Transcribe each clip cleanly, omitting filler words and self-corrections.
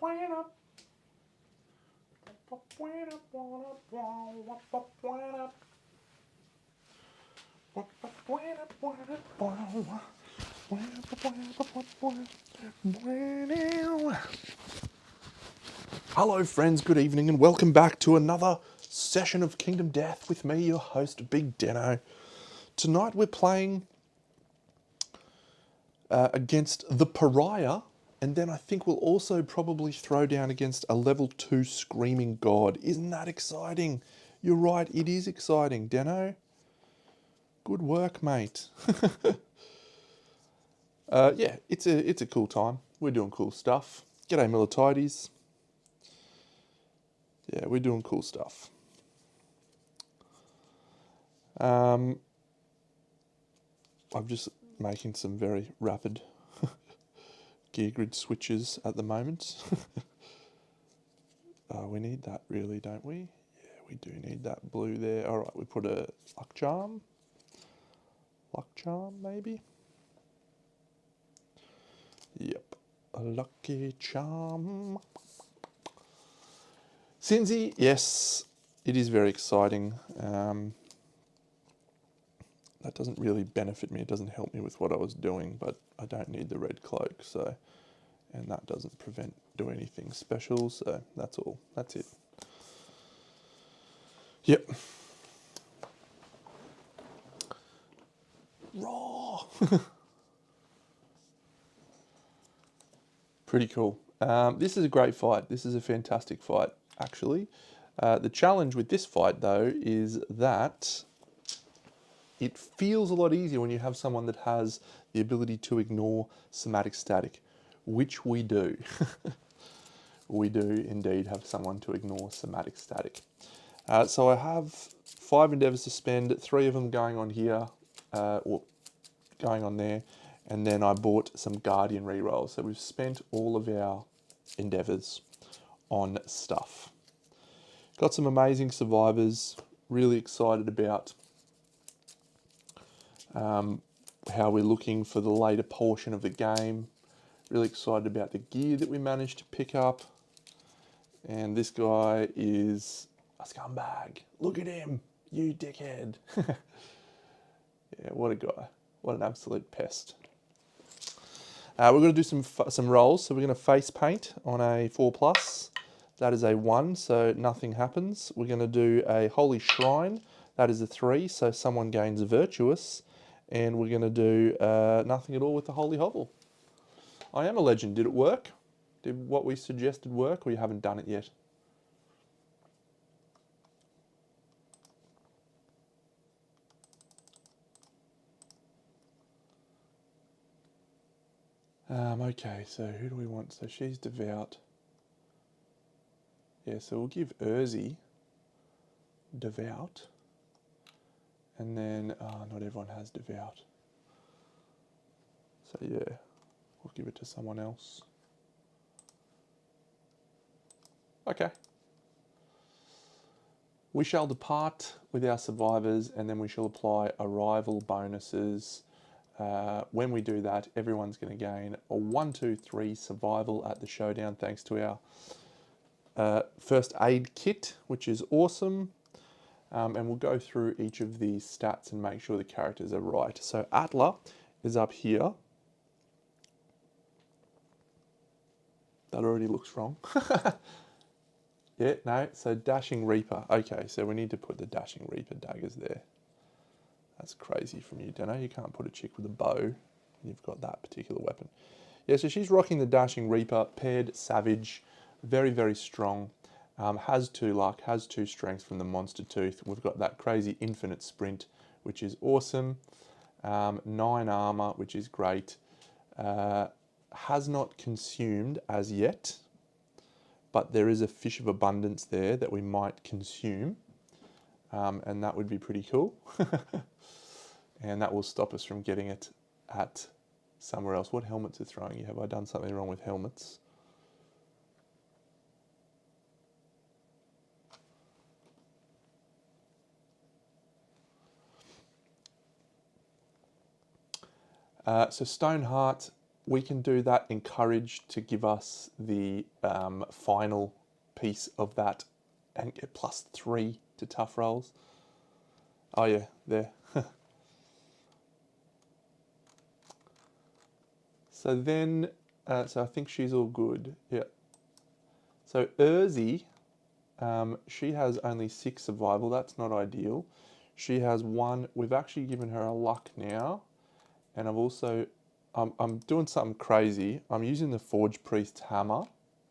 Hello friends, good evening and welcome back to another session of Kingdom Death with me, your host, Big Deno. Tonight we're playing against the Pariah, and then I think we'll also probably throw down against a level 2 Screaming God. Isn't that exciting? You're right, it is exciting, Deno. Good work, mate. Yeah, it's a cool time. We're doing cool stuff. G'day, Militides. Yeah, we're doing cool stuff. I'm just making some very rapid gear grid switches at the moment. We need that really, don't we? Yeah, we do need that blue there. All right, we put a luck charm. Luck charm, maybe? Yep, a lucky charm. Cinzy, yes, it is very exciting. That doesn't really benefit me. It doesn't help me with what I was doing, but I don't need the red cloak, so, and that doesn't prevent doing anything special, so that's all. That's it. Yep. Raw. Pretty cool. This is a great fight. This is a fantastic fight, actually. The challenge with this fight, though, is that it feels a lot easier when you have someone that has the ability to ignore somatic static, which we do. We do indeed have someone to ignore somatic static. So I have 5 endeavours to spend, 3 of them going on here, or going on there, and then I bought some Guardian rerolls. So we've spent all of our endeavours on stuff. Got some amazing survivors, really excited about how we're looking for the later portion of the game. Really excited about the gear that we managed to pick up. And this guy is a scumbag. Look at him, you dickhead. Yeah, what a guy. What an absolute pest. We're going to do some rolls. So we're going to face paint on a 4+. That is a 1, so nothing happens. We're going to do a Holy Shrine. That is a 3, so someone gains Virtuous. And we're going to do nothing at all with the Holy Hovel. I am a legend. Did it work? Did what we suggested work, or you haven't done it yet? Okay, so who do we want? So she's devout. Yeah, so we'll give Urzi devout. And then, not everyone has devout. So yeah, we'll give it to someone else. Okay. We shall depart with our survivors, and then we shall apply arrival bonuses. When we do that, everyone's going to gain a 1, 2, 3 survival at the showdown, thanks to our first aid kit, which is awesome. And we'll go through each of these stats and make sure the characters are right. So Atla is up here. That already looks wrong. Yeah, no, so Dashing Reaper. Okay, so we need to put the Dashing Reaper daggers there. That's crazy from you, Deno. You can't put a chick with a bow and you've got that particular weapon. Yeah, so she's rocking the Dashing Reaper, paired Savage, very, very strong. Has 2 luck, has 2 strength from the Monster Tooth. We've got that crazy infinite sprint, which is awesome. 9 armor, which is great. Has not consumed as yet, but there is a Fish of Abundance there that we might consume, and that would be pretty cool. And that will stop us from getting it at somewhere else. What helmets are throwing you? Have I done something wrong with helmets? So Stoneheart, we can do that encourage to give us the final piece of that and get +3 to tough rolls. Oh yeah, there. So then, so I think she's all good. Yeah. So Urzi, she has only 6 survival. That's not ideal. She has 1. We've actually given her a luck now, and I've also, I'm doing something crazy. I'm using the Forge Priest's hammer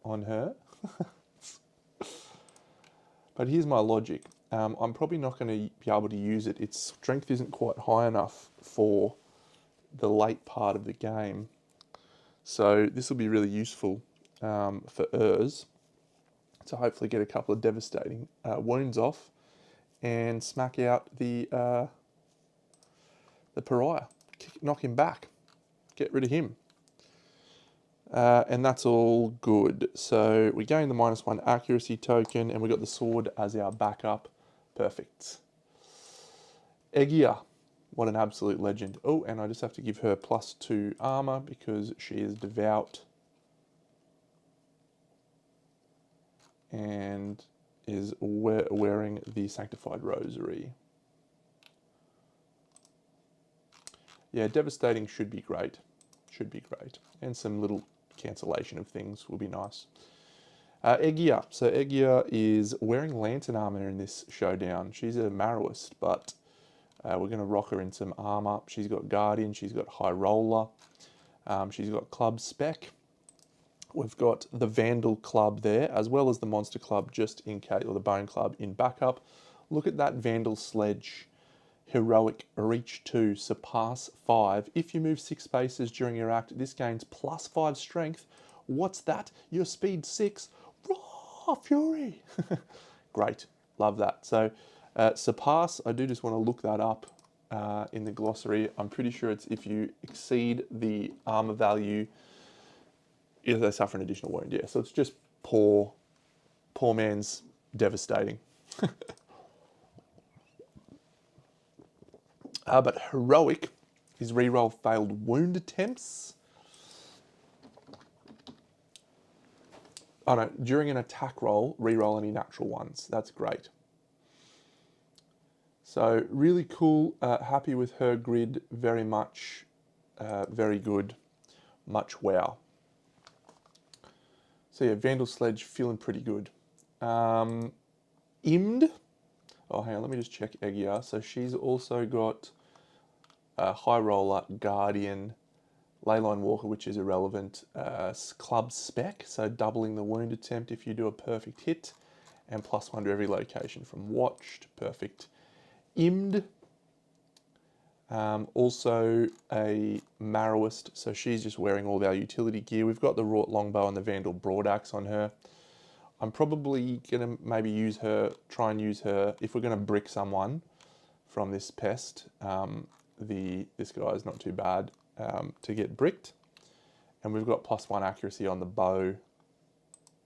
on her. But here's my logic. I'm probably not going to be able to use it. Its strength isn't quite high enough for the late part of the game. So this will be really useful for Urs to hopefully get a couple of devastating wounds off and smack out the pariah, knock him back, get rid of him. And that's all good. So we gain the -1 accuracy token and we got the sword as our backup. Perfect. Egia, what an absolute legend. Oh, and I just have to give her +2 armor because she is devout and is wearing the Sanctified Rosary. Yeah, devastating should be great. Should be great. And some little cancellation of things will be nice. Egia. So Egia is wearing lantern armor in this showdown. She's a Marrowist, but we're going to rock her in some armor. She's got Guardian, she's got High Roller, she's got Club Spec. We've got the Vandal Club there, as well as the Monster Club just in case, or the Bone Club in backup. Look at that Vandal Sledge. Heroic Reach 2, Surpass 5. If you move 6 spaces during your act, this gains +5 strength. What's that? Your speed 6. Raw Fury. Great. Love that. So Surpass, I do just want to look that up in the glossary. I'm pretty sure it's if you exceed the armor value, they suffer an additional wound. Yeah, so it's just poor man's devastating. But Heroic is reroll failed wound attempts. Oh no, during an attack roll, reroll any natural ones. That's great. So really cool, happy with her grid, very much, very good, much wow. So yeah, Vandal Sledge feeling pretty good. Imd, oh hang on, let me just check Egia. So she's also got High Roller, Guardian, Leyline Walker, which is irrelevant, Club Spec, so doubling the wound attempt if you do a perfect hit, and +1 to every location from Watched, perfect. Imd, also a Marrowist, so she's just wearing all of our utility gear. We've got the Wrought Longbow and the Vandal Broadaxe on her. I'm probably going to maybe use her, try and use her, if we're going to brick someone from this pest, this guy is not too bad to get bricked. And we've got +1 accuracy on the bow,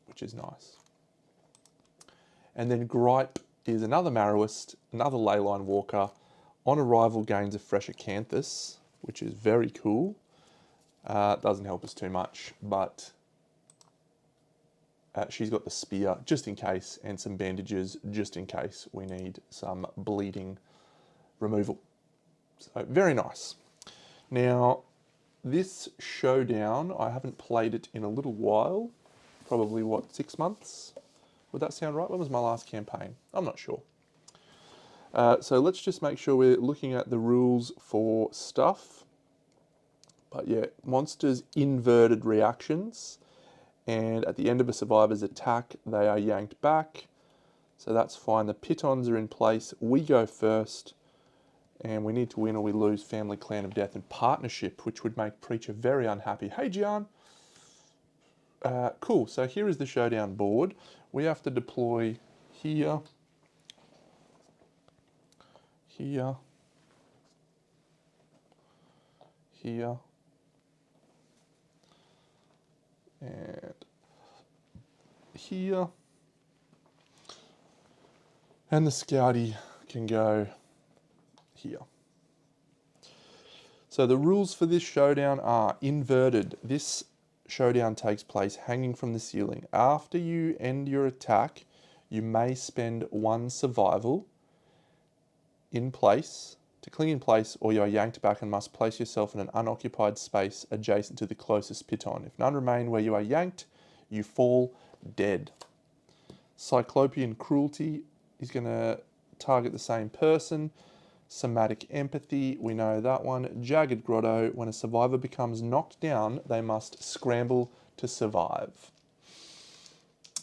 which is nice. And then Gripe is another Marrowist, another Leyline Walker. On arrival gains a fresh Acanthus, which is very cool. Doesn't help us too much, but she's got the spear just in case and some bandages just in case we need some bleeding removal. So very nice. Now, this showdown, I haven't played it in a little while. Probably, what, 6 months? Would that sound right? When was my last campaign? I'm not sure. So let's just make sure we're looking at the rules for stuff. But yeah, monsters inverted reactions. And at the end of a survivor's attack, they are yanked back. So that's fine. The pitons are in place. We go first. And we need to win or we lose Family, Clan of Death, and Partnership, which would make Preacher very unhappy. Hey, Gian. Cool. So here is the showdown board. We have to deploy here, here, here, and here. And the Scouty can go here. So the rules for this showdown are inverted. This showdown takes place hanging from the ceiling. After you end your attack, you may spend 1 survival in place to cling in place, or you are yanked back and must place yourself in an unoccupied space adjacent to the closest piton. If none remain where you are yanked, you fall dead. Cyclopean cruelty is going to target the same person. Somatic empathy, we know that one. Jagged grotto, when a survivor becomes knocked down, they must scramble to survive.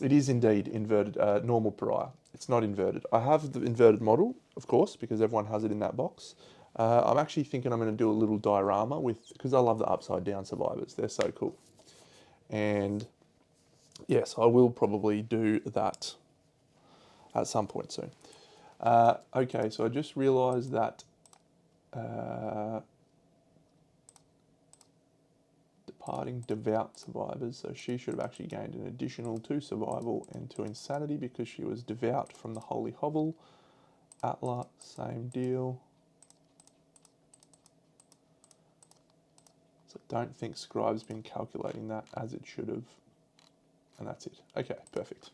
It is indeed inverted, normal pariah. It's not inverted. I have the inverted model, of course, because everyone has it in that box. I'm actually thinking I'm going to do a little diorama because I love the upside down survivors. They're so cool. And yes, I will probably do that at some point soon. Okay, so I just realised that departing devout survivors, so she should have actually gained an additional 2 survival and 2 insanity because she was devout from the holy hovel. Atla, same deal. So I don't think Scribe's been calculating that as it should have. And that's it. Okay, perfect.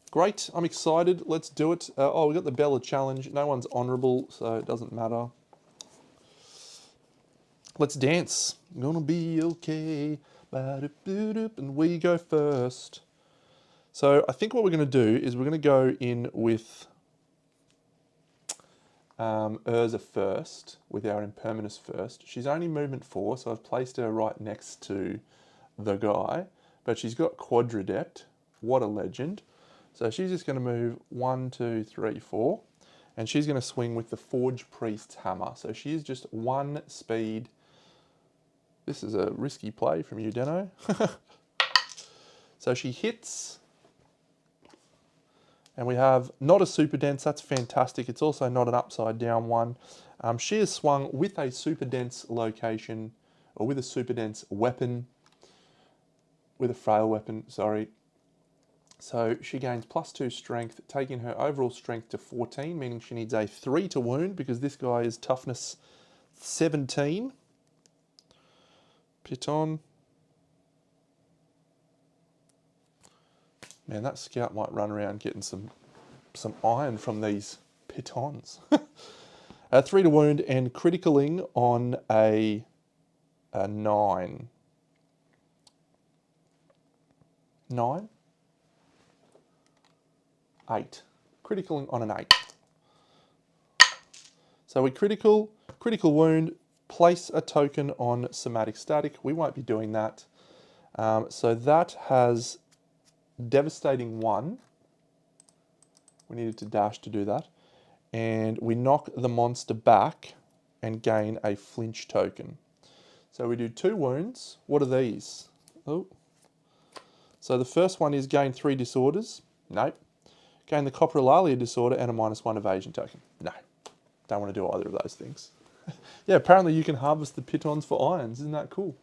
Great, I'm excited. Let's do it. We got the Bella challenge. No one's honourable, so it doesn't matter. Let's dance. Gonna be okay. And we go first. So I think what we're going to do is we're going to go in with Urza first, with our Impermanence first. She's only movement 4, so I've placed her right next to the guy. But she's got Quadradept. What a legend. So she's just going to move 1, 2, 3, 4. And she's going to swing with the Forge Priest's hammer. So she is just 1 speed. This is a risky play from you, Deno. So she hits. And we have not a super dense. That's fantastic. It's also not an upside down one. She is swung with a super dense location, or with a super dense weapon. With a frail weapon, sorry. So she gains +2 strength, taking her overall strength to 14, meaning she needs a 3 to wound because this guy is toughness 17. Piton. Man, that scout might run around getting some iron from these pitons. 3 to wound and criticaling on a 9. 9? 8. Criticaling on an 8. So we critical wound, place a token on somatic static. We won't be doing that. So that has devastating 1. We needed to dash to do that. And we knock the monster back and gain a flinch token. So we do 2 wounds. What are these? Oh. So the first one is gain 3 disorders. Nope. Gain the coprolalia disorder and a -1 evasion token. No. Don't want to do either of those things. Yeah, apparently you can harvest the pitons for irons. Isn't that cool?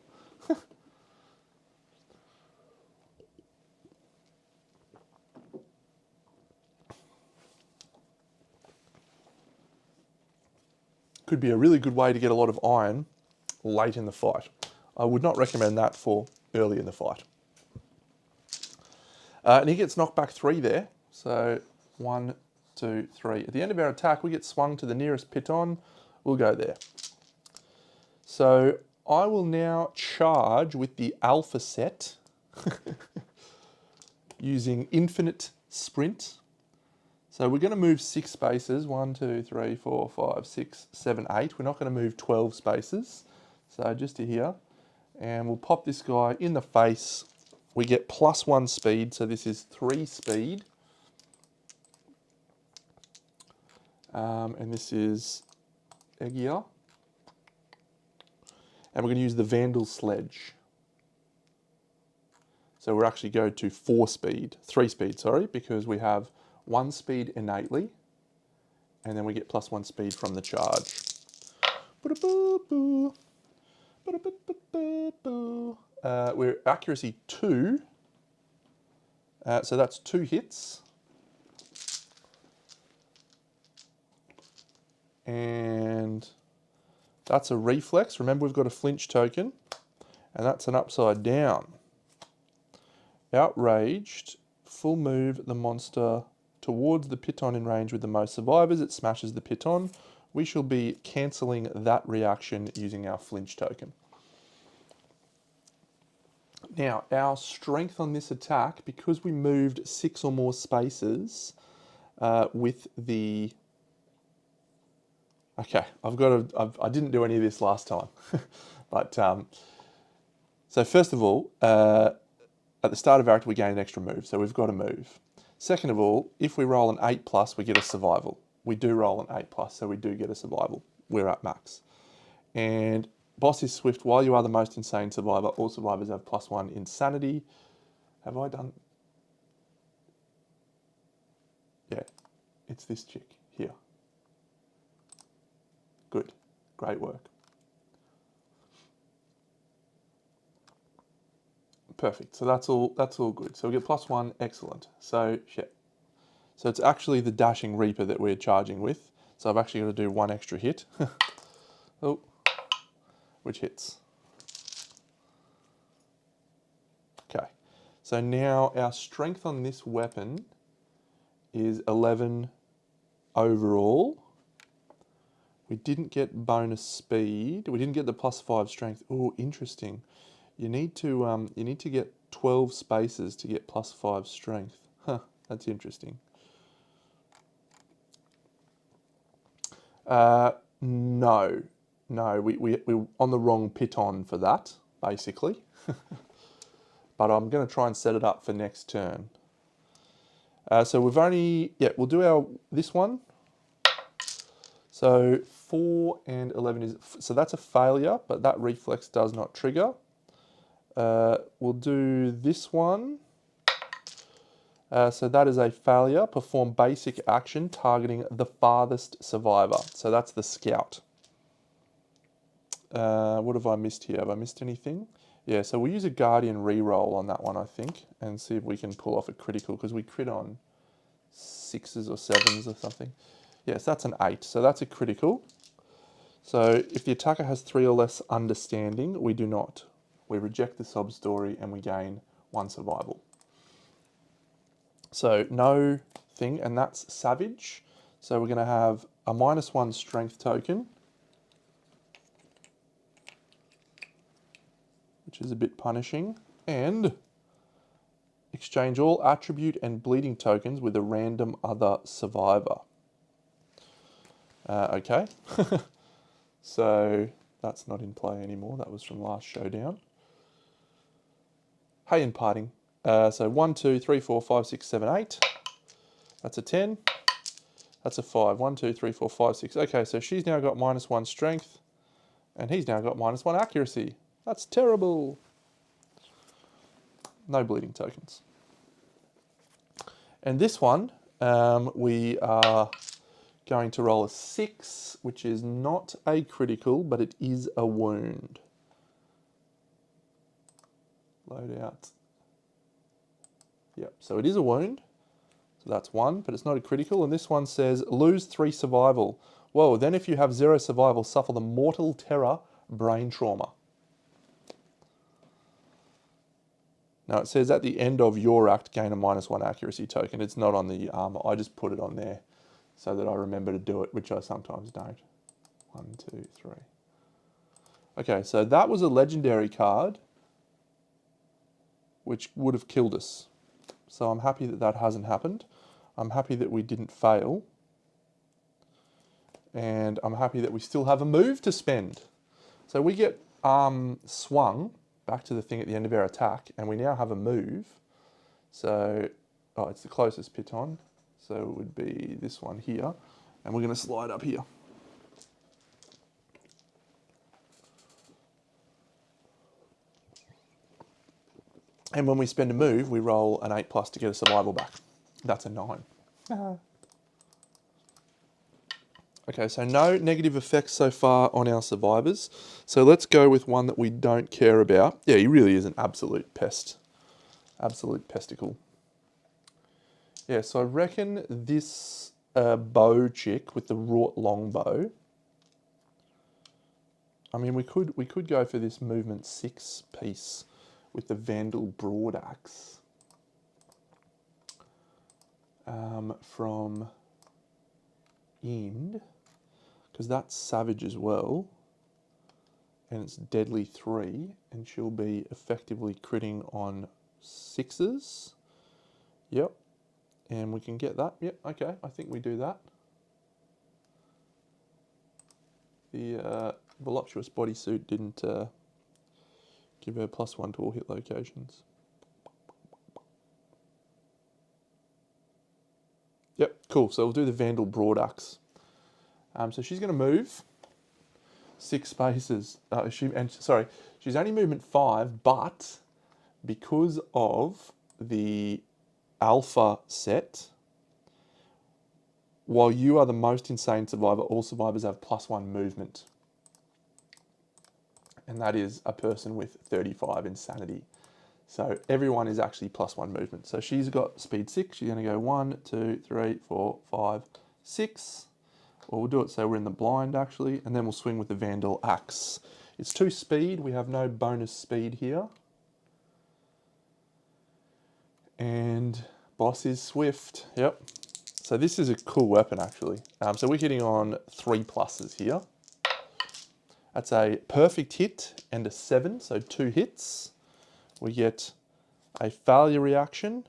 Could be a really good way to get a lot of iron late in the fight. I would not recommend that for early in the fight. And he gets knocked back 3 there. So 1, 2, 3. At the end of our attack, we get swung to the nearest piton. We'll go there. So I will now charge with the alpha set using infinite sprint. So we're going to move 6 spaces. 1, 2, 3, 4, 5, 6, 7, 8. We're not going to move 12 spaces. So just to here. And we'll pop this guy in the face. We get +1 speed. So this is 3 speed. And this is Egia. And we're going to use the Vandal Sledge. So we'll actually go to 3 speed, sorry, because we have 1 speed innately, and then we get +1 speed from the charge. We're accuracy 2, so that's 2 hits. And That's a reflex. Remember, we've got a flinch token, and that's an upside down. Outraged, full move the monster towards the piton in range with the most survivors. It smashes the piton. We shall be cancelling that reaction using our flinch token. Now, our strength on this attack, because we moved 6 or more spaces with the... Okay, I didn't do any of this last time. But, so first of all, at the start of our act, we gain an extra move, so we've got to move. Second of all, if we roll an 8+, we get a survival. We do roll an 8+, so we do get a survival. We're at max. And boss is swift. While you are the most insane survivor, all survivors have +1 insanity. Have I done? Yeah, it's this chick here. Good, great work. Perfect, so that's all good. So we get +1, excellent. So shit. So it's actually the Dashing Reaper that we're charging with. So I've actually got to do 1 extra hit. Oh, which hits. Okay, so now our strength on this weapon is 11 overall. We didn't get bonus speed. We didn't get the +5 strength. Oh, interesting. You need to get 12 spaces to get +5 strength. Huh, that's interesting. No, we're on the wrong piton for that, basically. But I'm going to try and set it up for next turn. So we've only, we'll do this one. So 4 and 11 is, so that's a failure, but that reflex does not trigger. We'll do this one. So that is a failure. Perform basic action targeting the farthest survivor. So that's the scout. What have I missed here? Have I missed anything? Yeah, so we'll use a Guardian reroll on that one, I think, and see if we can pull off a critical, because we crit on 6s or 7s or something. Yes, that's an 8, so that's a critical. So if the attacker has 3 or less understanding, we do not. We reject the sob story and we gain 1 survival. So no thing, and that's savage. So we're going to have a -1 strength token, which is a bit punishing, and exchange all attribute and bleeding tokens with a random other survivor. Okay, so that's not in play anymore. That was from last showdown. Hey, in parting. So 1, 2, 3, 4, 5, 6, 7, 8. That's a 10. That's a 5. 1, 2, 3, 4, 5, 6. Okay, so she's now got -1 strength, and he's now got -1 accuracy. That's terrible. No bleeding tokens. And this one, we are going to roll a 6, which is not a critical, but it is a wound. Load out. Yep, so it is a wound. So that's 1, but it's not a critical. And this one says, lose 3 survival. Whoa, then if you have 0 survival, suffer the mortal terror brain trauma. Now it says at the end of your act, gain a -1 accuracy token. It's not on the armor. I just put it on there so that I remember to do it, which I sometimes don't. 1, 2, 3. Okay, so that was a legendary card, which would have killed us. So I'm happy that that hasn't happened. I'm happy that we didn't fail. And I'm happy that we still have a move to spend. So we get swung back to the thing at the end of our attack, and we now have a move. So, oh, it's the closest piton. So it would be this one here. And we're going to slide up here. And when we spend a move, we roll an 8+ to get a survival back. That's a 9. Okay, so no negative effects so far on our survivors. So let's go with one that we don't care about. Yeah, he really is an absolute pest. Absolute pesticle. Yeah, so I reckon this bow chick with the wrought longbow I mean, we could go for this movement 6 piece with the Vandal Broadaxe from Ind, because that's Savage as well, and it's Deadly 3, and she'll be effectively critting on 6s. Yep, and we can get that. Yep, okay, I think we do that. The voluptuous bodysuit didn't give her +1 to all hit locations. Yep, cool. So we'll do the Vandal Broadaxe. So she's going to move 6 spaces. She's only movement 5, but because of the alpha set, while you are the most insane survivor, all survivors have +1 movement. And that is a person with 35 insanity. So everyone is actually +1 movement. So she's got speed 6. She's going to go 1, 2, 3, 4, 5, 6. Well, we'll do it so we're in the blind actually. And then we'll swing with the Vandal Axe. It's 2 speed. We have no bonus speed here. And boss is swift. Yep. So this is a cool weapon actually. So we're hitting on 3 pluses here. That's a perfect hit and a 7, so 2 hits. We get a failure reaction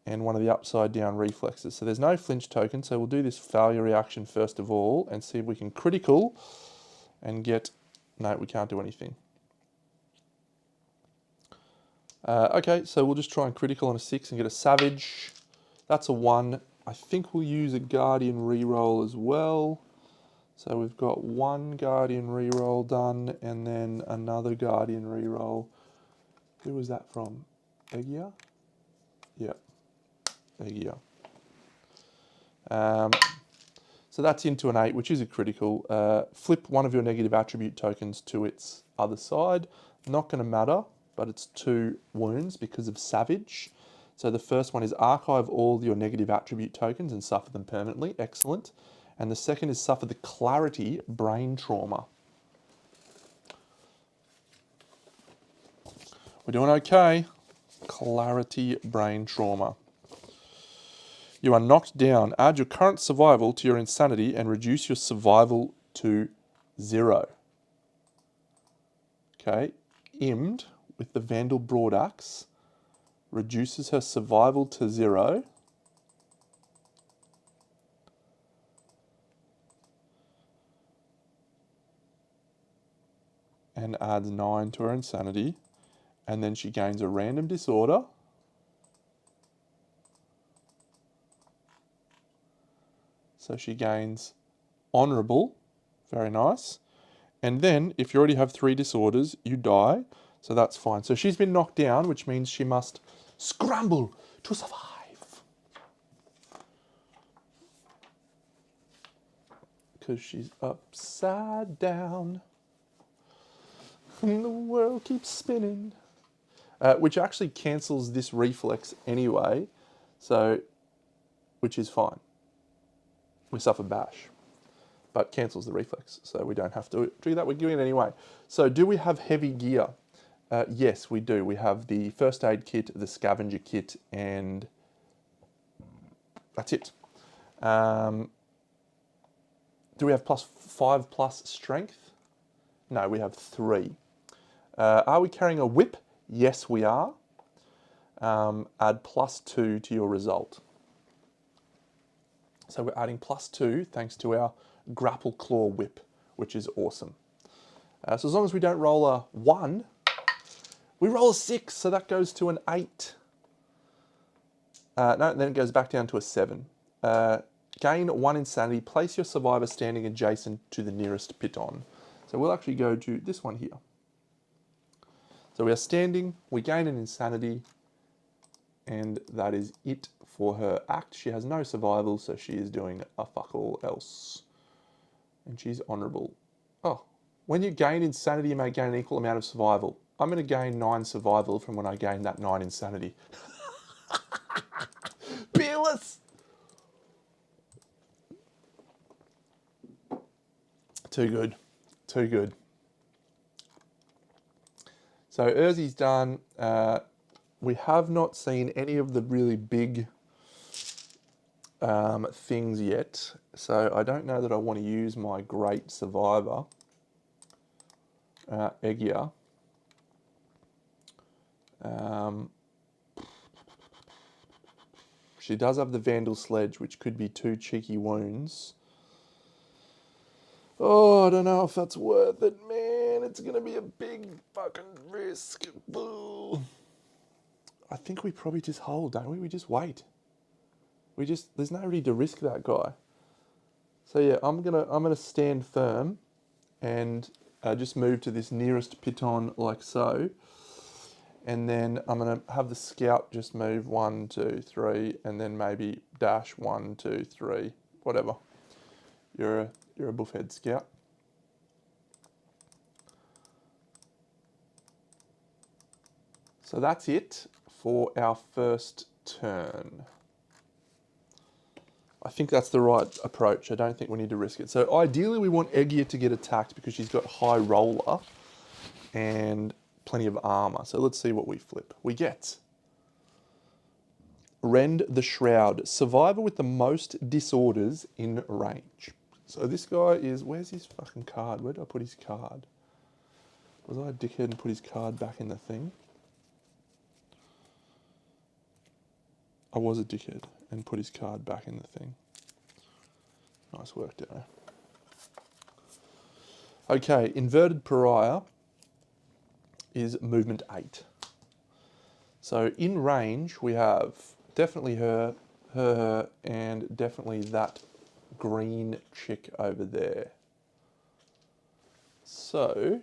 and one of the upside down reflexes. So there's no flinch token, so we'll do this failure reaction first of all and see if we can critical and get... No, we can't do anything. Okay, so we'll just try and critical on a 6 and get a Savage. That's a 1. I think we'll use a Guardian reroll as well. So we've got 1 Guardian reroll done and then another Guardian reroll. Who was that from? Egia? Yeah, Egia. So that's into an 8, which is a critical. Flip one of your negative attribute tokens to its other side. Not going to matter, but it's 2 wounds because of Savage. So the first one is archive all your negative attribute tokens and suffer them permanently. Excellent. And the second is suffer the Clarity brain trauma. We're doing okay. Clarity brain trauma. You are knocked down. Add your current survival to your insanity and reduce your survival to 0. Okay. Immed with the Vandal Broadaxe reduces her survival to 0. And adds 9 to her insanity. And then she gains a random disorder. So she gains honourable. Very nice. And then, if you already have 3 disorders, you die. So that's fine. So she's been knocked down, which means she must scramble to survive. Because she's upside down. And the world keeps spinning. Which actually cancels this reflex anyway. So, which is fine. We suffer bash. But cancels the reflex. So we don't have to do that. We're doing it anyway. So do we have heavy gear? Yes, we do. We have the first aid kit, the scavenger kit, and that's it. Do we have +5+ strength? No, we have 3. Are we carrying a whip? Yes, we are. Add +2 to your result. So we're adding +2 thanks to our grapple claw whip, which is awesome. So as long as we don't roll a 1, we roll a 6, so that goes to an 8. No, then it goes back down to a 7. Gain 1 insanity. Place your survivor standing adjacent to the nearest piton. So we'll actually go to this one here. So we are standing, we gain an insanity, and that is it for her act. She has no survival, so she is doing a fuck all else. And she's honourable. Oh, when you gain insanity, you may gain an equal amount of survival. I'm going to gain 9 survival from when I gain that 9 insanity. Peerless! Too good. too good. So Urzi's done. We have not seen any of the really big things yet. So I don't know that I want to use my Great Survivor, Eggia. She does have the Vandal Sledge, which could be 2 cheeky wounds. Oh, I don't know if that's worth it, man. It's going to be a big fucking risk. Boo. I think we probably just hold, don't we? We just wait. There's no need to risk that guy. So yeah, I'm gonna stand firm and just move to this nearest piton like so. And then I'm going to have the scout just move 1, 2, 3, and then maybe dash 1, 2, 3, whatever. You're a buffhead scout. So that's it for our first turn. I think that's the right approach. I don't think we need to risk it. So ideally we want Eggia to get attacked because she's got high roller and plenty of armor. So let's see what we flip. We get Rend the Shroud, survivor with the most disorders in range. So this guy is, where's his fucking card? Where did I put his card? Was I a dickhead and put his card back in the thing? I was a dickhead and put his card back in the thing. Nice work, Darrow. Okay, Inverted Pariah is movement 8. So in range we have definitely her, and definitely that green chick over there. So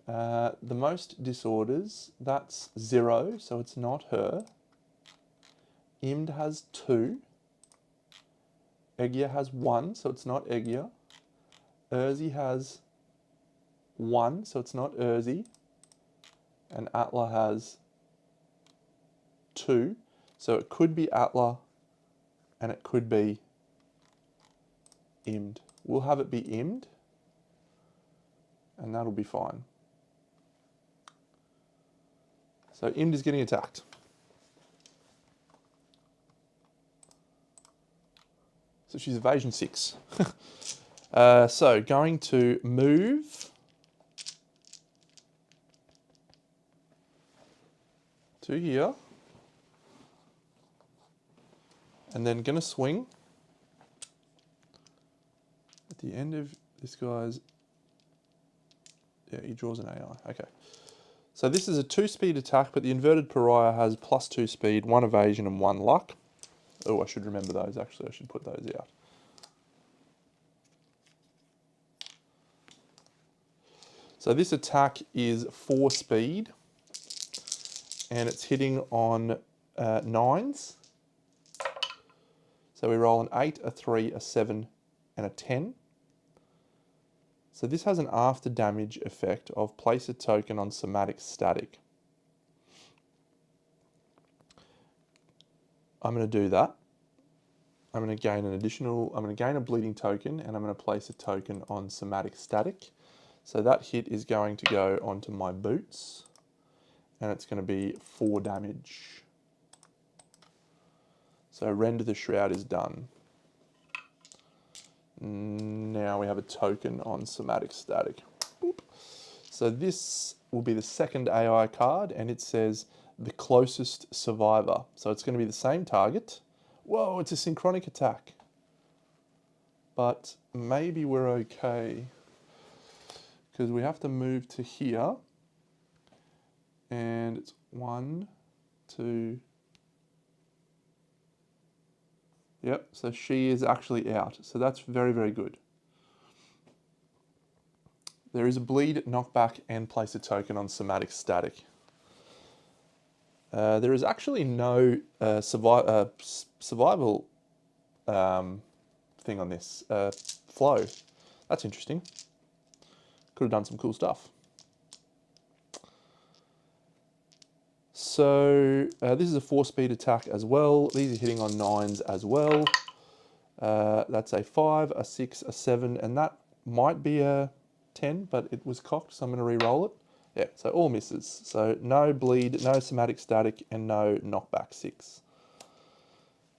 the most disorders, that's 0, so it's not her. Imd has 2. Eggia has 1, so it's not Eggia. Urzi has 1, so it's not Urzi. And Atla has 2, so it could be Atla and it could be Imd. We'll have it be Imd and that'll be fine. So Imd is getting attacked. So she's evasion 6. So going to move to here. And then going to swing at the end of this guy's, yeah, he draws an AI, okay. So this is a 2-speed attack, but the Inverted Pariah has +2 speed, 1 evasion and 1 luck. Oh, I should remember those actually, I should put those out. So this attack is 4 speed, and it's hitting on 9s. So we roll an 8, a 3, a 7, and a 10. So this has an after damage effect of place a token on somatic static. I'm going to do that. I'm going to gain I'm going to gain a bleeding token, and I'm going to place a token on somatic static. So that hit is going to go onto my boots, and it's going to be 4 damage. So Rend the Shroud is done. Now we have a token on somatic static. Boop. So this will be the second AI card, and it says the closest survivor. So it's going to be the same target. Whoa, it's a synchronic attack. But maybe we're okay, because we have to move to here, and it's 1, 2. Yep, so she is actually out. So that's very, very good. There is a bleed, knockback, and place a token on somatic static. There is actually no survival thing on this flow. That's interesting. Could have done some cool stuff. So this is a 4-speed attack as well. These are hitting on 9s as well. That's a 5, a 6, a 7, and that might be a 10, but it was cocked, so I'm going to re-roll it. Yeah, so all misses. So no bleed, no somatic static, and no knockback 6.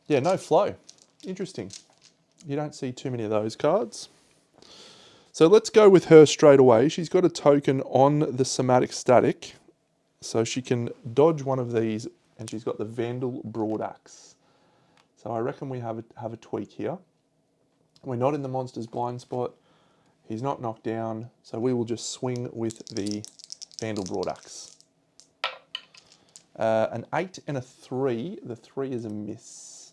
Yeah, no flow. Interesting. You don't see too many of those cards. So let's go with her straight away. She's got a token on the somatic static, so she can dodge one of these, and she's got the Vandal Broadaxe. So I reckon we have a tweak here. We're not in the monster's blind spot. He's not knocked down, so we will just swing with the Vandal Broadaxe. An 8 and a 3. The 3 is a miss,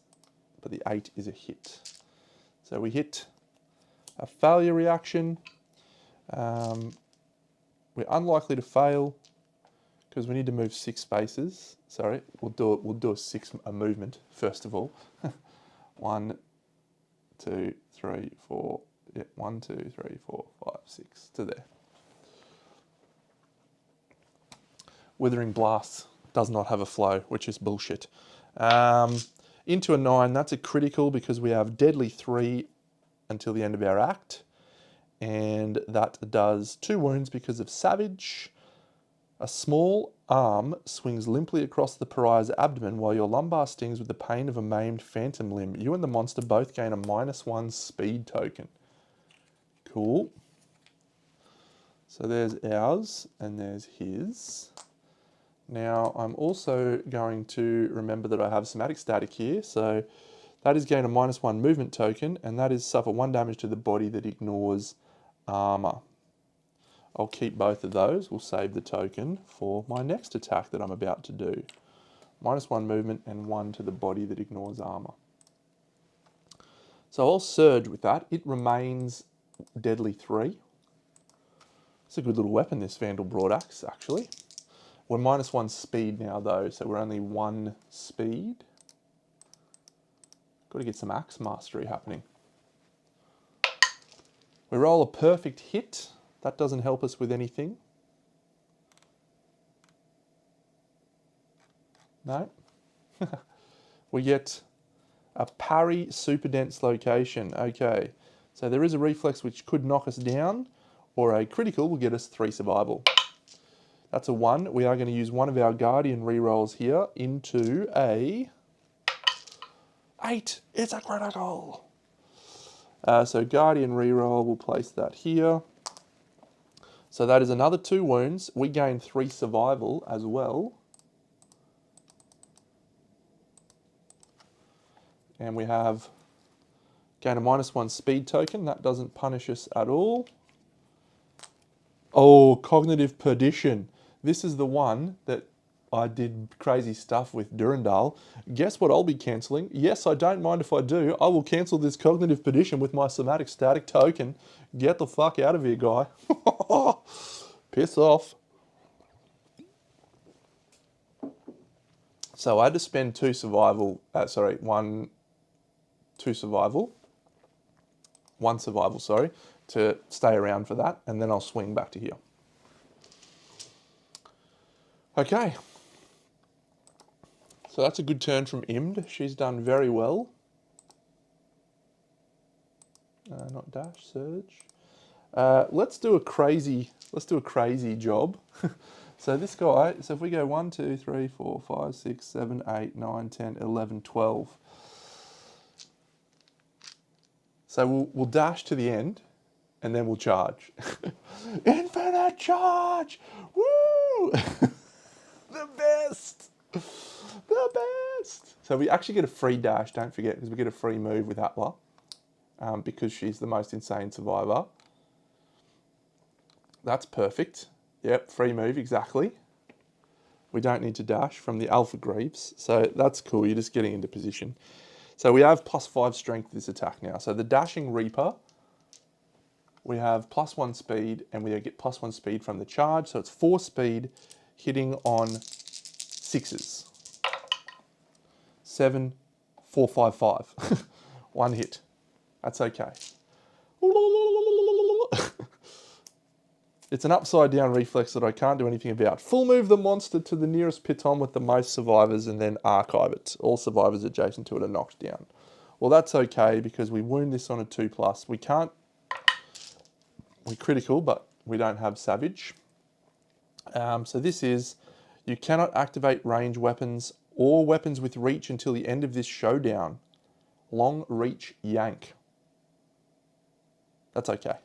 but the 8 is a hit. So we hit a failure reaction. We're unlikely to fail because we need to move 6 spaces. Sorry, we'll do a movement first of all. 1, 2, 3, 4. Yeah, 1, 2, 3, 4, 5, 6 to there. Withering Blast does not have a flow, which is bullshit. Into a 9, that's a critical because we have Deadly 3 until the end of our act. And that does 2 wounds because of Savage. A small arm swings limply across the pariah's abdomen while your lumbar stings with the pain of a maimed phantom limb. You and the monster both gain a -1 speed token. Cool. So there's ours and there's his. Now I'm also going to remember that I have somatic static here. So that is gain a -1 movement token, and that is suffer 1 damage to the body that ignores armor. I'll keep both of those. We'll save the token for my next attack that I'm about to do. -1 movement and 1 to the body that ignores armor. So I'll surge with that. It remains Deadly 3. It's a good little weapon, this Vandal Broadaxe, actually. We're -1 speed now, though, so we're only 1 speed. Got to get some axe mastery happening. We roll a perfect hit. That doesn't help us with anything. No. We get a parry super dense location. Okay. So there is a reflex which could knock us down, or a critical will get us 3 survival. That's a 1. We are going to use one of our Guardian rerolls here into a 8. It's a critical. So Guardian reroll, we'll place that here. So that is another 2 wounds. We gain 3 survival as well. And we have gain a -1 speed token. That doesn't punish us at all. Oh, Cognitive Perdition. This is the one that I did crazy stuff with Durandal. Guess what I'll be cancelling? Yes, I don't mind if I do. I will cancel this Cognitive Perdition with my somatic static token. Get the fuck out of here, guy. Piss off. So I had to spend 2 survival, 1 survival, sorry, to stay around for that, and then I'll swing back to here. Okay. So that's a good turn from Imd. She's done very well. Not dash, surge. Let's do a crazy job. So this guy, so if we go 1, 2, 3, 4, 5, 6, 7, 8, 9, 10, 11, 12. So we'll dash to the end, and then we'll charge. Infinite charge! Woo! The best! The best! So we actually get a free dash, don't forget, because we get a free move with Atla, because she's the most insane survivor. That's perfect. Yep, free move, exactly. We don't need to dash from the Alpha Greaves, so that's cool, you're just getting into position. So we have +5 strength to this attack now. So the Dashing Reaper, we have +1 speed, and we get +1 speed from the charge, so it's 4 speed, hitting on 6s. 7, 4, 5, 5. 1 hit. That's okay. It's an upside down reflex that I can't do anything about. Full move the monster to the nearest piton with the most survivors and then archive it. All survivors adjacent to it are knocked down. Well, that's okay because we wound this on a 2+. We can't we're critical, but we don't have Savage. So this is, you cannot activate range weapons or weapons with reach until the end of this showdown. Long reach yank. That's okay.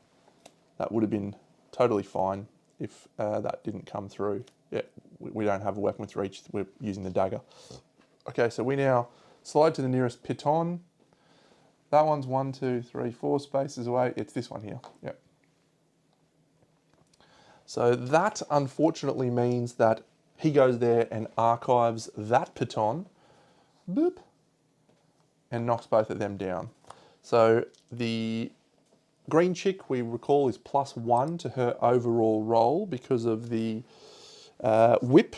That would have been totally fine if that didn't come through. Yeah, we don't have a weapon with reach, we're using the dagger. Okay, so we now slide to the nearest piton. That one's 1, 2, 3, 4 spaces away. It's this one here. Yep. So that unfortunately means that he goes there and archives that piton, boop, and knocks both of them down. So the green chick, we recall, is +1 to her overall roll because of the whip.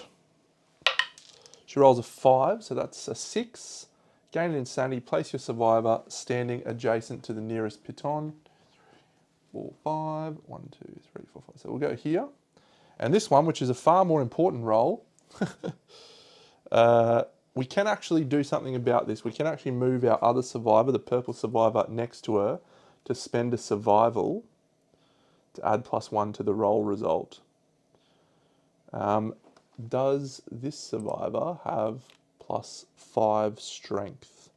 She rolls a 5, so that's a 6. Gain an insanity, place your survivor standing adjacent to the nearest piton. 4, 5, 1, 2, 3, 4, 5. So we'll go here. And this one, which is a far more important roll, we can actually do something about this. We can actually move our other survivor, the purple survivor, next to her to spend a survival to add +1 to the roll result. Does this survivor have +5 strength?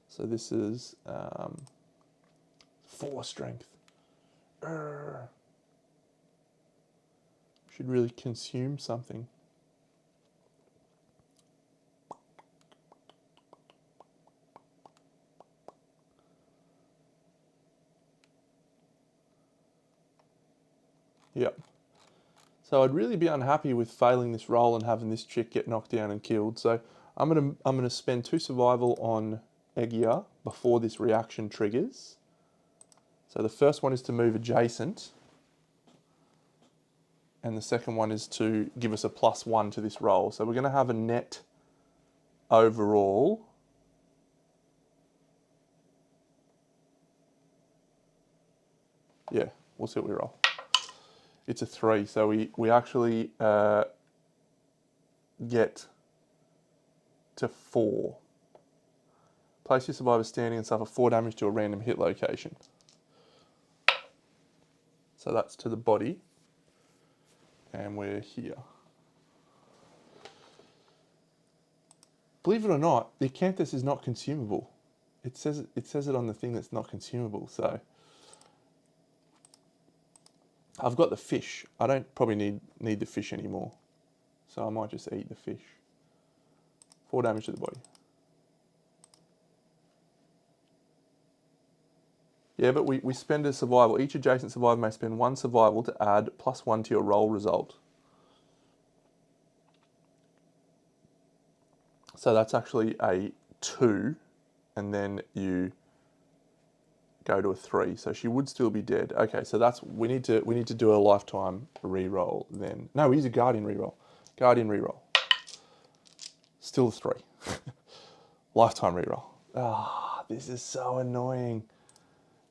So this is 4 strength. Should really consume something. Yep. So I'd really be unhappy with failing this roll and having this chick get knocked down and killed. So I'm gonna spend 2 survival on Egia before this reaction triggers. So the first one is to move adjacent, and the second one is to give us a +1 to this roll. So we're gonna have a net overall . Yeah, we'll see what we roll. It's a 3, so we actually get to 4. Place your survivor standing and suffer 4 damage to a random hit location. So that's to the body. And we're here. Believe it or not, the acanthus is not consumable. It says it on the thing that's not consumable, so I've got the fish. I don't probably need the fish anymore. So I might just eat the fish. 4 damage to the body. Yeah, but we spend a survival. Each adjacent survivor may spend 1 survival to add +1 to your roll result. So that's actually a 2, and then you go to a 3. So she would still be dead. Okay, so that's we need to do a lifetime reroll then. No, we use a guardian reroll. Guardian reroll. Still a 3. Lifetime reroll. Ah, this is so annoying.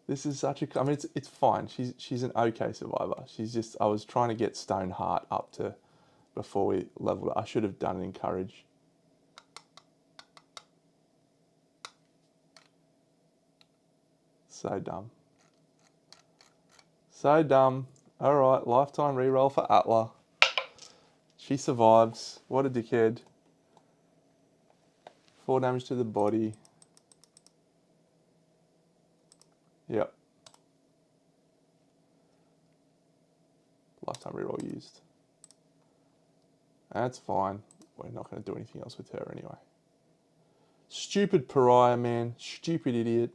This is such a. I mean, it's fine. She's an okay survivor. She's just. I was trying to get Stone Heart up to before we leveled it. I should have done Encourage. So dumb. So dumb. All right, lifetime reroll for Atla. She survives. What a dickhead. 4 damage to the body. Yep. Lifetime reroll used. That's fine. We're not going to do anything else with her anyway. Stupid pariah, man. Stupid idiot.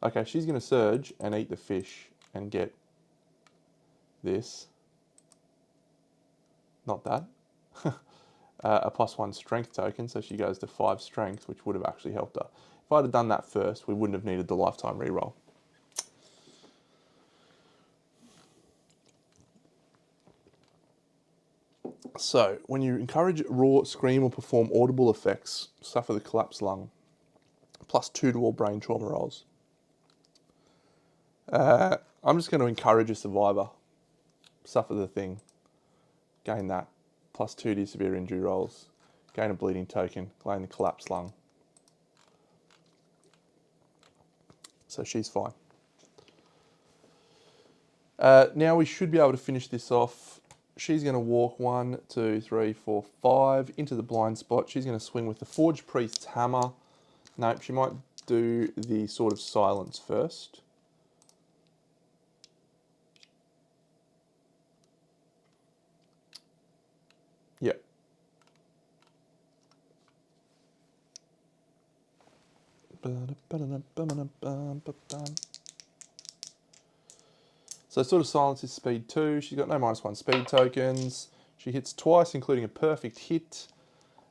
Okay, she's going to surge and eat the fish and get this. Not that. A +1 strength token, so she goes to 5 strength, which would have actually helped her. If I'd have done that first, we wouldn't have needed the lifetime reroll. So, when you encourage, roar, scream, or perform audible effects, suffer the collapsed lung. +2 to all brain trauma rolls. I'm just going to encourage a survivor. Suffer the thing. Gain that. +2 to severe injury rolls. Gain a bleeding token. Gain the collapsed lung. So she's fine. Now we should be able to finish this off. She's going to walk 1, 2, 3, 4, 5 into the blind spot. She's going to swing with the Forge Priest's hammer. Nope, she might do the Sword of Silence first. Yep. So Sword of Silence is speed 2. She's got no -1 speed tokens. She hits twice, including a perfect hit.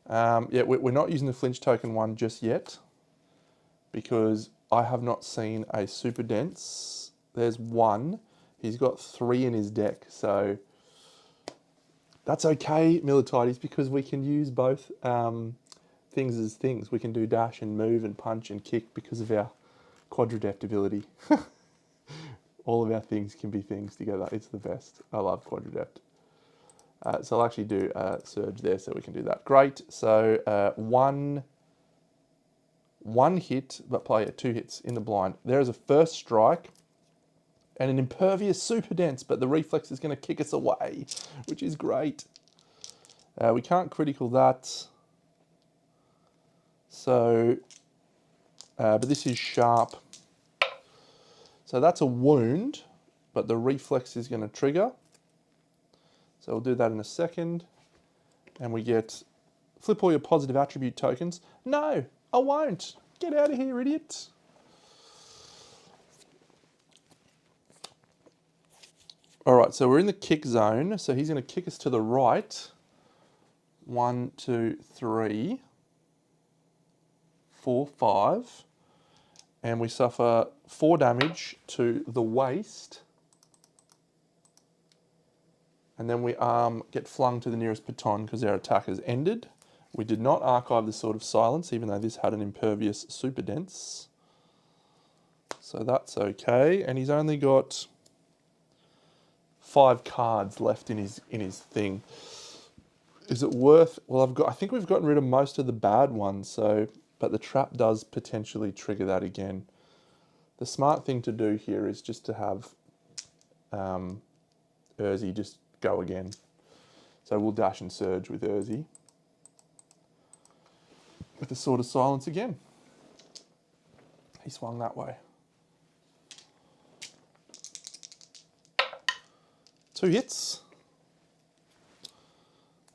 Yeah, we're not using the flinch token one just yet because I have not seen a super dense. There's one. He's got 3 in his deck, so that's okay, Militides, because we can use both things as things. We can do dash and move and punch and kick because of our quadradept ability. All of our things can be things together. It's the best. I love quadradept. So I'll actually do a surge there so we can do that. Great. So one hit, but play 2 hits in the blind. There is a first strike and an impervious super dense, but the reflex is going to kick us away, which is great. We can't critical that. So, but this is sharp. So that's a wound, but the reflex is going to trigger. So we'll do that in a second. And we get, flip all your positive attribute tokens. No, I won't. Get out of here, idiot. All right, so we're in the kick zone. So he's going to kick us to the right. 1, 2, 3, 4, 5. And we suffer 4 damage to the waist. And then we get flung to the nearest baton because our attack has ended. We did not archive the Sword of Silence, even though this had an impervious super dense. So that's okay. And he's only got 5 cards left in his thing. Is it worth? Well, I think we've gotten rid of most of the bad ones. So, but the trap does potentially trigger that again. The smart thing to do here is just to have Urzi just go again. So we'll dash and surge with Urzi. With the Sword of Silence again. He swung that way. 2 hits.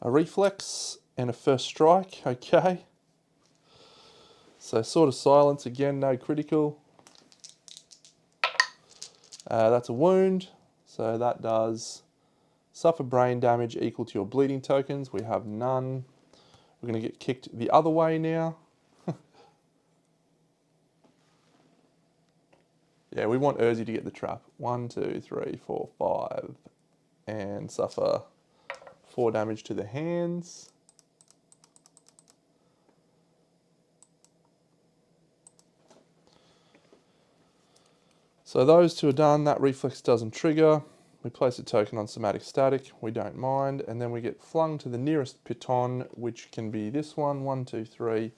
A reflex and a first strike. Okay. So Sword of Silence again, no critical. That's a wound. So that does suffer brain damage equal to your bleeding tokens. We have none. We're going to get kicked the other way now. Yeah, we want Urzi to get the trap. 1, 2, 3, 4, 5. And suffer 4 damage to the hands. So those 2 are done. That reflex doesn't trigger. We place a token on somatic static. We don't mind. And then we get flung to the nearest piton, which can be this one. 1, 2, 3.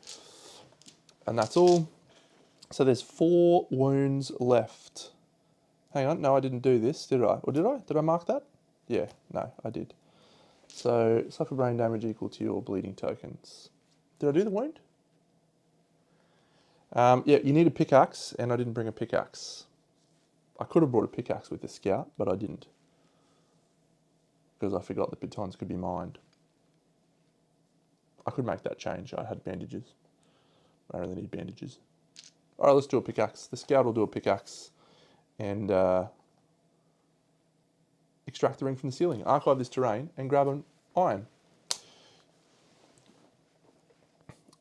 And that's all. So there's 4 wounds left. Hang on. No, I didn't do this, did I? Or did I? Did I mark that? Yeah. No, I did. So suffer brain damage equal to your bleeding tokens. Did I do the wound? Yeah, you need a pickaxe, and I didn't bring a pickaxe. I could have brought a pickaxe with the scout, but I didn't. Because I forgot the pitons could be mined. I could make that change. I had bandages. I don't really need bandages. Alright, let's do a pickaxe. The scout will do a pickaxe. And extract the ring from the ceiling. Archive this terrain and grab an iron.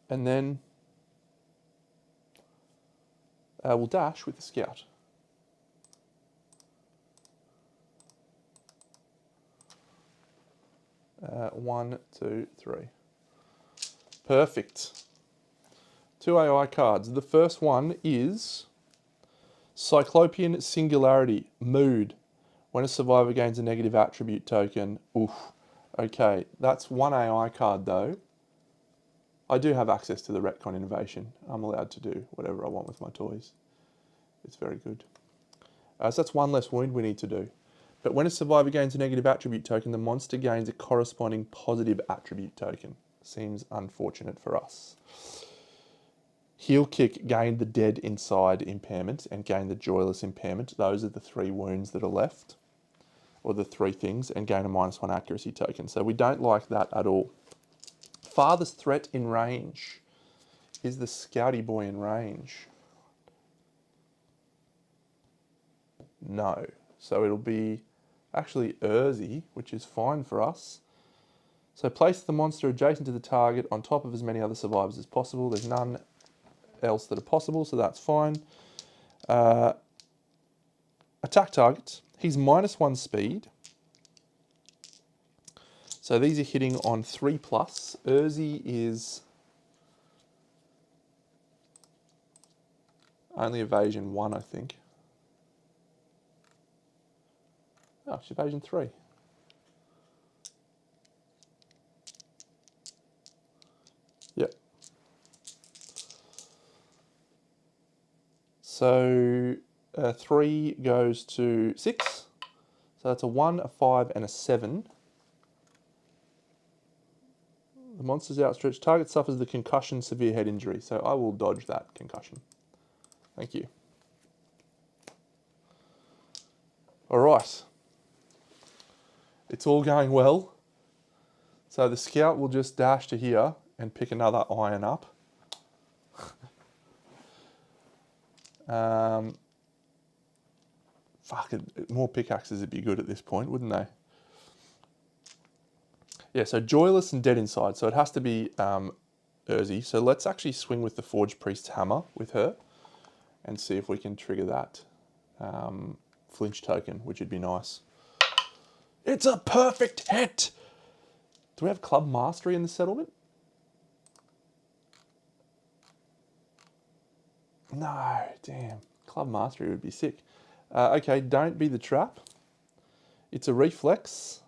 And then we'll dash with the scout. One, 2, 3. Perfect. 2 AI cards. The first one is Cyclopean Singularity, Mood. When a survivor gains a negative attribute token. Oof. Okay, that's 1 AI card though. I do have access to the Retcon Innovation. I'm allowed to do whatever I want with my toys. It's very good. So that's 1 less wound we need to do. But when a survivor gains a negative attribute token, the monster gains a corresponding positive attribute token. Seems unfortunate for us. Heel Kick gained the Dead Inside impairment and gained the Joyless impairment. Those are the 3 wounds that are left, or the 3 things, and gain a -1 accuracy token. So we don't like that at all. Farthest threat in range. Is the Scouty Boy in range? No. So it'll be actually Urzi, which is fine for us. So place the monster adjacent to the target on top of as many other survivors as possible. There's none else that are possible, so that's fine. Attack targets. He's -1 speed. So these are hitting on 3+. Urzi is only evasion 1, I think. Oh, she's evasion 3. Yep. So 3 goes to 6. So that's a 1, a 5, and a 7. The monster's outstretched. Target suffers the concussion, severe head injury. So I will dodge that concussion. Thank you. All right. It's all going well. So the scout will just dash to here and pick another iron up. Fuck it, more pickaxes would be good at this point, wouldn't they? Yeah, so Joyless and Dead Inside. So it has to be Urzi. So let's actually swing with the Forge Priest's hammer with her and see if we can trigger that flinch token, which would be nice. It's a perfect hit! Do we have Club Mastery in the settlement? No, damn. Club Mastery would be sick. Okay, don't be the trap. It's a reflex.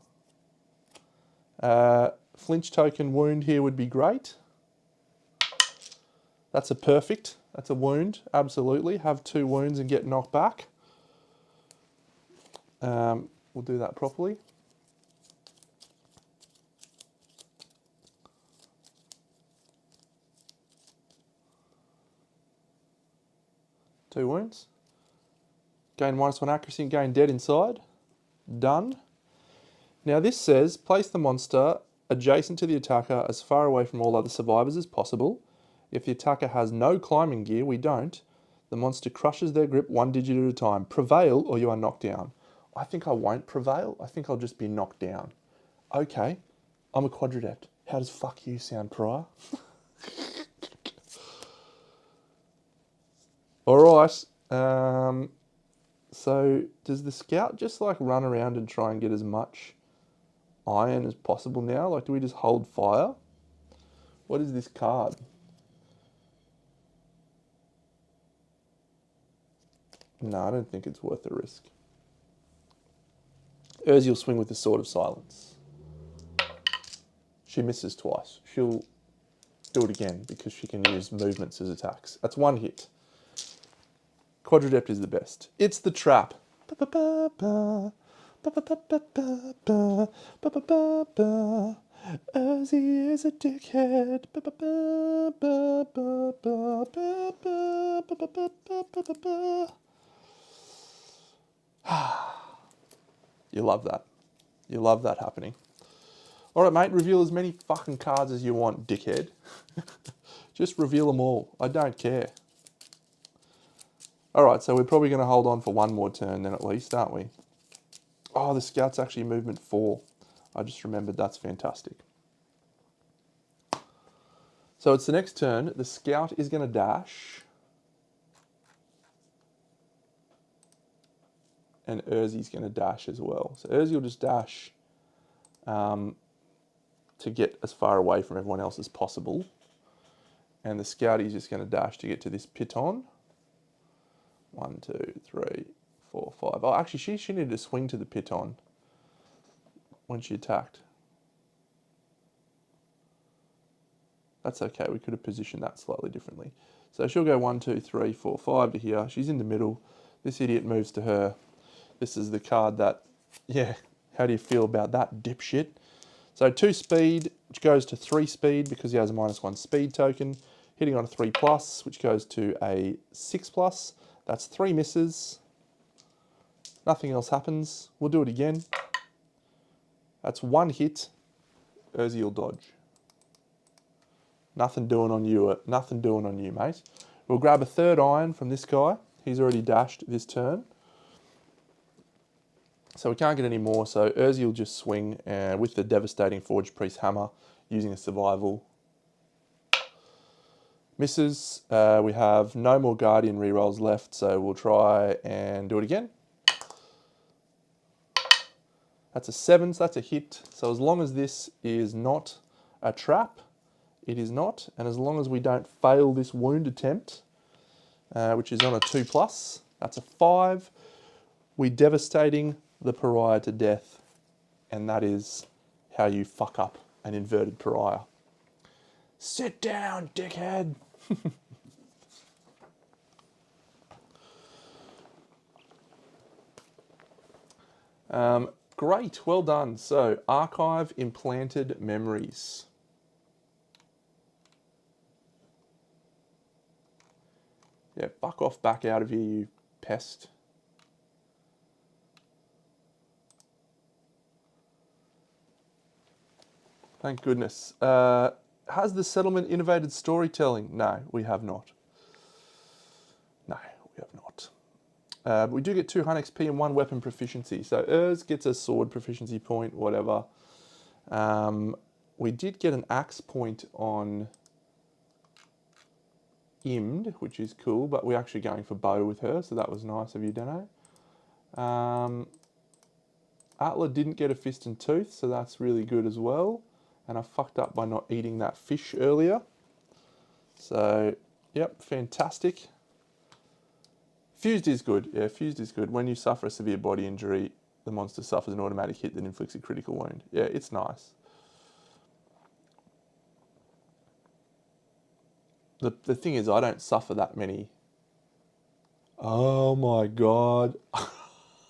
Flinch token wound here would be great. That's a perfect. That's a wound, absolutely. Have 2 wounds and get knocked back. We'll do that properly. Two wounds. Gain -1 accuracy and gain Dead Inside. Done. Now this says, place the monster adjacent to the attacker as far away from all other survivors as possible. If the attacker has no climbing gear, we don't. The monster crushes their grip 1 digit at a time. Prevail or you are knocked down. I think I won't prevail. I think I'll just be knocked down. Okay, I'm a quadradept. How does fuck you sound, Prior? Alright, so does the scout just like run around and try and get as much iron as possible now? Like, do we just hold fire? What is this card? No, I don't think it's worth the risk. Urzi will swing with the Sword of Silence. She misses twice. She'll do it again because she can use movements as attacks. That's 1 hit. Quadradept is the best. It's the trap. Urzi is a dickhead. You love that. You love that happening. All right, mate, reveal as many fucking cards as you want, dickhead. Just reveal them all. I don't care. All right, so we're probably going to hold on for 1 more turn then at least, aren't we? Oh, the scout's actually movement 4. I just remembered. That's fantastic. So it's the next turn. The scout is going to dash. And Urzi's going to dash as well. So Urzi will just dash to get as far away from everyone else as possible. And the Scouty's just going to dash to get to this piton. 1, 2, 3, 4, 5. Oh, actually, she needed to swing to the piton when she attacked. That's okay. We could have positioned that slightly differently. So she'll go 1, 2, 3, 4, 5 to here. She's in the middle. This idiot moves to her. This is the card that Yeah, how do you feel about that, dipshit? So 2 speed, which goes to 3 speed because he has a -1 speed token. Hitting on a 3+, which goes to a 6+. That's 3 misses. Nothing else happens. We'll do it again. That's 1 hit. Urzi will dodge. Nothing doing on you, mate. We'll grab a 3rd iron from this guy. He's already dashed this turn. So we can't get any more, so Urzi will just swing with the devastating Forge Priest Hammer using a survival. Misses. We have no more Guardian rerolls left, so we'll try and do it again. That's a 7, so that's a hit. So as long as this is not a trap, it is not. And as long as we don't fail this wound attempt, which is on a 2+, that's a 5. We're devastating the pariah to death. And that is how you fuck up an inverted pariah. Sit down, dickhead. Great, well done. So, archive implanted memories. Yeah, fuck off back out of here, you pest. Thank goodness. Has the settlement innovated storytelling? No, we have not. No, we have not. But we do get 2 hunt XP and 1 weapon proficiency. So Urz gets a sword proficiency point, whatever. We did get an axe point on Imd, which is cool, but we're actually going for bow with her, so that was nice of you, Deno. Atla didn't get a fist and tooth, so that's really good as well. And I fucked up by not eating that fish earlier. So, yep, fantastic. Fused is good. Yeah, fused is good. When you suffer a severe body injury, the monster suffers an automatic hit that inflicts a critical wound. Yeah, it's nice. The thing is, I don't suffer that many. Oh my God. I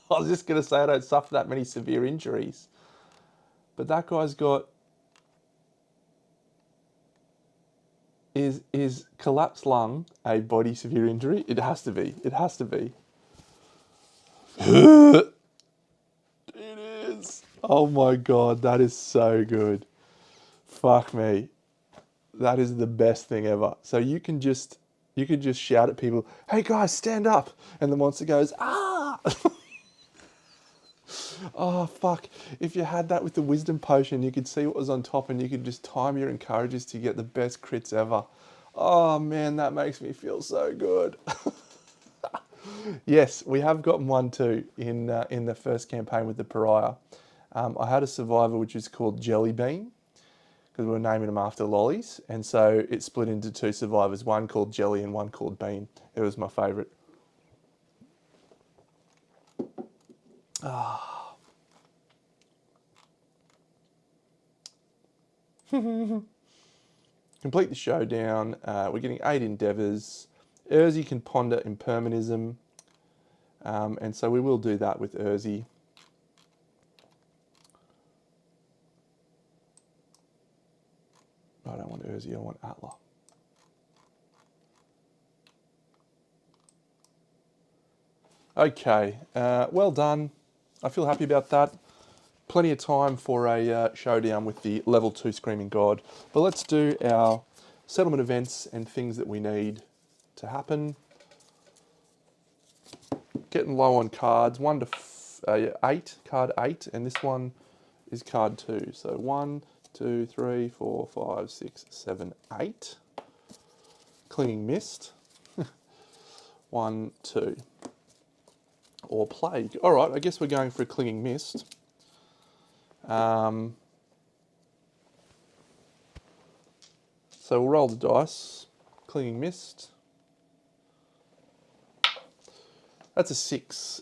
was just going to say I don't suffer that many severe injuries. But that guy's got... Is collapsed lung a body severe injury? It has to be. It has to be. It is. Oh my God, that is so good. Fuck me. That is the best thing ever. So you can just shout at people, "Hey guys, stand up!" And the monster goes, "Ah!" Oh fuck! If you had that with the wisdom potion, you could see what was on top, and you could just time your encourages to get the best crits ever. Oh man, that makes me feel so good. Yes, we have gotten one too in the first campaign with the pariah. I had a survivor which is called Jelly Bean, because we were naming them after lollies, and so it split into 2 survivors, one called Jelly and one called Bean. It was my favourite. Complete the showdown. We're getting 8 endeavours. Urzi can ponder impermanism, and so we will do that with Urzi. I don't want Urzi, I want Atla. Okay, well done. I feel happy about that. Plenty of time for a showdown with the level 2 Screaming God. But let's do our settlement events and things that we need to happen. Getting low on cards. 1 to 8, card 8, and this one is card 2. So 1, 2, 3, 4, 5, 6, 7, 8. Clinging Mist. 1, 2. Or Plague. Alright, I guess we're going for a Clinging Mist. So we'll roll the dice. Clinging Mist. That's a 6.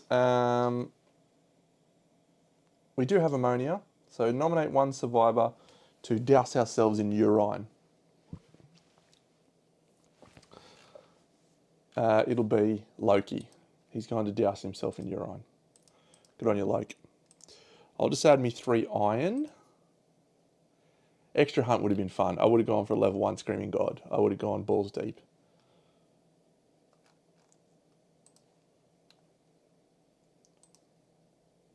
We do have ammonia, so nominate 1 survivor to douse ourselves in urine. It'll be Loki. He's going to douse himself in urine. Good on you, Loki. I'll just add me 3 iron. Extra hunt would have been fun. I would have gone for a level 1 Screaming God. I would have gone balls deep.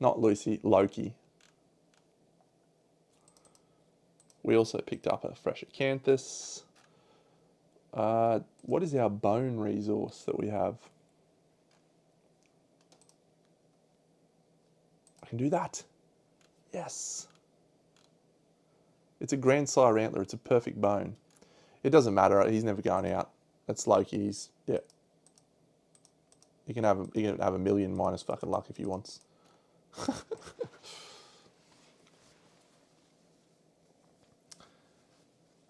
Not Lucy, Loki. We also picked up a fresh acanthus. What is our bone resource that we have? I can do that. Yes. It's a Grandsire antler. It's a perfect bone. It doesn't matter. He's never going out. That's Loki. He's, yeah. He can have a million minus fucking luck if he wants.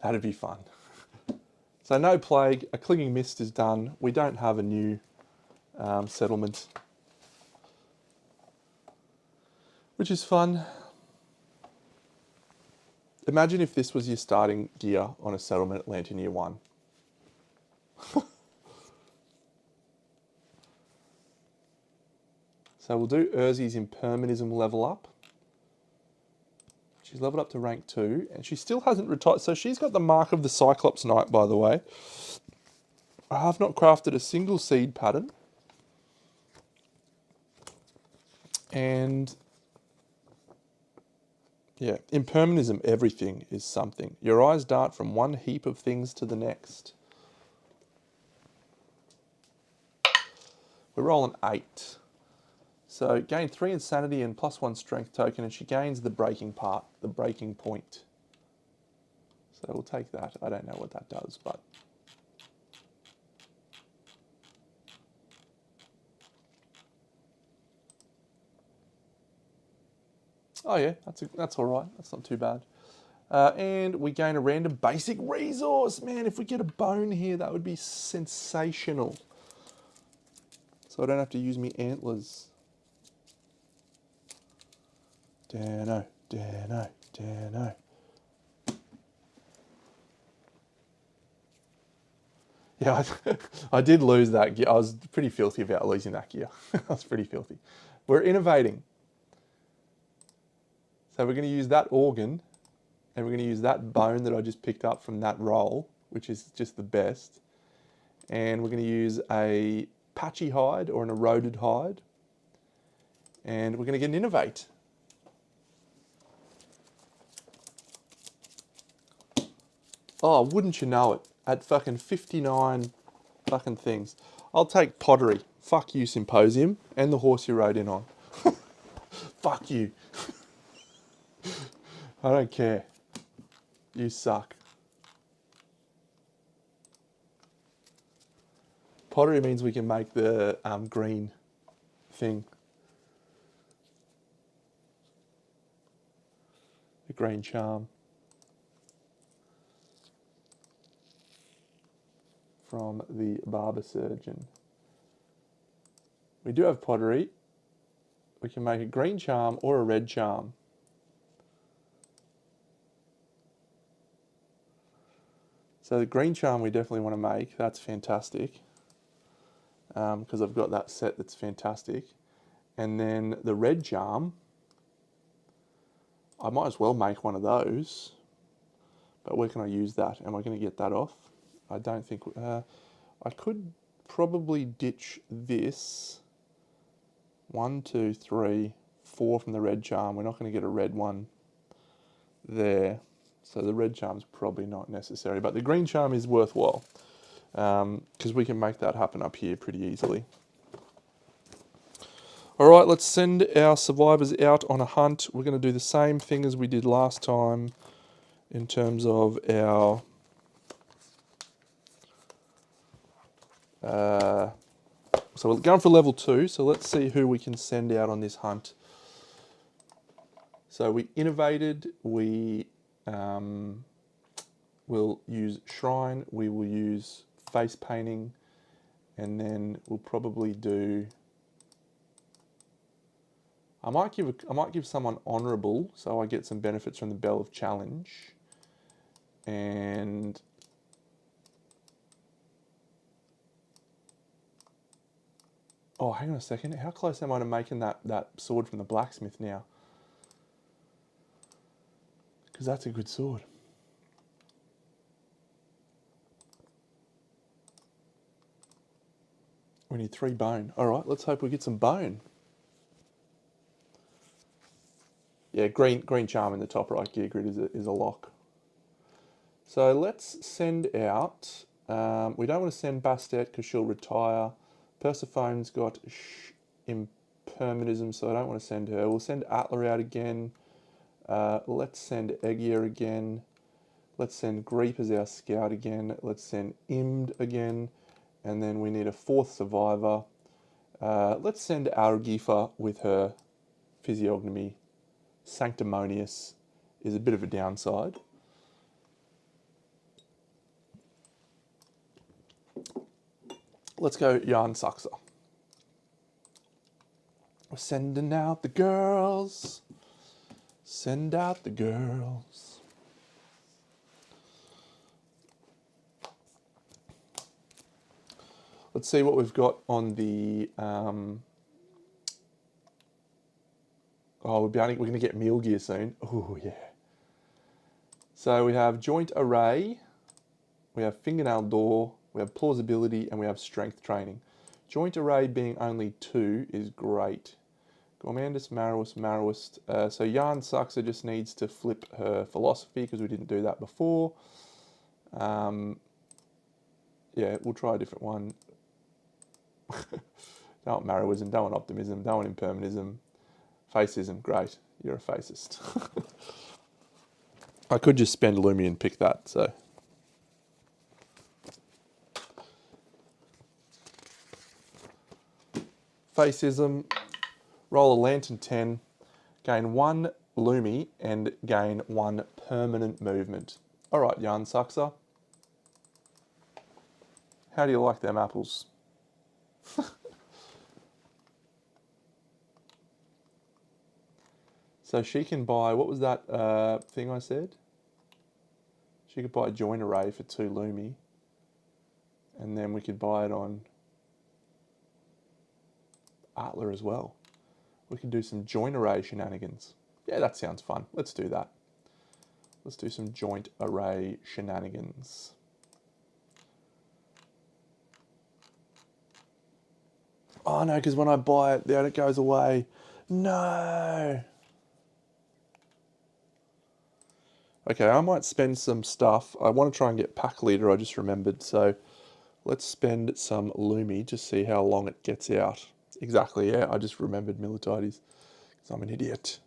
That'd be fun. So no plague. A clinging mist is done. We don't have a new settlement, which is fun. Imagine if this was your starting gear on a settlement at Lantern Year 1. So we'll do Urzi's Impermanism level up. She's leveled up to rank 2, and she still hasn't retired. So she's got the mark of the Cyclops Knight, by the way. I have not crafted a single seed pattern. And yeah, Impermanism, everything is something. Your eyes dart from one heap of things to the next. We're rolling 8. So gain 3 insanity and +1 strength token, and she gains the breaking part, the breaking point. So we'll take that. I don't know what that does, but oh yeah, that's all right. That's not too bad. And we gain a random basic resource. Man, if we get a bone here, that would be sensational. So I don't have to use me antlers. Dano. Yeah, I did lose that gear. I was pretty filthy about losing that gear. I was pretty filthy. We're innovating. So we're going to use that organ, and we're going to use that bone that I just picked up from that roll, which is just the best. And we're going to use a patchy hide or an eroded hide. And we're going to get an innovate. Oh, wouldn't you know it? At fucking 59 fucking things. I'll take pottery. Fuck you, Symposium. And the horse you rode in on. Fuck you. I don't care. You suck. Pottery means we can make the green thing. The green charm. From the barber surgeon. We do have pottery. We can make a green charm or a red charm. So the green charm we definitely want to make. That's fantastic. Because I've got that set that's fantastic. And then the red charm, I might as well make one of those. But where can I use that? Am I going to get that off? I don't think... I could probably ditch this. 1, 2, 3, 4 from the red charm. We're not going to get a red one there. So the red charm's probably not necessary. But the green charm is worthwhile. Because we can make that happen up here pretty easily. Alright, let's send our survivors out on a hunt. We're going to do the same thing as we did last time in terms of our... so we're going for level 2, so let's see who we can send out on this hunt. So we innovated, we will use Shrine, we will use face painting, and then we'll probably do... I might give someone honourable, so I get some benefits from the Bell of Challenge. And... oh, hang on a second. How close am I to making that sword from the blacksmith now? because that's a good sword. We need 3 bone. All right, let's hope we get some bone. Yeah, green charm in the top right gear grid is a lock. So let's send out. We don't want to send Bastet because she'll retire. Persephone's got impermanism, so I don't want to send her. We'll send Atla out again. Let's send Egia again. Let's send Greep as our scout again. Let's send Imd again. And then we need a 4th survivor. Let's send Argifa with her physiognomy. Sanctimonious is a bit of a downside. Let's go Yarn Suxer. We're sending out the girls. Send out the girls. Let's see what we've got on the... we're going to get meal gear soon. Oh, yeah. So we have Joint Array. We have Fingernail Door. We have Plausibility. And we have Strength Training. Joint Array being only 2 is great. Gormandus, Marowist. So Yarn Suxer just needs to flip her Philosophy because we didn't do that before. Yeah, we'll try a different one. Don't want Maroism, don't want Optimism, don't want Impermanism. Facism, great. You're a fascist. I could just spend Lumi and pick that, so. Facism, roll a Lantern 10, gain 1 Lumi and gain 1 permanent movement. All right, Yarn Suxer. How do you like them apples? So she can buy, what was that thing I said? She could buy a Joint Array for 2 Lumi. And then we could buy it on Atla as well. We could do some Joint Array shenanigans. Yeah, that sounds fun. Let's do that. Let's do some Joint Array shenanigans. Oh no, because when I buy it, then it goes away. No. Okay, I might spend some stuff. I want to try and get Pack Leader, I just remembered. So let's spend some Lumi to see how long it gets out. Exactly, yeah, I just remembered Militides because I'm an idiot.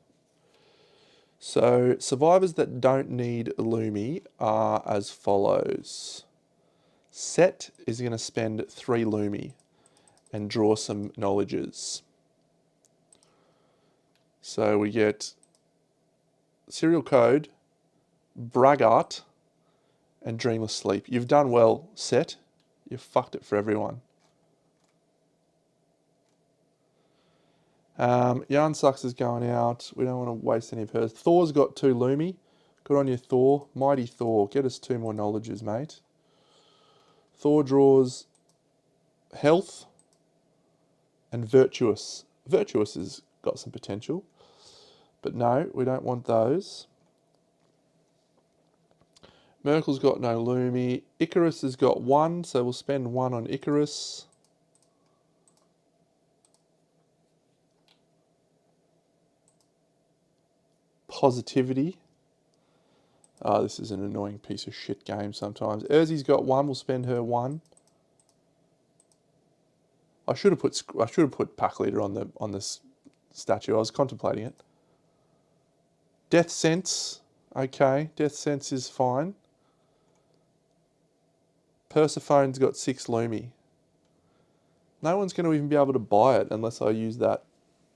So survivors that don't need Lumi are as follows. Set is going to spend 3 Lumi and draw some knowledges. So we get Serial Code, Braggart, and Dreamless Sleep. You've done well, Set. You've fucked it for everyone. Yarn Sucks is going out. We don't want to waste any of hers. Thor's got 2 Lumi. Good on you, Thor. Mighty Thor. Get us 2 more knowledges, mate. Thor draws Health and Virtuous. Virtuous has got some potential. But no, we don't want those. Merkel's got no Lumi. Icarus has got 1, so we'll spend 1 on Icarus. Positivity. Oh, this is an annoying piece of shit game sometimes. Urzi's got 1, we'll spend her 1. I should have put Pack Leader on this statue. I was contemplating it. Death Sense. Okay, Death Sense is fine. Persephone's got 6 Lumi. No one's going to even be able to buy it unless I use that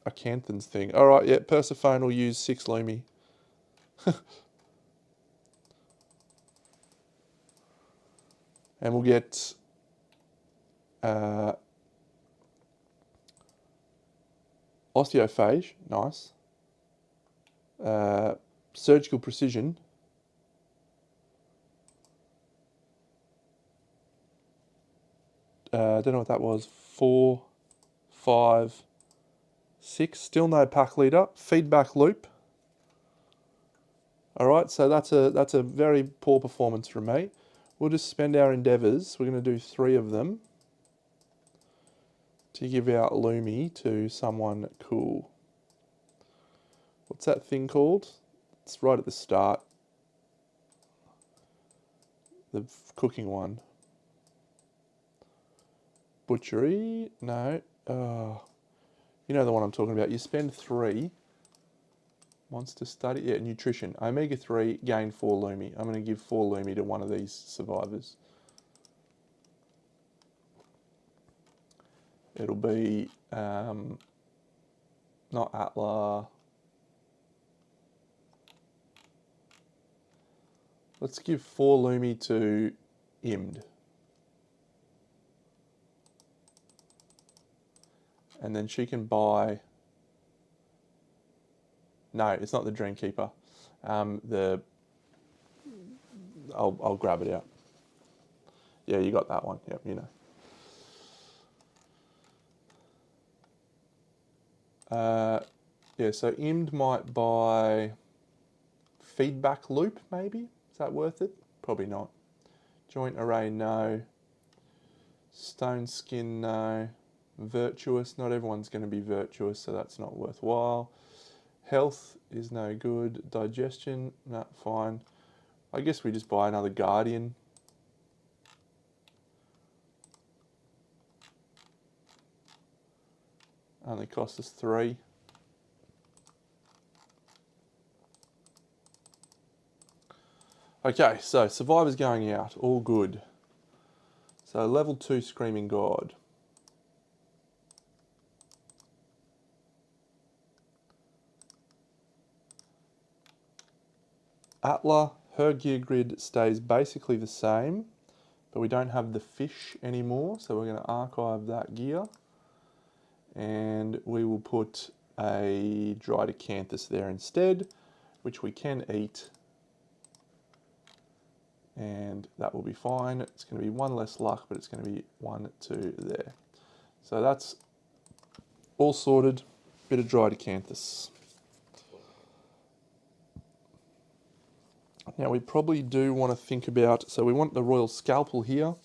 Acanthans thing. All right, yeah, Persephone will use 6 Lumi. And we'll get Osteophage, nice. Surgical Precision. I don't know what that was. 4, 5, 6. Still no Pack Leader. Feedback Loop. All right, so that's a very poor performance from me. We'll just spend our endeavours. We're going to do 3 of them to give out Lumi to someone cool. What's that thing called? It's right at the start. The cooking one. Butchery? No. You know the one I'm talking about. You spend 3. Wants to study? Yeah, nutrition. Omega-3, gain 4 Lumi. I'm going to give 4 Lumi to one of these survivors. It'll be not Atla. Let's give 4 Lumi to Imd. And then she can buy... No, it's not the Dreamkeeper. I'll grab it out. Yeah, you got that one. Yep, you know. Yeah, so Imd might buy feedback loop, maybe? Is that worth it? Probably not. Joint array, no. Stone skin, no. Virtuous, not everyone's going to be virtuous, so that's not worthwhile. Health is no good. Digestion, not fine. I guess we just buy another Guardian. Only cost us 3. Okay, so survivors going out, all good. So level 2 Screaming God. Atla, her gear grid stays basically the same, but we don't have the fish anymore, so we're going to archive that gear. And we will put a dried acanthus there instead, which we can eat. And that will be fine. It's going to be 1 less luck, but it's going to be 1, 2 there. So that's all sorted. Bit of dried acanthus. Now we probably do want to think about, so we want the royal scalpel here.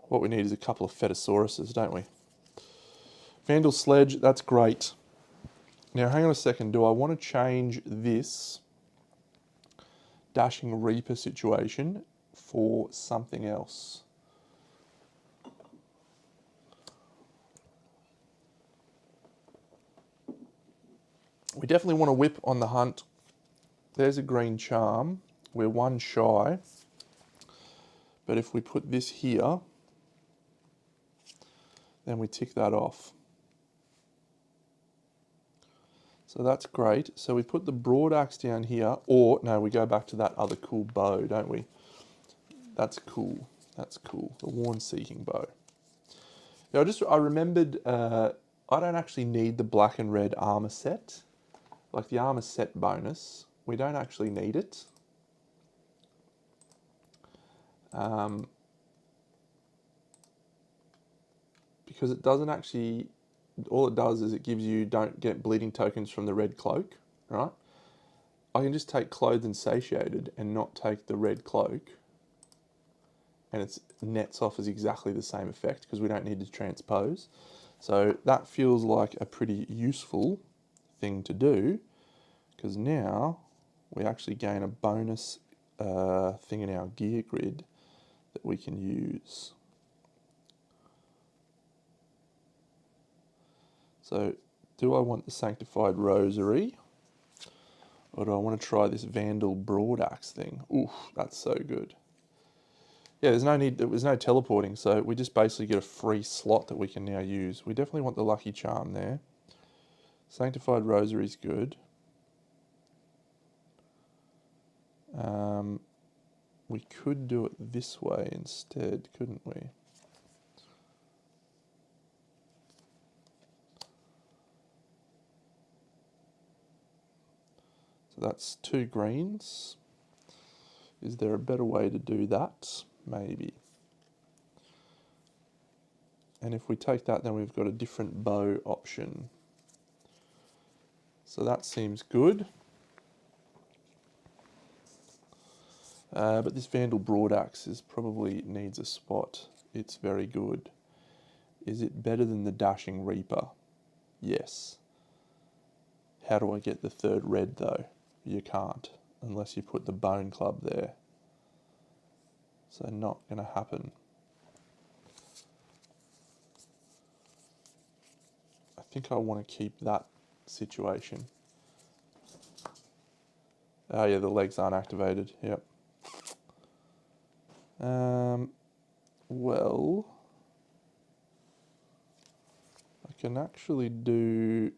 What we need is a couple of Fetosauruses, don't we? Vandal Sledge, that's great. Now hang on a second, do I want to change this Dashing Reaper situation for something else? We definitely want to whip on the hunt. There's a green charm. We're 1 shy. But if we put this here, then we tick that off. So that's great. So we put the broad axe down here, or no, we go back to that other cool bow, don't we? That's cool. That's cool. The Worn Seeking bow. Now I remembered I don't actually need the black and red armor set. Like the armor set bonus, we don't actually need it. Because it doesn't actually, all it does is it gives you don't get bleeding tokens from the red cloak, right? I can just take Clothed and Satiated and not take the red cloak, and it nets off as exactly the same effect because we don't need to transpose. So that feels like a pretty useful thing to do, because now we actually gain a bonus thing in our gear grid that we can use. So do I want the Sanctified Rosary, or do I want to try this Vandal Broadaxe thing? Oof, that's so good. Yeah, there's no teleporting, so we just basically get a free slot that we can now use. We definitely want the Lucky Charm there. Sanctified Rosary's good. We could do it this way instead, couldn't we? So that's 2 greens. Is there a better way to do that? Maybe. And if we take that, then we've got a different bow option. So So that seems good. But this Vandal Broadaxe probably needs a spot. It's very good. Is it better than the Dashing Reaper? Yes. How do I get the third red though? You can't, unless you put the Bone Club there. So not going to happen. I think I want to keep that situation. Oh yeah, the legs aren't activated. Yep. Well, I can actually do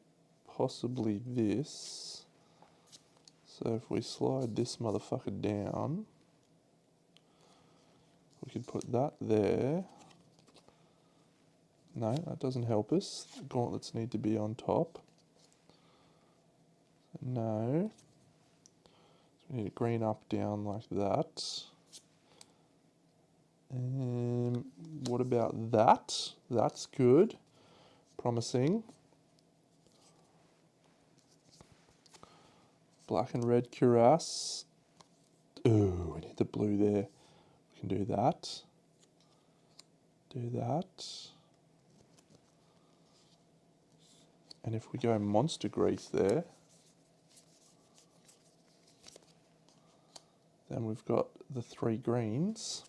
possibly this. So if we slide this motherfucker down, we could put that there. No, that doesn't help us. The gauntlets need to be on top. No. So we need a green up, down like that. What about that? That's good. Promising. Black and red cuirass. Ooh, we need the blue there. We can do that. Do that. And if we go monster grease there, then we've got the 3 greens.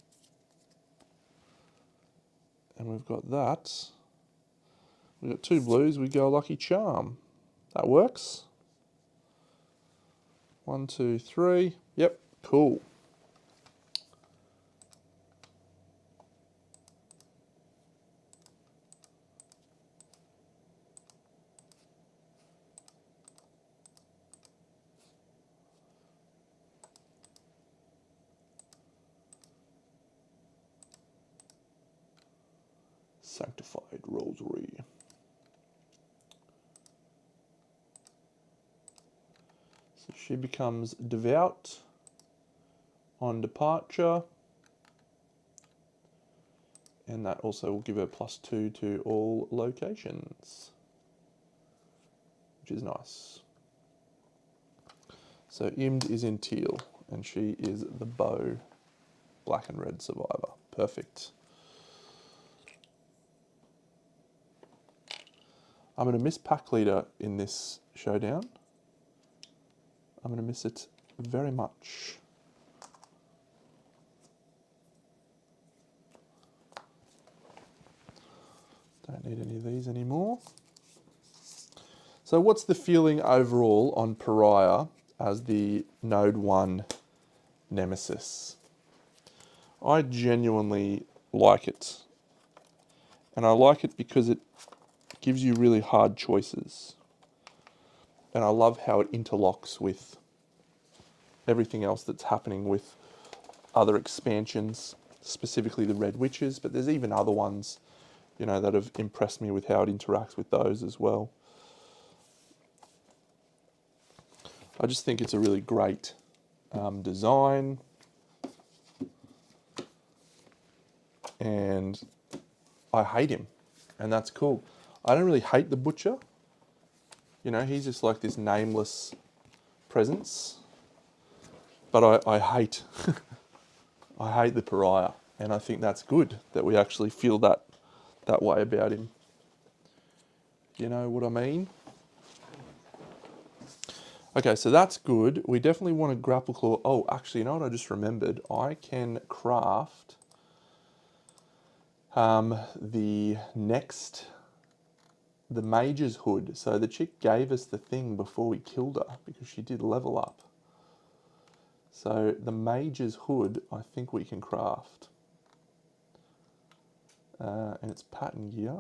And we've got that. We've got 2 blues, we go Lucky Charm. That works. 1, 2, 3. Yep, cool. Sanctified Rosary. So she becomes devout on departure. And that also will give her +2 to all locations, which is nice. So Imd is in teal, and she is the bow black and red survivor. Perfect. I'm going to miss Pack Leader in this showdown. I'm going to miss it very much. Don't need any of these anymore. So what's the feeling overall on Pariah as the Node 1 Nemesis? I genuinely like it. And I like it because it gives you really hard choices. And I love how it interlocks with everything else that's happening with other expansions, specifically the Red Witches, but there's even other ones, you know, that have impressed me with how it interacts with those as well. I just think it's a really great design. And I hate him, and that's cool. I don't really hate the Butcher. You know, he's just like this nameless presence. But I hate, I hate the Pariah, and I think that's good that we actually feel that way about him. You know what I mean? Okay, so that's good. We definitely want a grapple claw. Oh, actually, you know what I just remembered? I can craft the Mage's Hood. So the chick gave us the thing before we killed her because she did level up. So the Mage's Hood, I think we can craft. And it's pattern gear.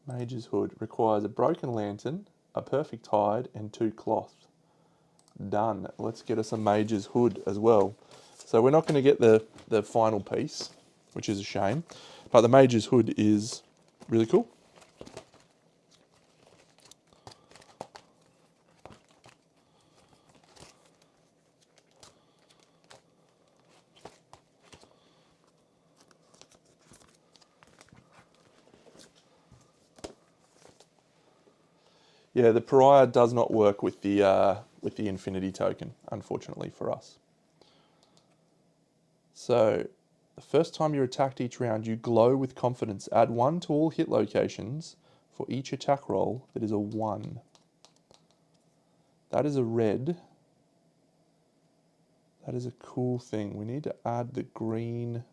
Mage's Hood requires a broken lantern, a perfect hide, and 2 cloth. Done. Let's get us a Mage's Hood as well. So we're not going to get the final piece, which is a shame. But the Mage's Hood is really cool. Yeah, the pariah does not work with the infinity token, unfortunately for us. So, the first time you're attacked each round, you glow with confidence. Add 1 to all hit locations for each attack roll that is a 1. That is a red. That is a cool thing. We need to add the green.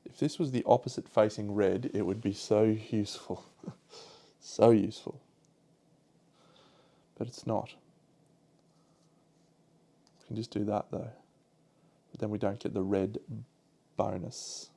If this was the opposite facing red, it would be so useful. So useful. But it's not. We can just do that though. But then we don't get the red bonus.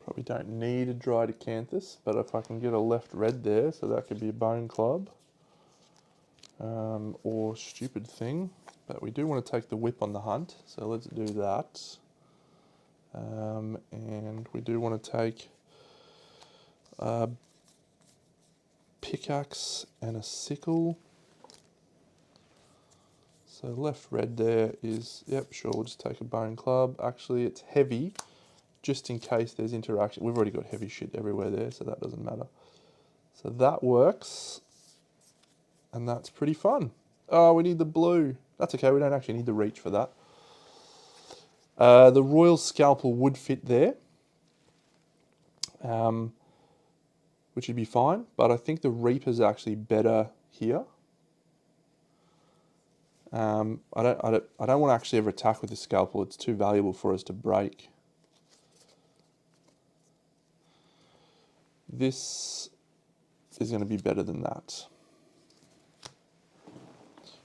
Probably don't need a dried acanthus, but if I can get a left red there, so that could be a bone club. Or stupid thing. But we do want to take the whip on the hunt, so let's do that. And we do want to take a pickaxe and a sickle. So left red there is, yep, sure, we'll just take a bone club. Actually, it's heavy, just in case there's interaction. We've already got heavy shit everywhere there, so that doesn't matter. So that works, and that's pretty fun. Oh, we need the blue. That's okay, we don't actually need the reach for that. The royal scalpel would fit there, which would be fine, but I think the reaper's actually better here. I don't want to actually ever attack with the scalpel. It's too valuable for us to break. This is going to be better than that.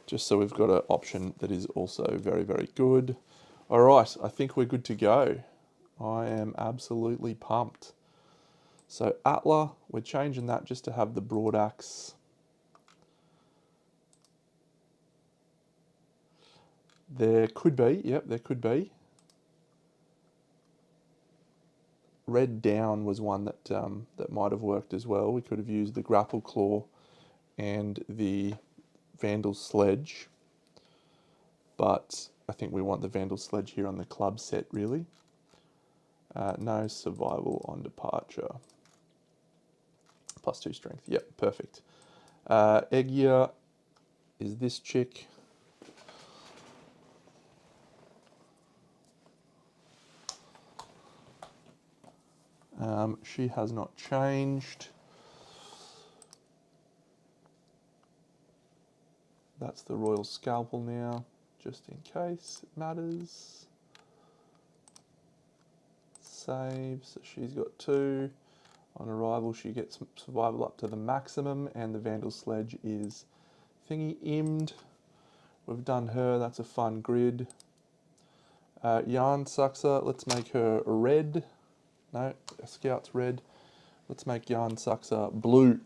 Just so we've got an option that is also very, very good. All right, I think we're good to go. I am absolutely pumped. So Atla, we're changing that just to have the broad axe. There could be, yep, there could be. Red down was one that that might have worked as well. We could have used the grapple claw and the vandal sledge, but I think we want the vandal sledge here on the club set, really. No survival on departure. +2 strength, yep, perfect. Eggia is this chick. She has not changed. That's the royal scalpel now, just in case it matters. Save, so she's got 2. On arrival, she gets survival up to the maximum, and the vandal sledge is thingy immed. We've done her, that's a fun grid. Yarn Suxer, let's make her red. No, Scout's red. Let's make Yarn Suxer blue.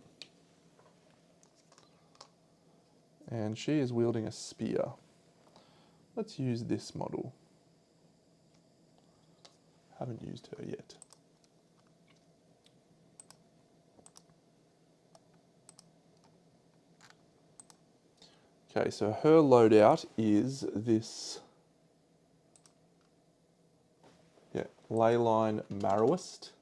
And she is wielding a spear. Let's use this model. Haven't used her yet. Okay, so her loadout is this Leyline Marrowist.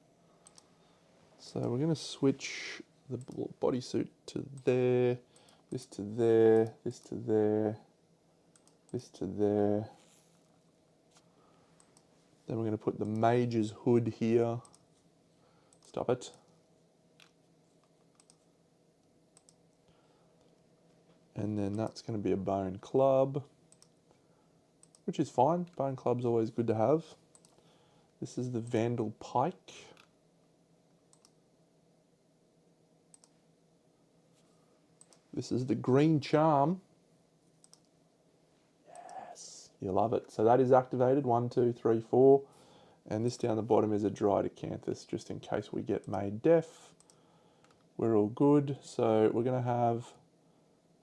So we're going to switch the bodysuit to there, this to there, this to there, this to there. Then we're going to put the mage's hood here. Stop it. And then that's going to be a bone club, which is fine. Bone club's always good to have. This is the Vandal Pike. This is the Green Charm. You love it. So that is activated, 1, 2, 3, 4. And this down the bottom is a dry acanthus, just in case we get made deaf. We're all good. So we're going to have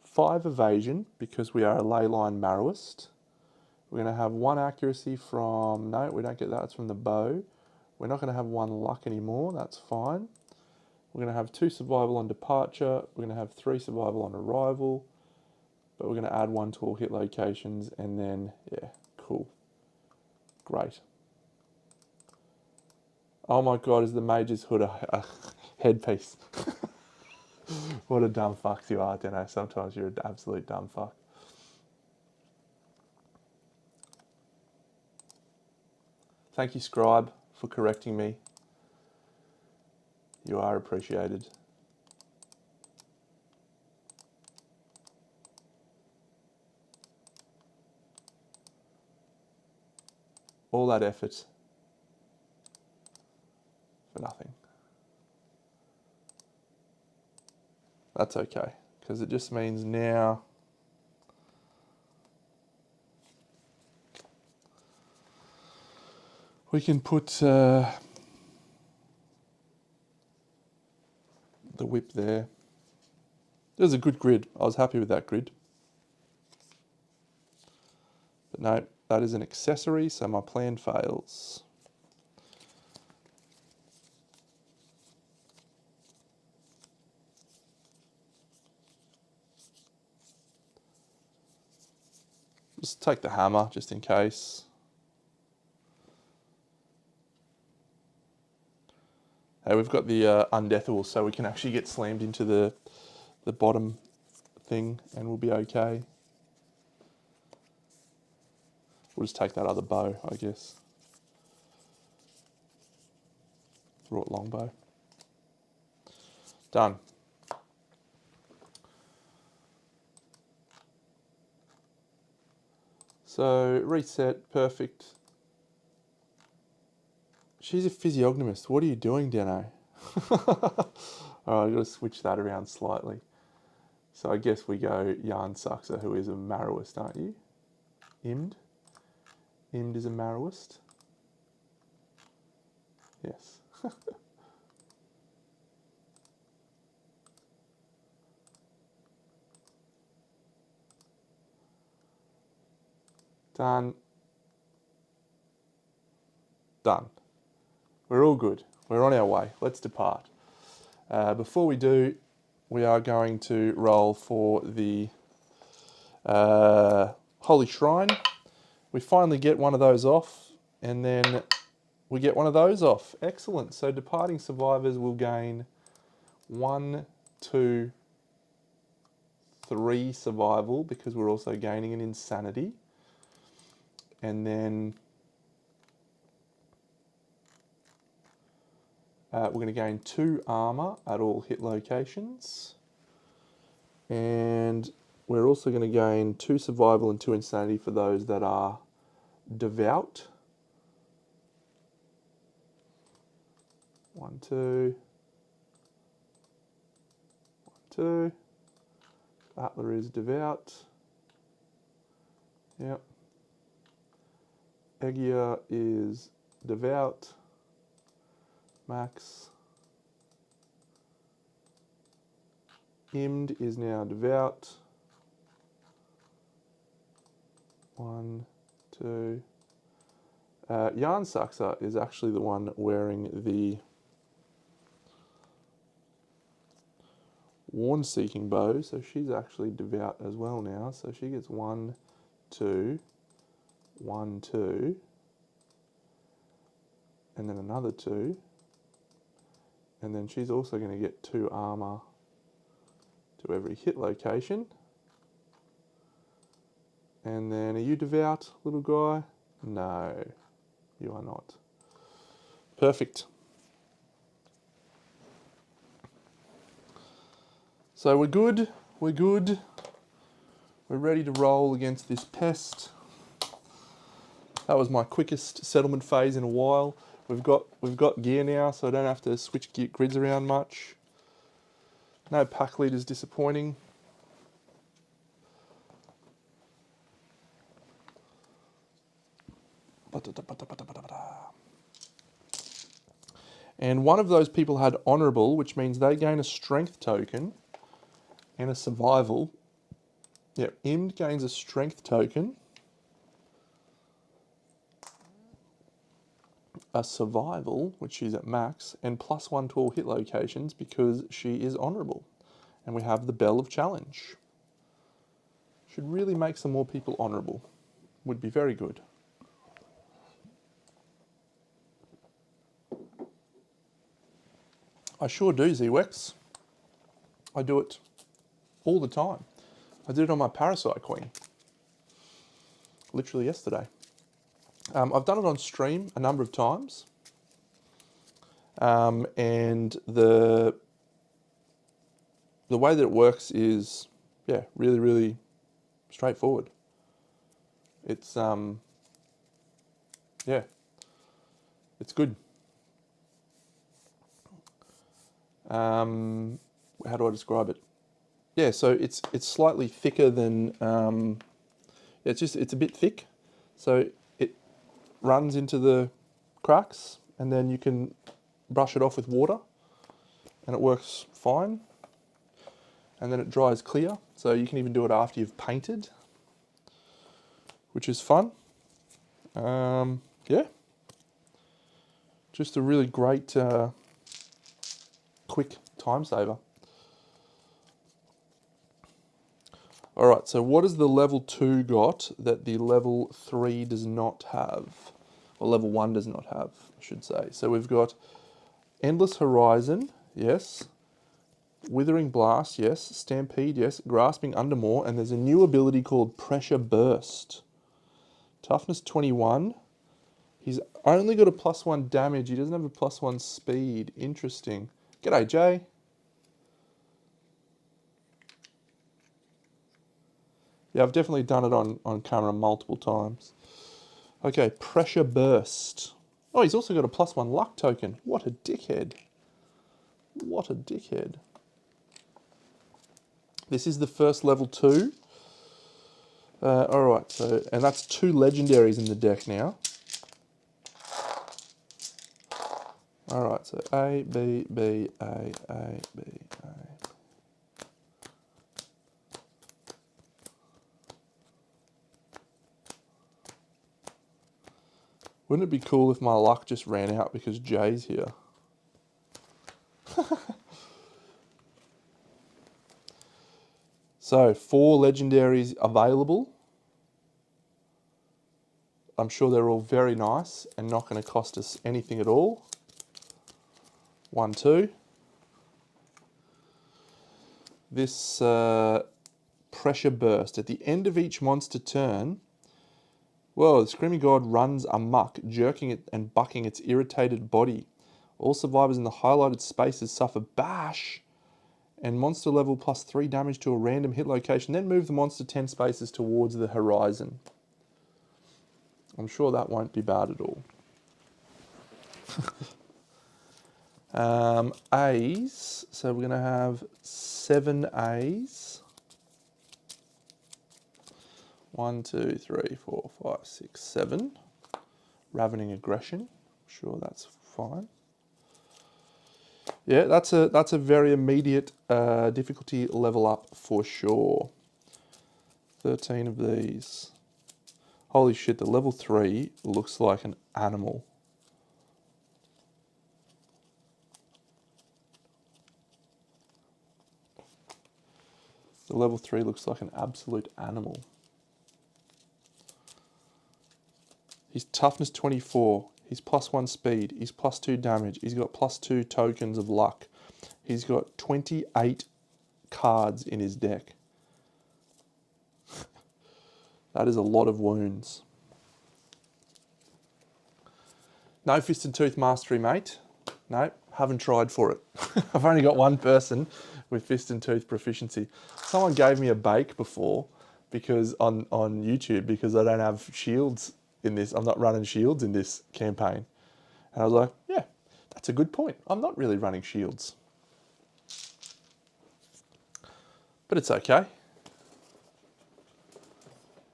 5 evasion because we are a leyline Marrowist. We're going to have 1 accuracy from, no, we don't get that, it's from the bow. We're not going to have 1 luck anymore, that's fine. We're going to have 2 survival on departure. We're going to have 3 survival on arrival. But we're going to add 1 to all hit locations, and then, yeah, cool. Great. Oh my god, is the Mage's Hood a headpiece? What a dumb fuck you are, Deno. Sometimes you're an absolute dumb fuck. Thank you, Scribe, for correcting me. You are appreciated. All that effort for nothing. That's okay, because it just means now we can put the whip there. It was a good grid. I was happy with that grid. But no, that is an accessory, so my plan fails. Just take the hammer, just in case. Hey, we've got the undeathable, so we can actually get slammed into the bottom thing, and we'll be okay. We'll just take that other bow, I guess. Wrought longbow. Done. So, reset, perfect. She's a physiognomist. What are you doing, Deno? Alright, I've got to switch that around slightly. So I guess we go Yarn Suxer, who is a Marrowist, aren't you? Imd? Imd is a Marrowist? Yes. Done. Done. We're all good. We're on our way. Let's depart. Before we do, we are going to roll for the Holy Shrine. We finally get one of those off, and then we get one of those off. Excellent. So departing survivors will gain 1, 2, 3 survival, because we're also gaining an insanity. And then we're going to gain 2 armor at all hit locations. And we're also going to gain 2 survival and 2 insanity for those that are devout. 1, 2. 1, 2. Atler is devout. Yep. Egia is devout. Max. Imd is now devout. 1, 2. Yarn Suxer is actually the one wearing the Warn Seeking bow, so she's actually devout as well now. So she gets 1, 2, 1, 2, and then another 2. And then she's also going to get 2 armor to every hit location. And then, are you devout, little guy? No, you are not. Perfect. So we're good, we're good. We're ready to roll against this pest. That was my quickest settlement phase in a while. We've got gear now, so I don't have to switch grids around much. No pack leaders disappointing. And one of those people had honourable, which means they gain a strength token and a survival. Yep, Imd gains a strength token, a survival, which she's at max, and +1 to all hit locations because she is honourable. And we have the Bell of Challenge. Should really make some more people honourable. Would be very good. I sure do, Zwex. I do it all the time. I did it on my Parasite Queen. Literally yesterday. I've done it on stream a number of times. And the way that it works is, yeah, really, really straightforward. It's, yeah, it's good. How do I describe it? Yeah, so it's slightly thicker than, it's a bit thick. So it runs into the cracks and then you can brush it off with water and it works fine. And then it dries clear. So you can even do it after you've painted, which is fun. Yeah. Just a really great, quick time saver. All right, so what has the level 2 got that the level 3 does not have? Or level 1 does not have, I should say. So we've got Endless Horizon, yes. Withering Blast, yes. Stampede, yes. Grasping Undermore, and there's a new ability called Pressure Burst. Toughness 21. He's only got a +1 damage. He doesn't have a +1 speed. Interesting. G'day, Jay. Yeah, I've definitely done it on camera multiple times. Okay, Pressure Burst. Oh, he's also got a +1 luck token. What a dickhead. What a dickhead. This is the first level 2. Alright, so, and that's 2 legendaries in the deck now. Alright, so A, B, B, A, B, A. Wouldn't it be cool if my luck just ran out because Jay's here? So, 4 legendaries available. I'm sure they're all very nice and not going to cost us anything at all. 1, 2. This Pressure Burst. At the end of each monster turn, whoa, the Screaming God runs amok, jerking it and bucking its irritated body. All survivors in the highlighted spaces suffer bash and monster level +3 damage to a random hit location. Then move the monster 10 spaces towards the horizon. I'm sure that won't be bad at all. A's. So we're going to have 7 A's. 1, 2, 3, 4, 5, 6, 7. Ravening Aggression. Sure, that's fine. Yeah, that's a very immediate difficulty level up for sure. 13 of these. Holy shit, the level 3 looks like an animal. The level 3 looks like an absolute animal. He's toughness 24. He's +1 speed. He's +2 damage. He's got +2 tokens of luck. He's got 28 cards in his deck. That is a lot of wounds. No Fist and Tooth Mastery, mate. No, haven't tried for it. I've only got one person with Fist and Tooth proficiency. Someone gave me a bake before because on YouTube because I don't have shields in this. I'm not running shields in this campaign. And I was like, yeah, that's a good point. I'm not really running shields. But it's okay.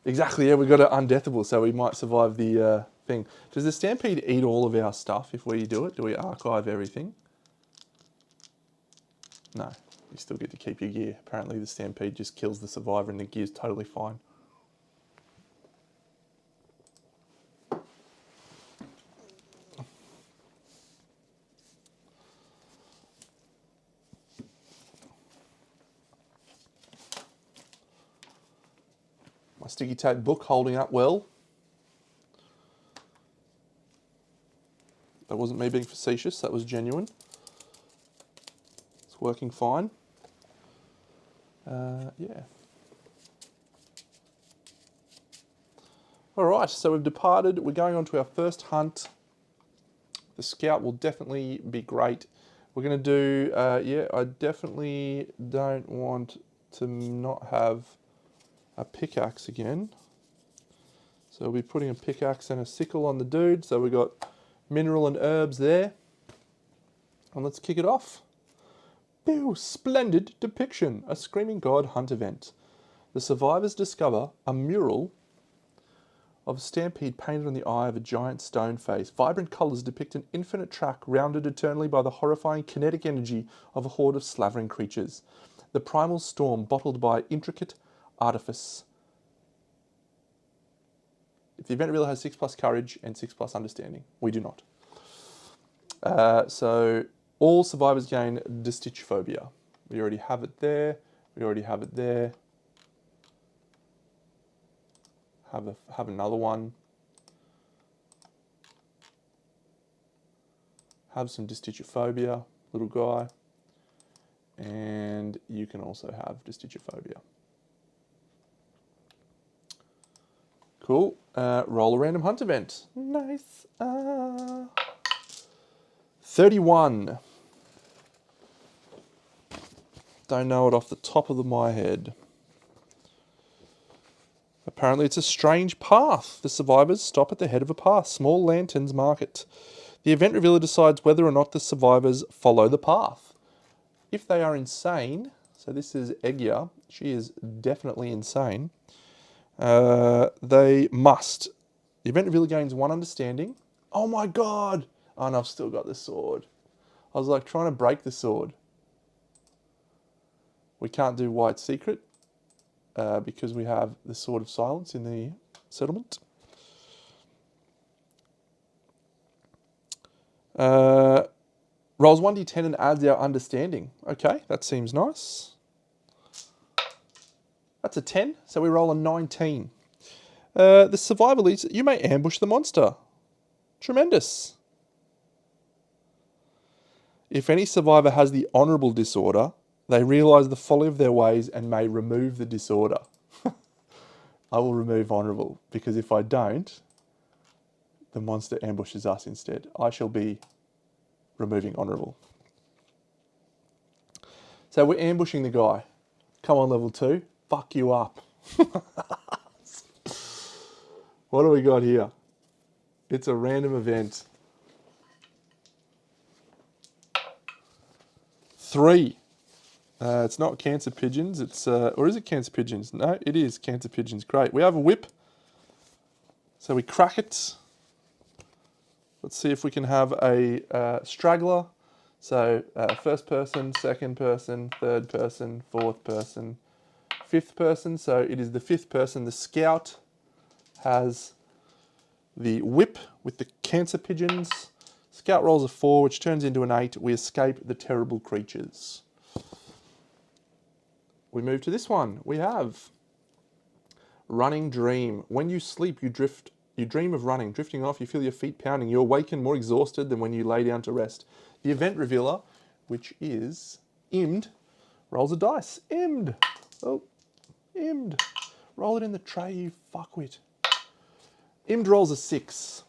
Exactly, yeah, we got it undeathable, so we might survive the thing. Does the Stampede eat all of our stuff if we do it? Do we archive everything? No, you still get to keep your gear. Apparently the Stampede just kills the Survivor and the gear's totally fine. My sticky tape book holding up well. That wasn't me being facetious, that was genuine. It's working fine. Yeah. Alright, so we've departed. We're going on to our first hunt. The Scout will definitely be great. We're going to do, yeah, I definitely don't want to not have a pickaxe again. So we'll be putting a pickaxe and a sickle on the dude. So we've got mineral and herbs there. And let's kick it off. Ew, splendid depiction. A Screaming God hunt event. The survivors discover a mural of a stampede painted on the eye of a giant stone face. Vibrant colours depict an infinite track rounded eternally by the horrifying kinetic energy of a horde of slavering creatures. The primal storm bottled by intricate artifice. If the event revealer has 6+ courage and 6+ understanding. We do not. So all survivors gain Dystitchophobia. We already have it there. We already have it there. Have another one. Have some Dystitchophobia, little guy. And you can also have Dystitchophobia. Cool. Roll a random hunt event. Nice. 31. Don't know it off the top of my head. Apparently it's a strange path. The survivors stop at the head of a path. Small lanterns mark it. The event revealer decides whether or not the survivors follow the path. If they are insane, so this is Egya, she is definitely insane, they must. The event revealer gains 1 understanding. Oh my god! Oh, and I've still got the sword. I was like trying to break the sword. We can't do White Secret because we have the Sword of Silence in the settlement. Rolls 1d10 and adds our understanding. Okay, that seems nice. That's a 10, so we roll a 19. The survivor leads, you may ambush the monster. Tremendous. If any survivor has the honourable disorder, they realise the folly of their ways and may remove the disorder. I will remove honourable, because if I don't, the monster ambushes us instead. I shall be removing honourable. So we're ambushing the guy. Come on, level 2. Fuck you up. What do we got here? It's a random event. 3. It's not cancer pigeons. It's or is it cancer pigeons? No, it is cancer pigeons. Great. We have a whip. So we crack it. Let's see if we can have a straggler. So first person, second person, third person, fourth person, fifth person. So it is the 5th person. The Scout has the whip with the cancer pigeons. Scout rolls a 4, which turns into an 8. We escape the terrible creatures. We move to this one. We have Running Dream. When you sleep, you drift. You dream of running, drifting off. You feel your feet pounding. You awaken more exhausted than when you lay down to rest. The event revealer, which is Imd, rolls a dice. Imd. Oh, Imd. Roll it in the tray, you fuckwit. Imd rolls a 6.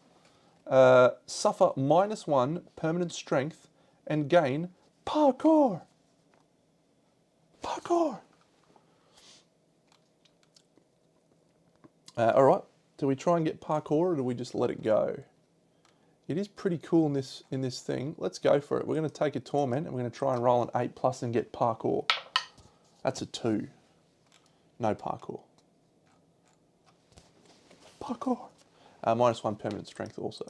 Suffer -1 permanent strength and gain parkour. Parkour. All right. Do we try and get parkour or do we just let it go? It is pretty cool in this thing. Let's go for it. We're going to take a torment and we're going to try and roll an 8+ and get parkour. That's a 2. No parkour. Parkour. -1 permanent strength also.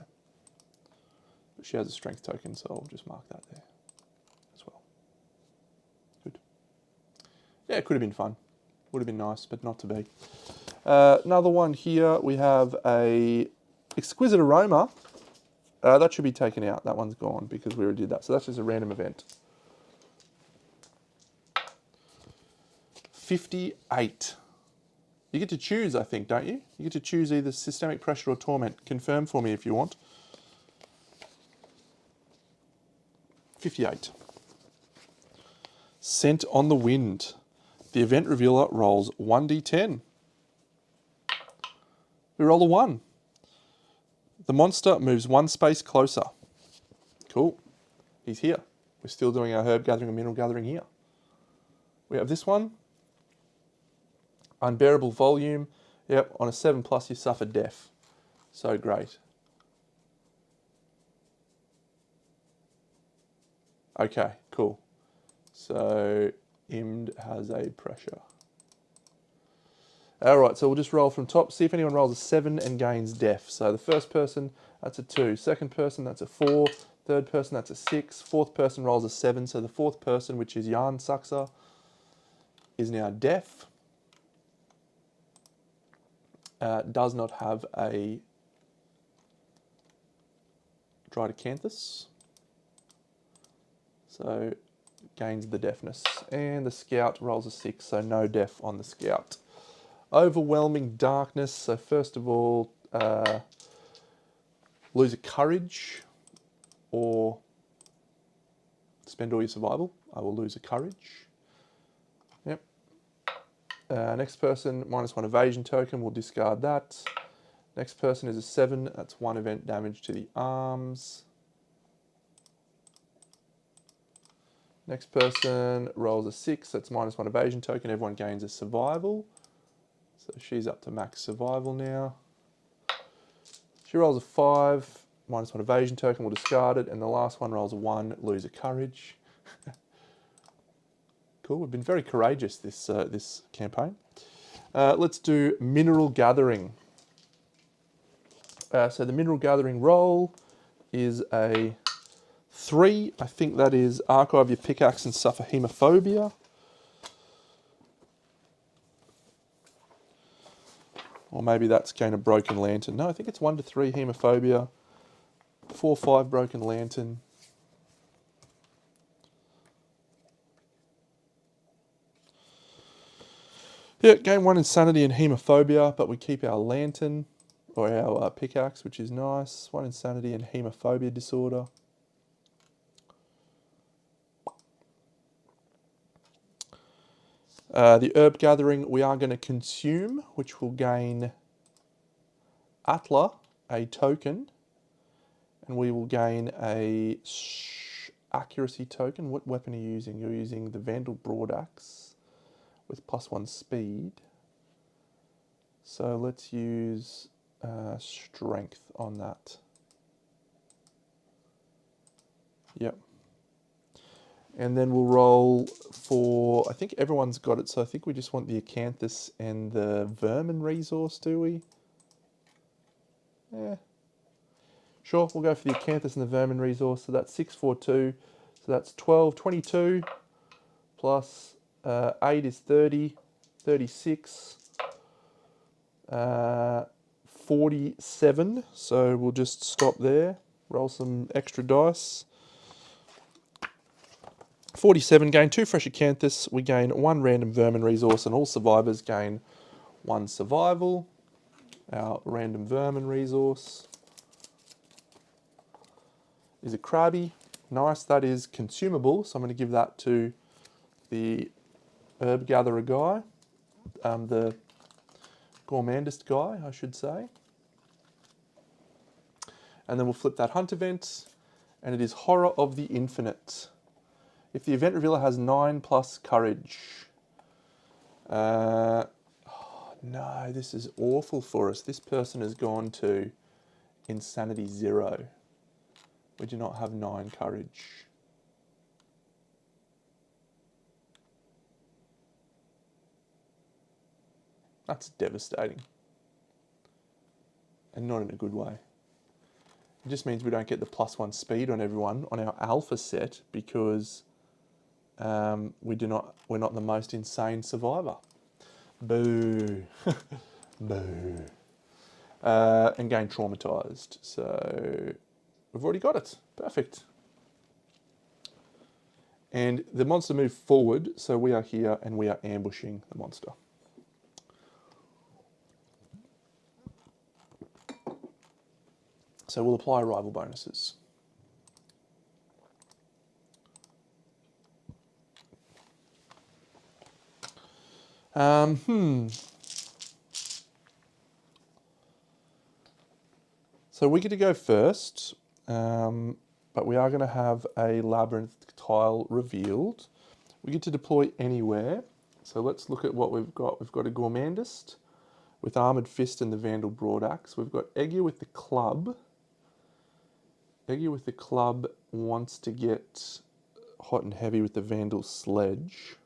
But she has a strength token, so I'll just mark that there as well. Good. Yeah, it could have been fun. Would have been nice, but not to be. Another one here, we have a Exquisite Aroma. That should be taken out. That one's gone because we already did that. So that's just a random event. 58. You get to choose, I think, don't you? You get to choose either Systemic Pressure or Torment. Confirm for me if you want. 58. Scent on the Wind. The event revealer rolls 1d10. We roll a 1. The monster moves 1 space closer. Cool. He's here. We're still doing our herb gathering and mineral gathering here. We have this one. Unbearable Volume. Yep, on a 7+ you suffer death. So great. Okay, cool. So Imd has a pressure. Alright, so we'll just roll from top. See if anyone rolls a 7 and gains death. So the first person, that's a 2. Second person, that's a 4. Third person, that's a 6. Fourth person rolls a 7. So the fourth person, which is Yarn Suxer, is now deaf. Does not have a Dridecanthus. So gains the deafness. And the scout rolls a 6, so no deaf on the scout. Overwhelming Darkness. So first of all, lose a courage or spend all your survival. I will lose a courage. Yep. Next person, -1 evasion token. We'll discard that. Next person is a 7. That's 1 event damage to the arms. Next person rolls a 6. That's -1 evasion token. Everyone gains a survival. So she's up to max survival now. She rolls a 5, -1 evasion token, we'll discard it. And the last one rolls a 1, lose a courage. Cool, we've been very courageous this campaign. Let's do mineral gathering. So the mineral gathering roll is a 3. I think that is archive your pickaxe and suffer hemophobia. Or maybe that's gain a broken lantern. No, I think it's 1 to 3 hemophobia, 4 or 5 broken lantern. Yeah, gain 1 insanity and hemophobia, but we keep our lantern or our pickaxe, which is nice. 1 insanity and hemophobia disorder. The herb gathering we are going to consume, which will gain Atla a token, and we will gain a accuracy token. What weapon are you using? You're using the Vandal Broadaxe with +1 speed. So let's use strength on that. Yep. And then we'll roll for, I think everyone's got it, so I think we just want the Acanthus and the Vermin resource, do we? Yeah. Sure, we'll go for the Acanthus and the Vermin resource. So that's 6, 4, 2. So that's 12, 22 plus 8 is 30, 36, 47. So we'll just stop there, roll some extra dice. 47, gain 2 fresh Acanthus. We gain 1 random Vermin resource, and all survivors gain 1 survival. Our random Vermin resource is a Krabby. Nice, that is consumable, so I'm going to give that to the herb gatherer guy, the gourmandist guy, I should say. And then we'll flip that hunt event, and it is Horror of the Infinite. If the event revealer has 9+ courage. Oh, no, this is awful for us. This person has gone to Insanity 0. We do not have 9 courage. That's devastating. and not in a good way. It just means we don't get the +1 speed on everyone on our alpha set because we're not the most insane survivor. Boo. Boo. And gain traumatized. So we've already got it. Perfect. And the monster moved forward, so we are here and we are ambushing the monster. So we'll apply arrival bonuses. So we get to go first, but we are going to have a labyrinth tile revealed. We get to deploy anywhere. So let's look at what we've got. We've got a Gourmandist with Armoured Fist and the Vandal Broadaxe. We've got Eggia with the club. Eggia with the club wants to get hot and heavy with the Vandal Sledge.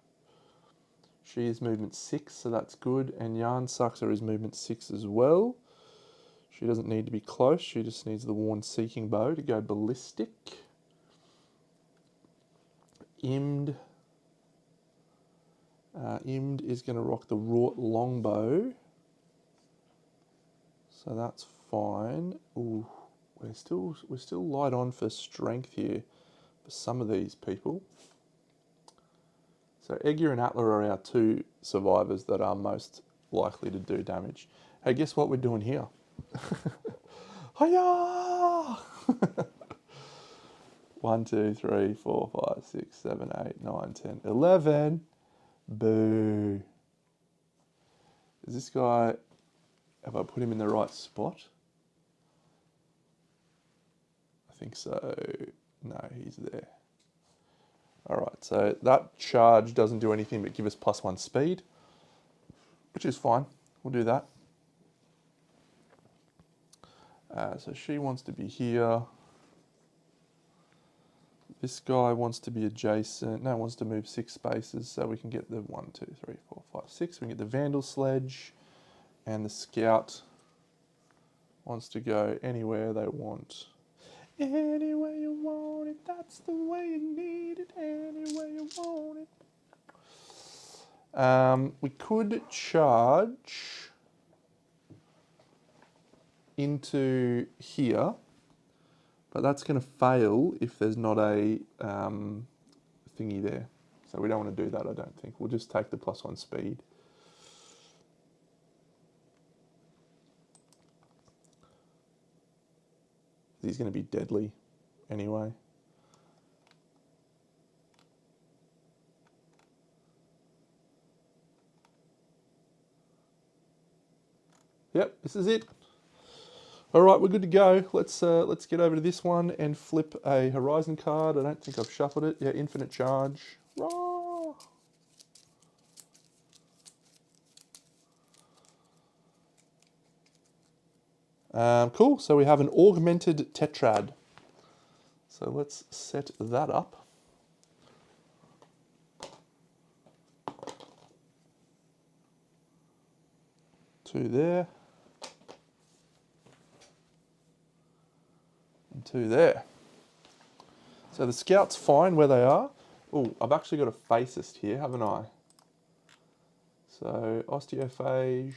She is movement 6, so that's good. And Yarn Suxer is movement 6 as well. She doesn't need to be close, she just needs the Worn Seeking Bow to go ballistic. Imd is going to rock the Wrought Longbow. So that's fine. Ooh, we're still light on for strength here for some of these people. So Eggia and Atla are our two survivors that are most likely to do damage. Hey, guess what we're doing here? Hiya! 1, 2, 3, 4, 5, 6, 7, 8, 9, 10, 11. Boo. Is this guy, have I put him in the right spot? I think so. No, he's there. All right, so that charge doesn't do anything but give us +1 speed, which is fine. We'll do that. So she wants to be here. This guy wants to be adjacent. No, wants to move 6 spaces so we can get the 1, 2, 3, 4, 5, 6. We can get the Vandal Sledge, and the Scout wants to go anywhere they want. Anywhere you want it, that's the way you need it. Anywhere you want it. We could charge into here, but that's going to fail if there's not a thingy there. So we don't want to do that, I don't think. We'll just take the +1 speed. He's going to be deadly anyway. Yep, this is it. All right, we're good to go. Let's get over to this one and flip a Horizon card. I don't think I've shuffled it. Yeah, Infinite Charge. Raw. Cool, so we have an Augmented Tetrad. So let's set that up. Two there. And two there. So the Scout's fine where they are. Oh, I've actually got a Fascist here, haven't I? So Osteophage.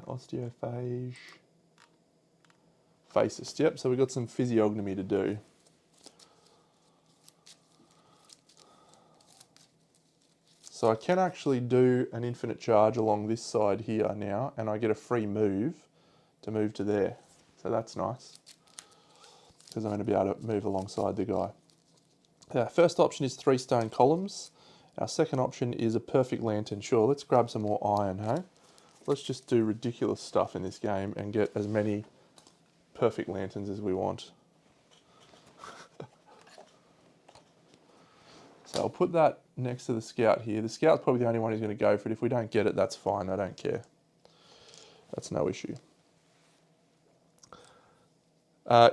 Osteophage. Fascist, yep, so we've got some physiognomy to do. So I can actually do an infinite charge along this side here now, and I get a free move to move to there. So that's nice, because I'm going to be able to move alongside the guy. Our first option is 3 stone columns. Our second option is a perfect lantern. Sure, let's grab some more iron, hey? Let's just do ridiculous stuff in this game and get as many perfect lanterns as we want. So I'll put that next to the Scout here. The Scout's probably the only one who's going to go for it. If we don't get it, that's fine. I don't care. That's no issue.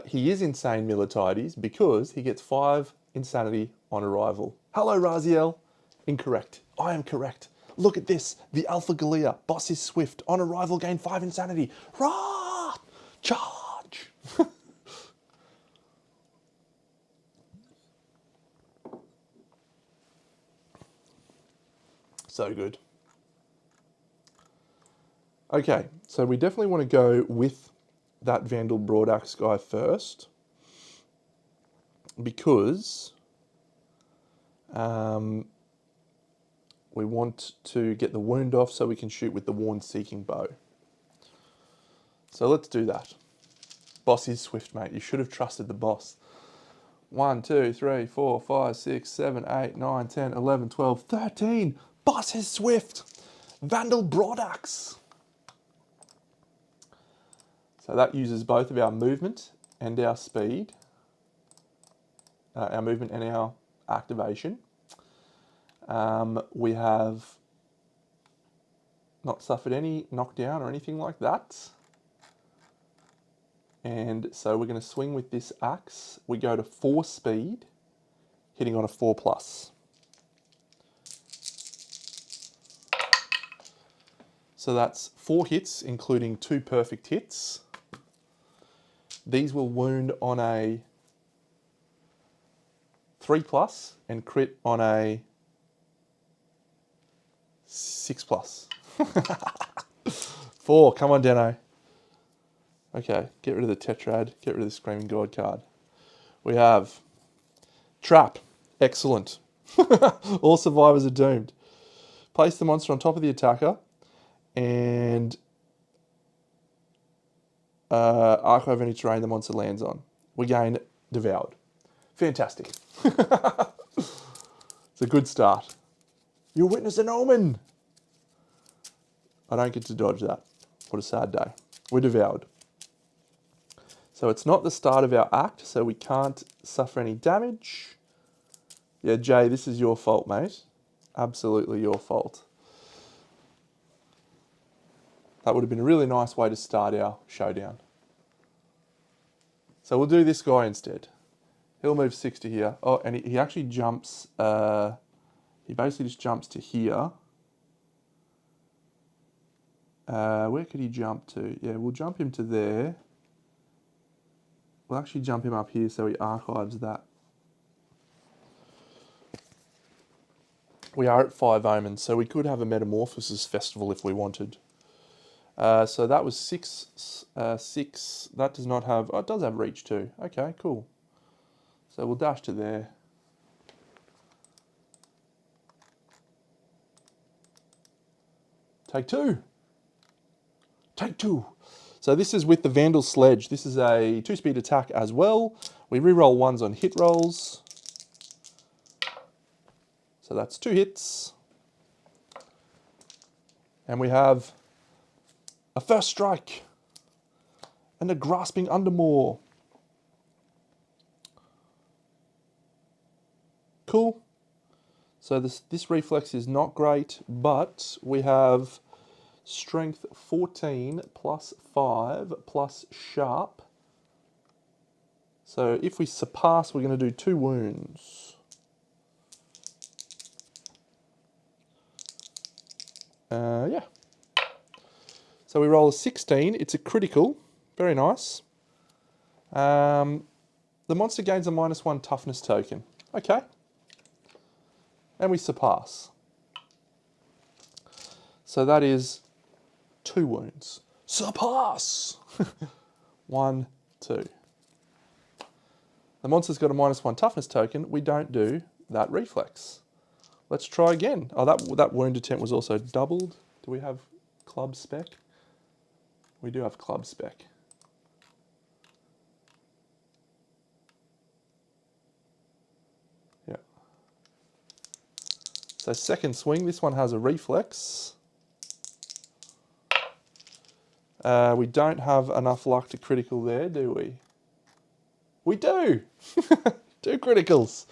He is insane, Militides, because he gets 5 insanity on arrival. Hello, Raziel. Incorrect. I am correct. Look at this. The Alpha Galea. Boss is swift. On arrival, gain 5 insanity. Rah! Charge! So good. Okay, so we definitely want to go with that Vandal Broadaxe guy first, because we want to get the wound off so we can shoot with the Worn Seeking Bow. So let's do that. Boss is swift, mate. You should have trusted the boss. 1, 2, 3, 4, 5, 6, 7, 8, 9, 10, 11, 12, 13. Boss is swift. Vandal Broadaxe. So that uses both of our movement and our speed. Our movement and our activation. We have not suffered any knockdown or anything like that. And so we're going to swing with this axe. We go to 4 speed, hitting on a 4+. So that's 4 hits, including 2 perfect hits. These will wound on a 3+ and crit on a 6+. 4, come on, Deno. Okay, get rid of the Tetrad, get rid of the Screaming God card. We have Trap, excellent. All survivors are doomed. Place the monster on top of the attacker and archive any terrain the monster lands on. We gain Devoured. Fantastic. It's a good start. You witness an omen. I don't get to dodge that. What a sad day. We're Devoured. So it's not the start of our act, so we can't suffer any damage. Yeah, Jay, this is your fault, mate. Absolutely your fault. That would have been a really nice way to start our showdown. So we'll do this guy instead. He'll move 6 to here. Oh, and he actually jumps, he basically just jumps to here. Where could he jump to? Yeah, we'll jump him to there. We'll actually jump him up here so he archives that. We are at 5 omens, so we could have a Metamorphosis Festival if we wanted. So that was 6. That does not have... Oh, it does have reach too. Okay, cool. So we'll dash to there. Take 2. Take 2. So this is with the Vandal Sledge. This is a 2-speed attack as well. We reroll 1s on hit rolls. So that's 2 hits. And we have a First Strike and a Grasping Undermaw. Cool. So this reflex is not great, but we have Strength 14 plus 5 plus Sharp. So if we surpass, we're going to do 2 wounds. Yeah. So we roll a 16. It's a critical. Very nice. The monster gains a -1 toughness token. Okay. And we surpass. So that is 2 wounds. Surpass! 1, 2. The monster's got a -1 toughness token. We don't do that reflex. Let's try again. Oh, that wound attempt was also doubled. Do we have club spec? We do have club spec. Yeah. So second swing, this one has a reflex. We don't have enough luck to critical there, do we? We do! 2 criticals.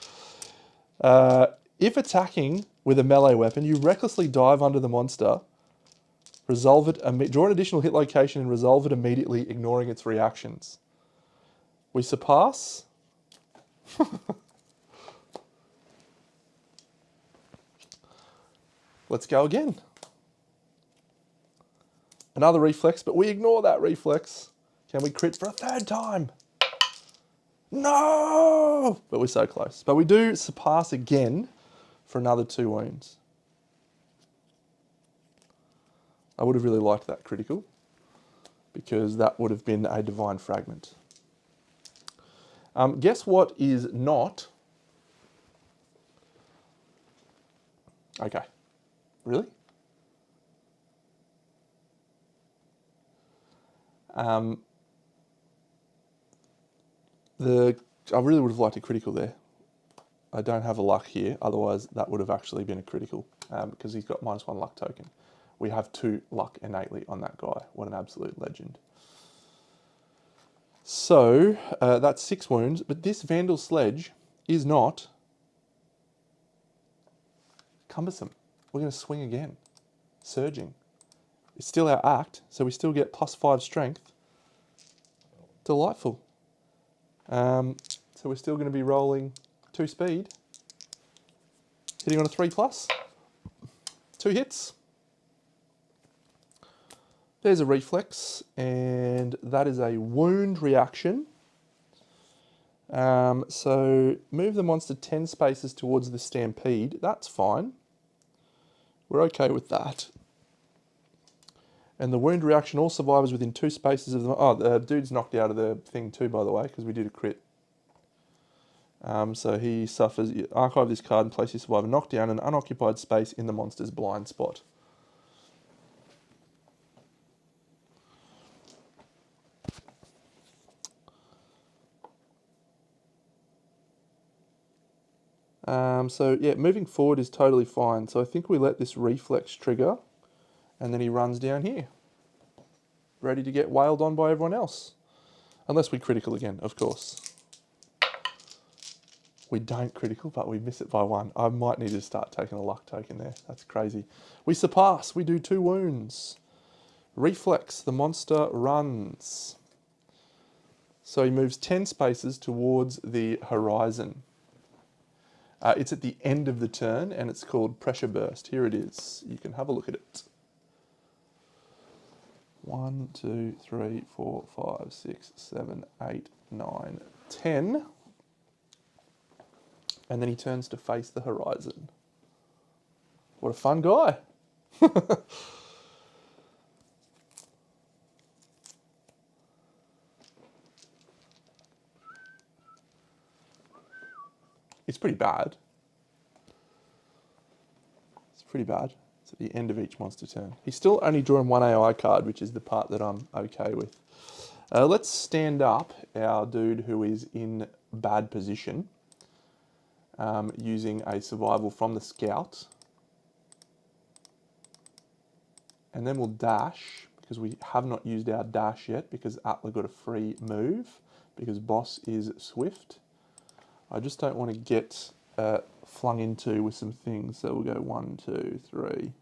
If attacking with a melee weapon, you recklessly dive under the monster, resolve it, draw an additional hit location and resolve it immediately, ignoring its reactions. We surpass. Let's go again. Another reflex, but we ignore that reflex. Can we crit for a third time? No! But we're so close. But we do surpass again for another 2 wounds. I would have really liked that critical, because that would have been a divine fragment. Guess what is not? Okay. Really? I really would have liked a critical there. I don't have a luck here, otherwise that would have actually been a critical, because he's got -1 luck token. We have 2 luck innately on that guy. What an absolute legend. So, that's 6 wounds, but this Vandal Sledge is not cumbersome. We're going to swing again. Surging. It's still our act, so we still get +5 strength. Delightful. So we're still going to be rolling 2 speed. Hitting on a 3+. 2 hits. There's a reflex, and that is a wound reaction. So move the monster 10 spaces towards the stampede. That's fine. We're okay with that. And the wound reaction, all survivors within 2 spaces of the... Oh, the dude's knocked out of the thing too, by the way, because we did a crit. So he suffers... Archive this card and place your survivor knocked down in an unoccupied space in the monster's blind spot. So yeah, moving forward is totally fine. So I think we let this reflex trigger, and then he runs down here, ready to get wailed on by everyone else. Unless we critical again, of course. We don't critical, but we miss it by 1. I might need to start taking a luck token there. That's crazy. We surpass. We do 2 wounds. Reflex. The monster runs. So he moves 10 spaces towards the horizon. It's at the end of the turn, and it's called Pressure Burst. Here it is. You can have a look at it. 1, 2, 3, 4, 5, 6, 7, 8, 9, 10. And then he turns to face the horizon. What a fun guy. It's pretty bad. It's pretty bad. It's at the end of each monster turn. He's still only drawing 1 AI card, which is the part that I'm okay with. Let's stand up our dude who is in bad position, using a survival from the scout. And then we'll dash, because we have not used our dash yet, because Atla got a free move, because boss is swift. I just don't want to get flung into with some things, so we'll go 1, 2, 3,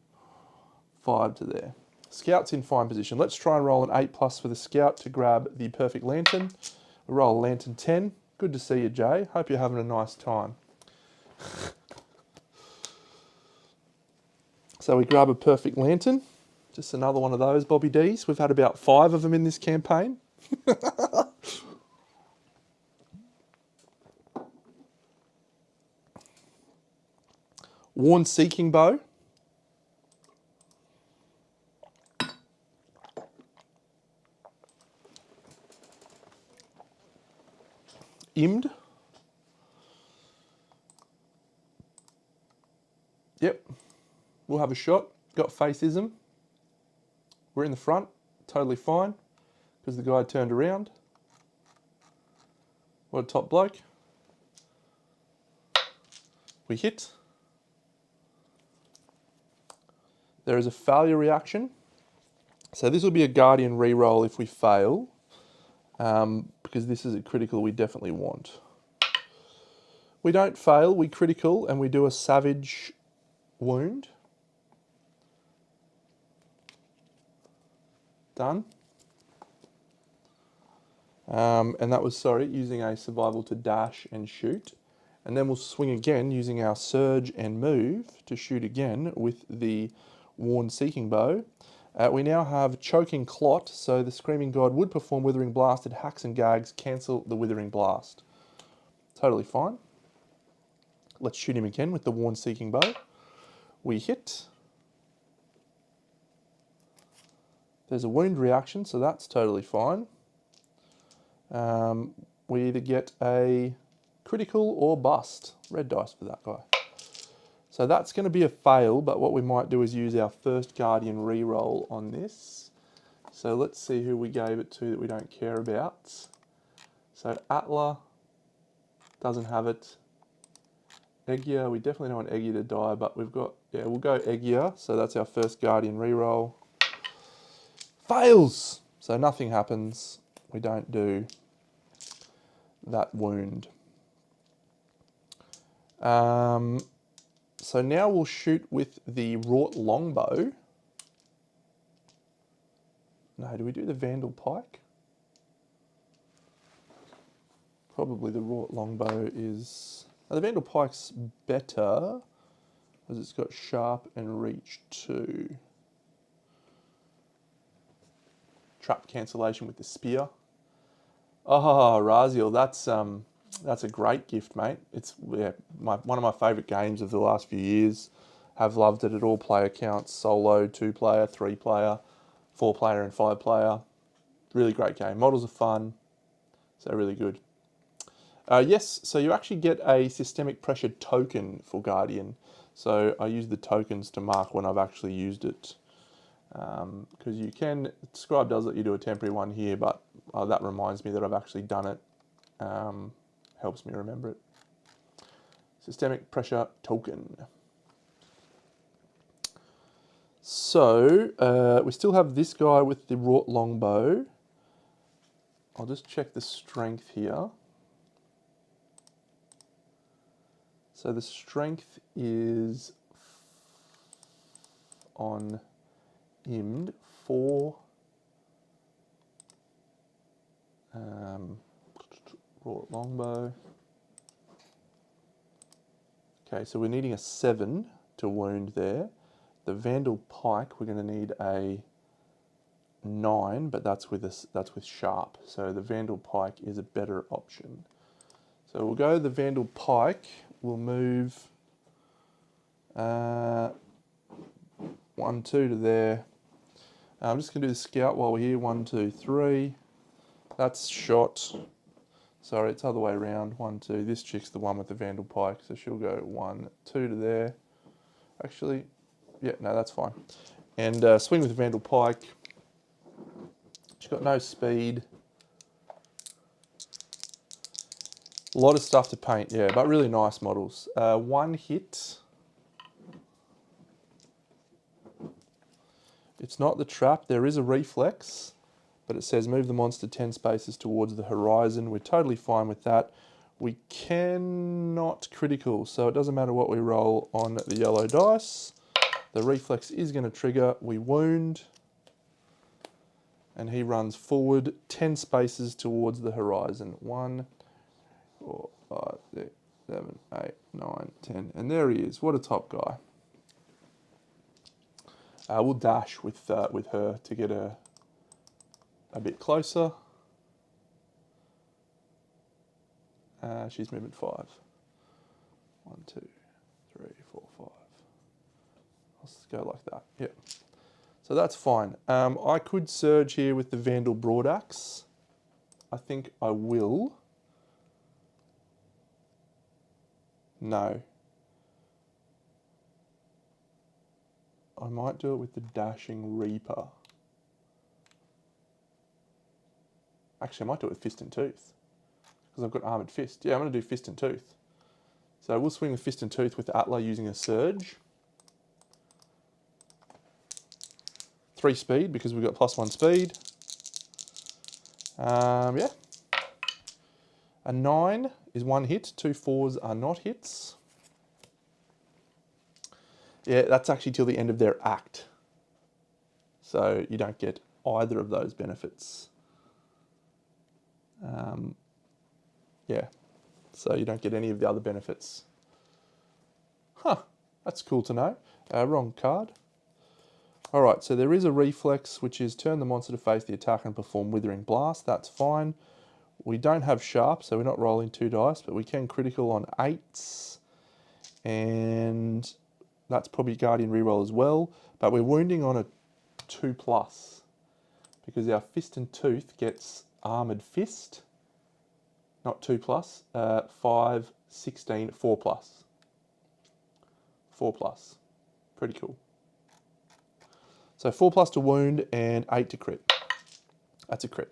5 to there. Scout's in fine position. Let's try and roll an 8+ for the scout to grab the perfect lantern. We roll a lantern 10. Good to see you, Jay. Hope you're having a nice time. So we grab a perfect lantern. Just another one of those Bobby D's. We've had about 5 of them in this campaign. Worn Seeking Bow. Immed. Yep. We'll have a shot. Got faceism. We're in the front. Totally fine. Because the guy turned around. What a top bloke. We hit. There is a failure reaction. So this will be a Guardian reroll if we fail. Because this is a critical we definitely want. We don't fail, we critical, and we do a savage wound. Done. And that was, sorry, using a survival to dash and shoot. And then we'll swing again using our surge and move to shoot again with the worn seeking bow. We now have choking clot, so the Screaming God would perform Withering Blast. It hacks and gags, cancel the Withering Blast. Totally fine. Let's shoot him again with the worn seeking bow. We hit. There's a wound reaction, so that's totally fine. We either get a critical or bust. Red dice for that guy. So that's going to be a fail, but what we might do is use our first Guardian reroll on this. So let's see who we gave it to that we don't care about. So Atla doesn't have it. Eggia, we definitely don't want Eggia to die, but we've got, yeah, we'll go Eggia. So that's our first Guardian reroll. Fails! So nothing happens. We don't do that wound. So now we'll shoot with the wrought longbow. No, do we do the Vandal Pike? Probably the wrought longbow is... Oh, the Vandal Pike's better because it's got sharp and reach too. Trap cancellation with the spear. Oh, Raziel, that's a great gift, mate. It's one of my favourite games of the last few years. Have loved it at all player counts, solo, 2-player, 3-player, 4-player and 5-player. Really great game. Models are fun, so really good. Yes, so you actually get a systemic pressure token for Guardian. So I use the tokens to mark when I've actually used it. Because you can, Scribe does let you do a temporary one here, but that reminds me that I've actually done it. Helps me remember it. Systemic pressure token. So we still have this guy with the wrought longbow. I'll just check the strength here. So the strength is on IMD 4. Wrought longbow. Okay, so we're needing a 7 to wound there. The Vandal Pike, we're going to need a 9, but that's with sharp. So the Vandal Pike is a better option. So we'll go the Vandal Pike. We'll move 1, 2 to there. I'm just going to do the scout while we're here. 1, 2, 3. That's shot. Sorry, it's the other way around. 1, 2. This chick's the one with the Vandal Pike, so she'll go 1, 2 to there. Actually, yeah, no, that's fine. And swing with the Vandal Pike. She's got no speed. A lot of stuff to paint, yeah, but really nice models. 1 hit. It's not the trap. There is a reflex, but it says move the monster 10 spaces towards the horizon. We're totally fine with that. We cannot critical, so it doesn't matter what we roll on the yellow dice. The reflex is going to trigger. We wound, and he runs forward 10 spaces towards the horizon. 1, 4, 5, 6, 7, 8, 9, 10. And there he is. What a top guy. We'll dash with her to get her a bit closer. She's movement 5. 1, 2, 3, 4, 5. Let's go like that. Yep. So that's fine. I could surge here with the Vandal Broadaxe. I think I will. No. I might do it with the Dashing Reaper. Actually, I might do it with Fist and Tooth, because I've got Armoured Fist. Yeah, I'm going to do Fist and Tooth. So we'll swing with Fist and Tooth with Atla using a Surge. 3 speed, because we've got +1 speed. Yeah. A 9 is 1 hit. 2 4s are not hits. Yeah, that's actually till the end of their act. So you don't get either of those benefits. Yeah. So you don't get any of the other benefits. Huh, that's cool to know. Wrong card. Alright, so there is a reflex, which is turn the monster to face the attacker and perform Withering Blast. That's fine. We don't have sharp, so we're not rolling 2 dice, but we can critical on 8s. And that's probably Guardian reroll as well. But we're wounding on a 2+, because our Fist and Tooth gets Armoured Fist. Not 2+, 5, 16, 4+. 4+. Pretty cool. So 4+ to wound and 8 to crit. That's a crit.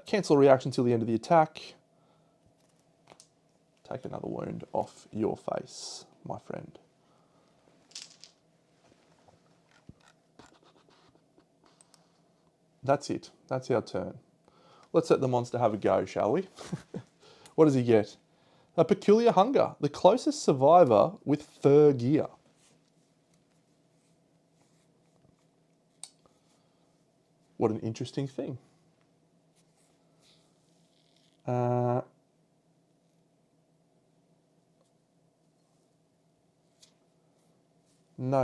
Cancel reaction till the end of the attack. Take another wound off your face, my friend. That's it. That's our turn. Let's let the monster have a go, shall we? What does he get? A peculiar hunger. The closest survivor with fur gear. What an interesting thing. No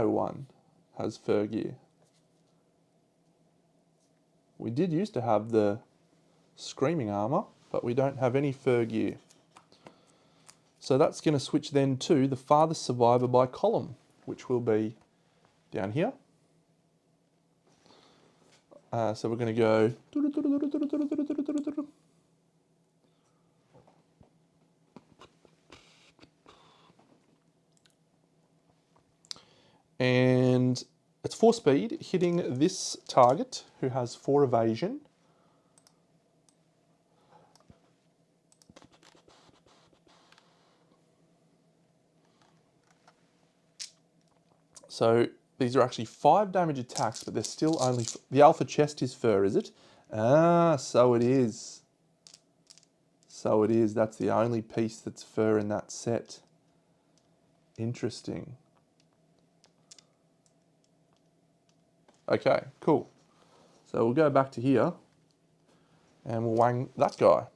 one has fur gear. We did used to have the screaming armor, but we don't have any fur gear. So that's going to switch then to the farthest survivor by column, which will be down here. So we're going to go... And it's 4 speed, hitting this target, who has 4 evasion. So these are actually 5 damage attacks, but they're still only... The alpha chest is fur, is it? Ah, so it is. So it is. That's the only piece that's fur in that set. Interesting. Okay, cool. So we'll go back to here and we'll wang that guy.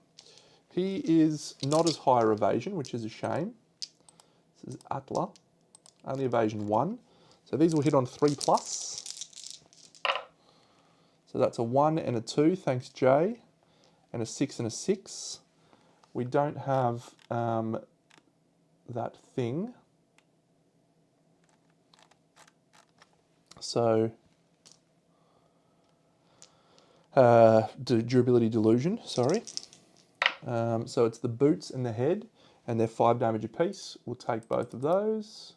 He is not as higher evasion, which is a shame. This is Atla. Only evasion 1. So these will hit on 3+. So that's a 1 and a 2, thanks Jay. And a 6 and a 6. We don't have that thing. So, durability delusion, sorry. So it's the boots and the head, and they're 5 damage apiece. We'll take both of those.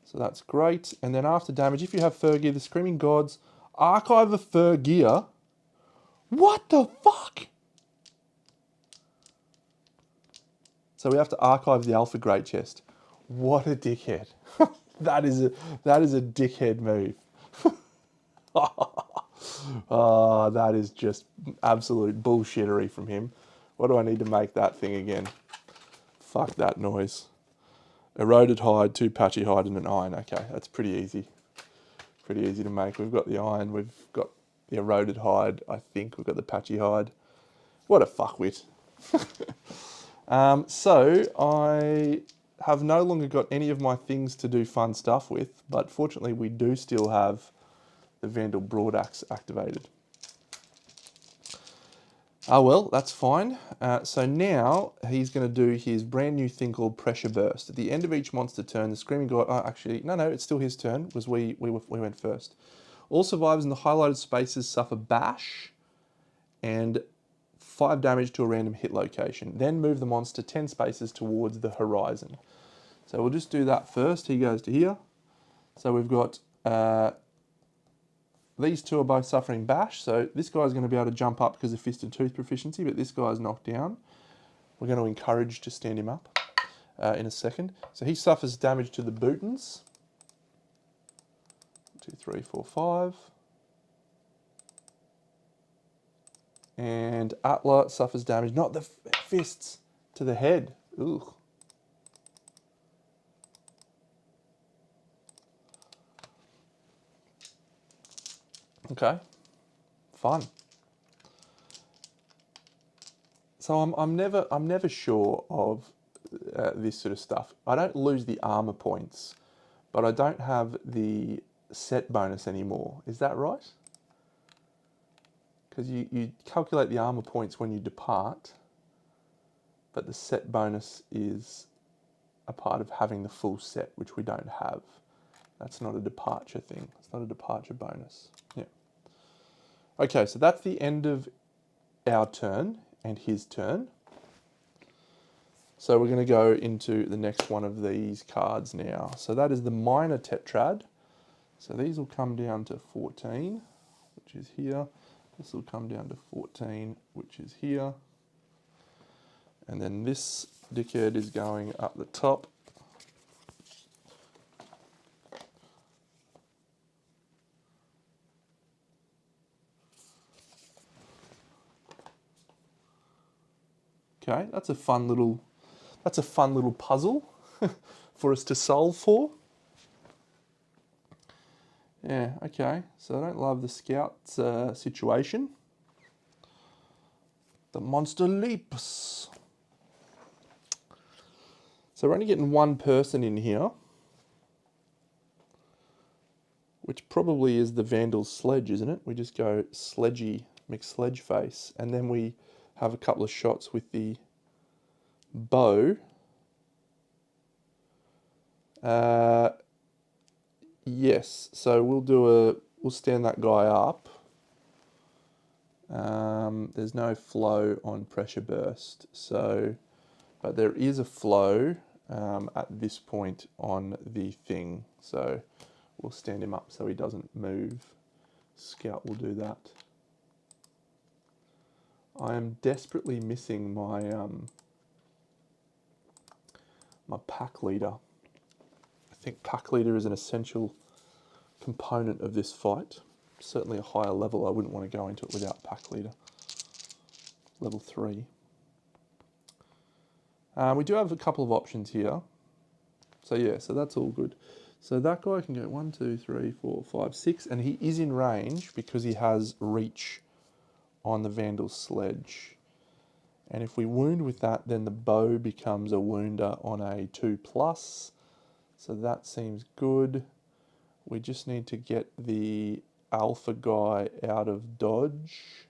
So that's great. And then after damage, if you have fur gear, the Screaming Gods archive a fur gear. What the fuck? So we have to archive the Alpha Great Chest. What a dickhead. that is a dickhead move. Oh, that is just absolute bullshittery from him. What do I need to make that thing again? Fuck that noise. Eroded hide, 2 patchy hide and an iron. Okay, that's pretty easy. Pretty easy to make. We've got the iron, we've got the eroded hide, I think. We've got the patchy hide. What a fuckwit. So I have no longer got any of my things to do fun stuff with, but fortunately we do still have the Vandal Broadaxe activated. Oh well, that's fine. So now he's going to do his brand new thing called Pressure Burst. At the end of each monster turn, the Screaming God... Oh, actually, no, it's still his turn, because we went first. All survivors in the highlighted spaces suffer bash and 5 damage to a random hit location. Then move the monster 10 spaces towards the horizon. So we'll just do that first. He goes to here. So we've got... these two are both suffering bash, so this guy's going to be able to jump up because of Fist and Tooth proficiency, but this guy's knocked down. We're going to encourage to stand him up in a second. So he suffers damage to the bootins. 2, 3, 4, 5. And Atla suffers damage, not the fists, to the head. Ooh. Okay, fun. So I'm never sure of this sort of stuff. I don't lose the armor points, but I don't have the set bonus anymore. Is that right? Because you calculate the armor points when you depart, but the set bonus is a part of having the full set, which we don't have. That's not a departure thing. It's not a departure bonus. Yeah. Okay, so that's the end of our turn and his turn. So we're going to go into the next one of these cards now. So that is the minor tetrad. So these will come down to 14, which is here. This will come down to 14, which is here. And then this dickhead is going up the top. Okay, that's a fun little puzzle for us to solve for. Yeah, okay. So I don't love the Scouts situation. The monster leaps. So we're only getting one person in here, which probably is the Vandal's sledge, isn't it? We just go sledgy, McSledge face, and then we have a couple of shots with the bow. Yes, so we'll stand that guy up. There's no flow on pressure burst, so, but there is a flow at this point on the thing. So we'll stand him up so he doesn't move. Scout will do that. I am desperately missing my my pack leader. I think pack leader is an essential component of this fight. Certainly a higher level, I wouldn't want to go into it without pack leader. Level 3. We do have a couple of options here. So yeah, so that's all good. So that guy can go 1, 2, 3, 4, 5, 6, and he is in range because he has reach on the Vandal sledge. And if we wound with that, then the bow becomes a wounder on a 2+. So that seems good. We just need to get the alpha guy out of dodge.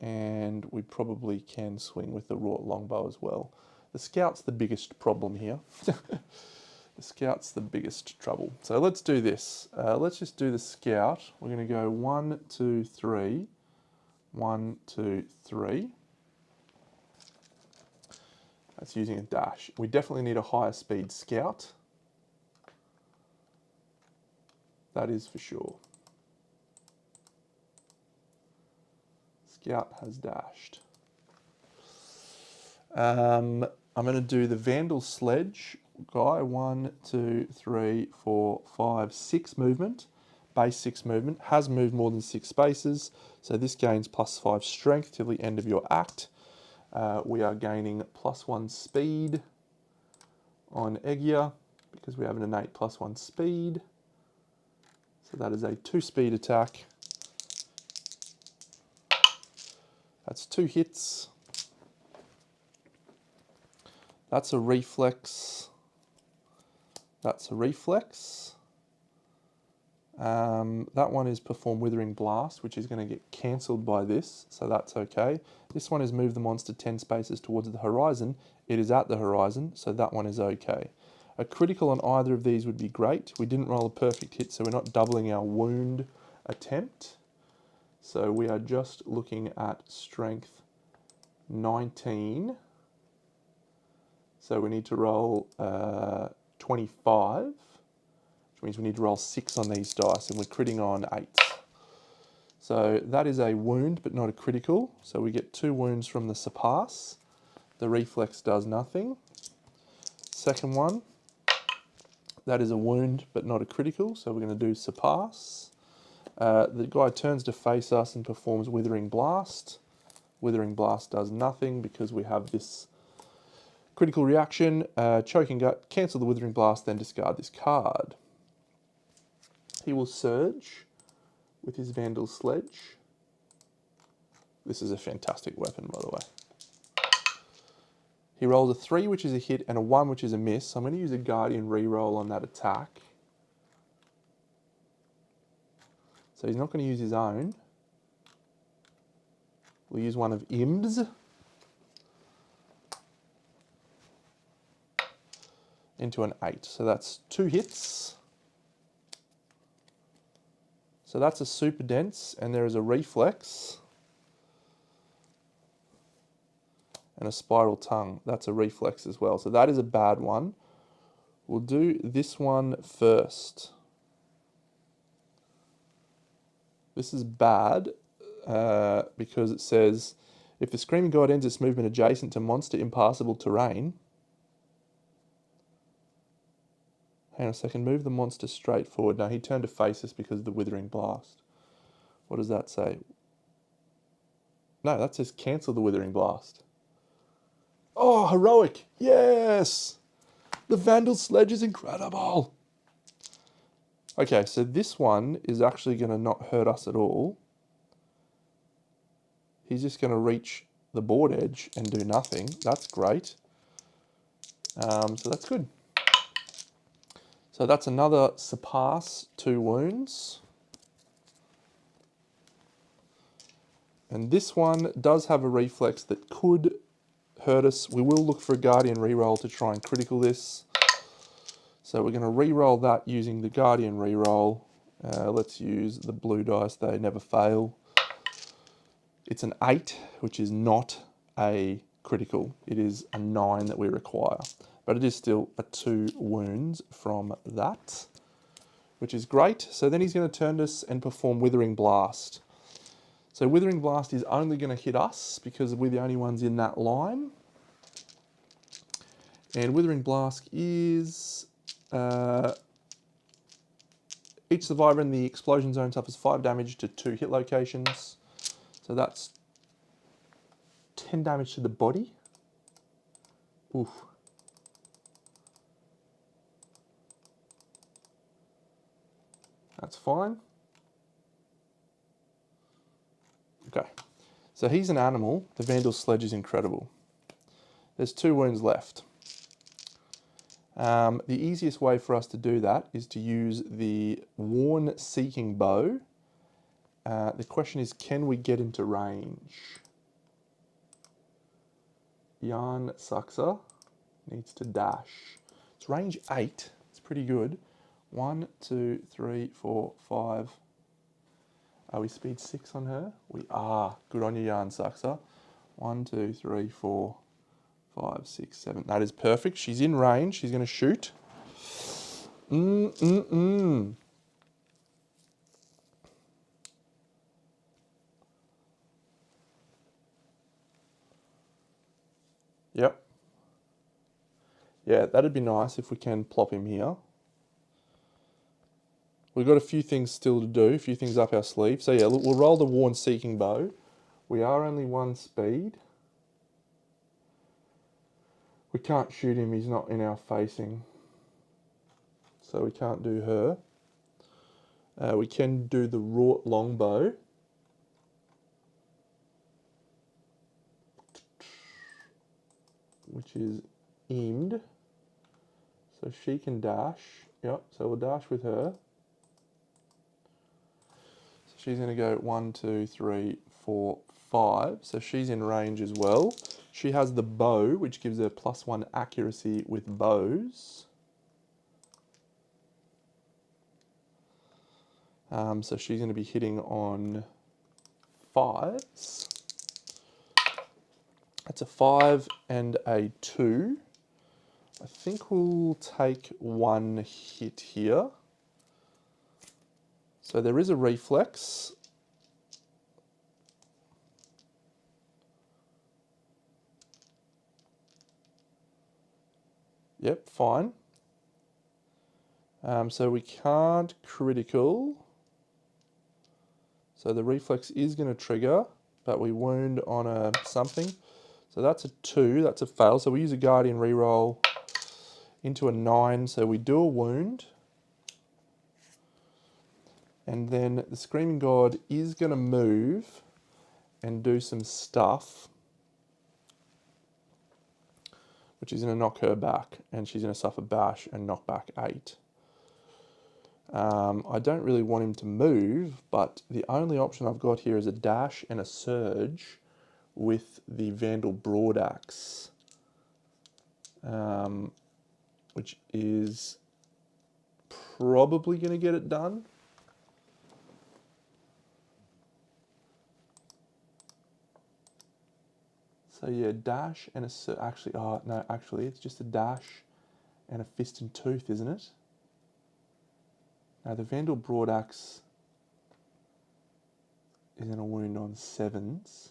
And we probably can swing with the wrought longbow as well. The Scout's the biggest problem here. The Scout's the biggest trouble. So let's do this. Let's just do the Scout. We're going to go 1, 2, 3. 1, 2, 3. That's using a dash. We definitely need a higher speed Scout. That is for sure. Scout has dashed. I'm going to do the Vandal sledge guy. 1, 2, 3, 4, 5, 6 movement. Base 6 movement. Has moved more than 6 spaces. So this gains +5 strength till the end of your act. We are gaining +1 speed on Egia because we have an innate +1 speed. So that is a 2 speed attack. That's 2 hits. That's a reflex. That's a reflex. That one is perform Withering Blast, which is going to get cancelled by this, so that's okay. This one is move the monster 10 spaces towards the horizon. It is at the horizon, so that one is okay. A critical on either of these would be great. We didn't roll a perfect hit, so we're not doubling our wound attempt. So we are just looking at strength 19. So we need to roll 25, which means we need to roll 6 on these dice, and we're critting on 8. So that is a wound, but not a critical. So we get 2 wounds from the surpass. The reflex does nothing. Second one, that is a wound, but not a critical. So we're going to do surpass. The guy turns to face us and performs Withering Blast. Withering Blast does nothing because we have this critical reaction. Choking Gut, cancel the Withering Blast, then discard this card. He will surge with his Vandal Sledge. This is a fantastic weapon, by the way. He rolls a 3, which is a hit, and a 1, which is a miss. So I'm going to use a Guardian reroll on that attack. So he's not going to use his own. We'll use one of Im's. Into an 8. So that's 2 hits. So that's a super dense, and there is a reflex. And a spiral tongue. That's a reflex as well. So that is a bad one. We'll do this one first. This is bad because it says, if the Screaming God ends its movement adjacent to monster impassable terrain, hang on a second, move the monster straight forward. No, he turned to face us because of the Withering Blast. What does that say? No, that says cancel the Withering Blast. Oh, heroic! Yes! The Vandal Sledge is incredible! Okay, so this one is actually going to not hurt us at all. He's just going to reach the board edge and do nothing. That's great. So that's good. So that's another surpass 2 wounds. And this one does have a reflex that could hurt us. We will look for a Guardian reroll to try and critical this. So we're going to reroll that using the Guardian reroll. Let's use the blue dice, they never fail. It's an 8, which is not a critical. It is a 9 that we require. But it is still a 2 wounds from that, which is great. So then he's going to turn to us and perform Withering Blast. So Withering Blast is only going to hit us because we're the only ones in that line. And Withering Blast is... each survivor in the explosion zone suffers 5 damage to 2 hit locations. So that's 10 damage to the body. Oof. That's fine. Okay. So he's an animal. The Vandal Sledge is incredible. There's 2 wounds left. The easiest way for us to do that is to use the Worn Seeking Bow. The question is, can we get into range? Yarn Suxer needs to dash. It's range 8. It's pretty good. 1, 2, 3, 4, 5. Are we speed 6 on her? We are. Good on you, Yarn Suxer. 1, 2, 3, 4, 5, 6, 7. That is perfect. She's in range. She's going to shoot. Yep. Yeah, that'd be nice if we can plop him here. We've got a few things still to do, a few things up our sleeve. So yeah, look, we'll roll the Worn Seeking Bow. We are only 1 speed. We can't shoot him, he's not in our facing. So we can't do her. We can do the Wrought Longbow. Which is aimed. So she can dash. Yep, so we'll dash with her. So she's going to go 1, 2, 3, 4, 5. So she's in range as well. She has the bow, which gives her +1 accuracy with bows. So she's going to be hitting on 5s. That's a 5 and a 2. I think we'll take 1 hit here. So there is a reflex. Yep, fine. So we can't critical. So the reflex is going to trigger, but we wound on a something. So that's a 2, that's a fail. So we use a Guardian reroll into a 9, so we do a wound. And then the Screaming God is going to move and do some stuff, which is going to knock her back, and she's going to suffer bash and knock back 8. I don't really want him to move, but the only option I've got here is a dash and a surge with the Vandal Broadaxe, which is probably going to get it done. So yeah, dash and a actually, oh no, actually it's just a dash and a fist and tooth, isn't it? Now the Vandal Broadaxe is going to wound on 7s.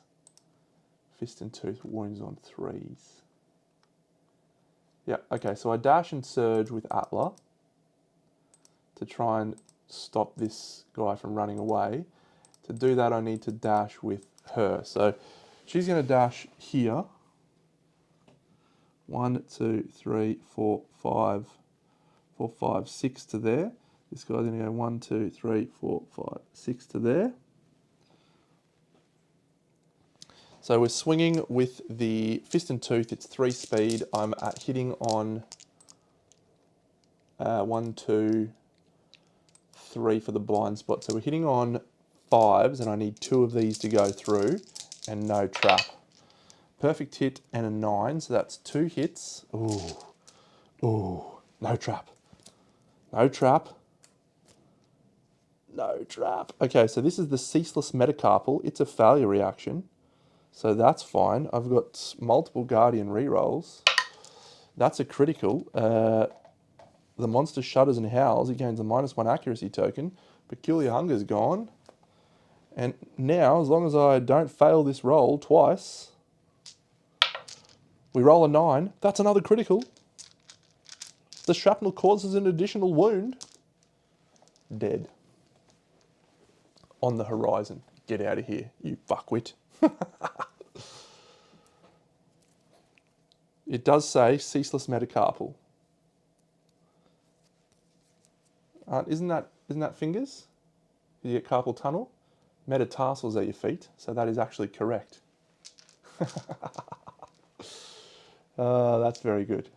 Fist and tooth wounds on 3s. Yeah, okay, so I dash and surge with Atla to try and stop this guy from running away. To do that, I need to dash with her. So she's going to dash here. 1, 2, 3, 4, 5, 4, 5, 6 to there. This guy's going to go 1, 2, 3, 4, 5, 6 to there. So we're swinging with the Fist and Tooth. It's 3 speed. I'm at hitting on 1, 2, 3 for the blind spot. So we're hitting on 5s, and I need 2 of these to go through, and no trap. Perfect hit and a 9, so that's 2 hits. Ooh, ooh, no trap. No trap. No trap. Okay, so this is the Ceaseless Metacarpal. It's a failure reaction, so that's fine. I've got multiple Guardian rerolls. That's a critical. The monster shudders and howls. He gains a -1 accuracy token. Peculiar Hunger's gone. And now, as long as I don't fail this roll twice, we roll a 9. That's another critical. The shrapnel causes an additional wound. Dead. On the horizon. Get out of here, you fuckwit. It does say Ceaseless Metacarpal. Isn't that fingers? You get carpal tunnel. Metatarsals are your feet, so that is actually correct. That's very good.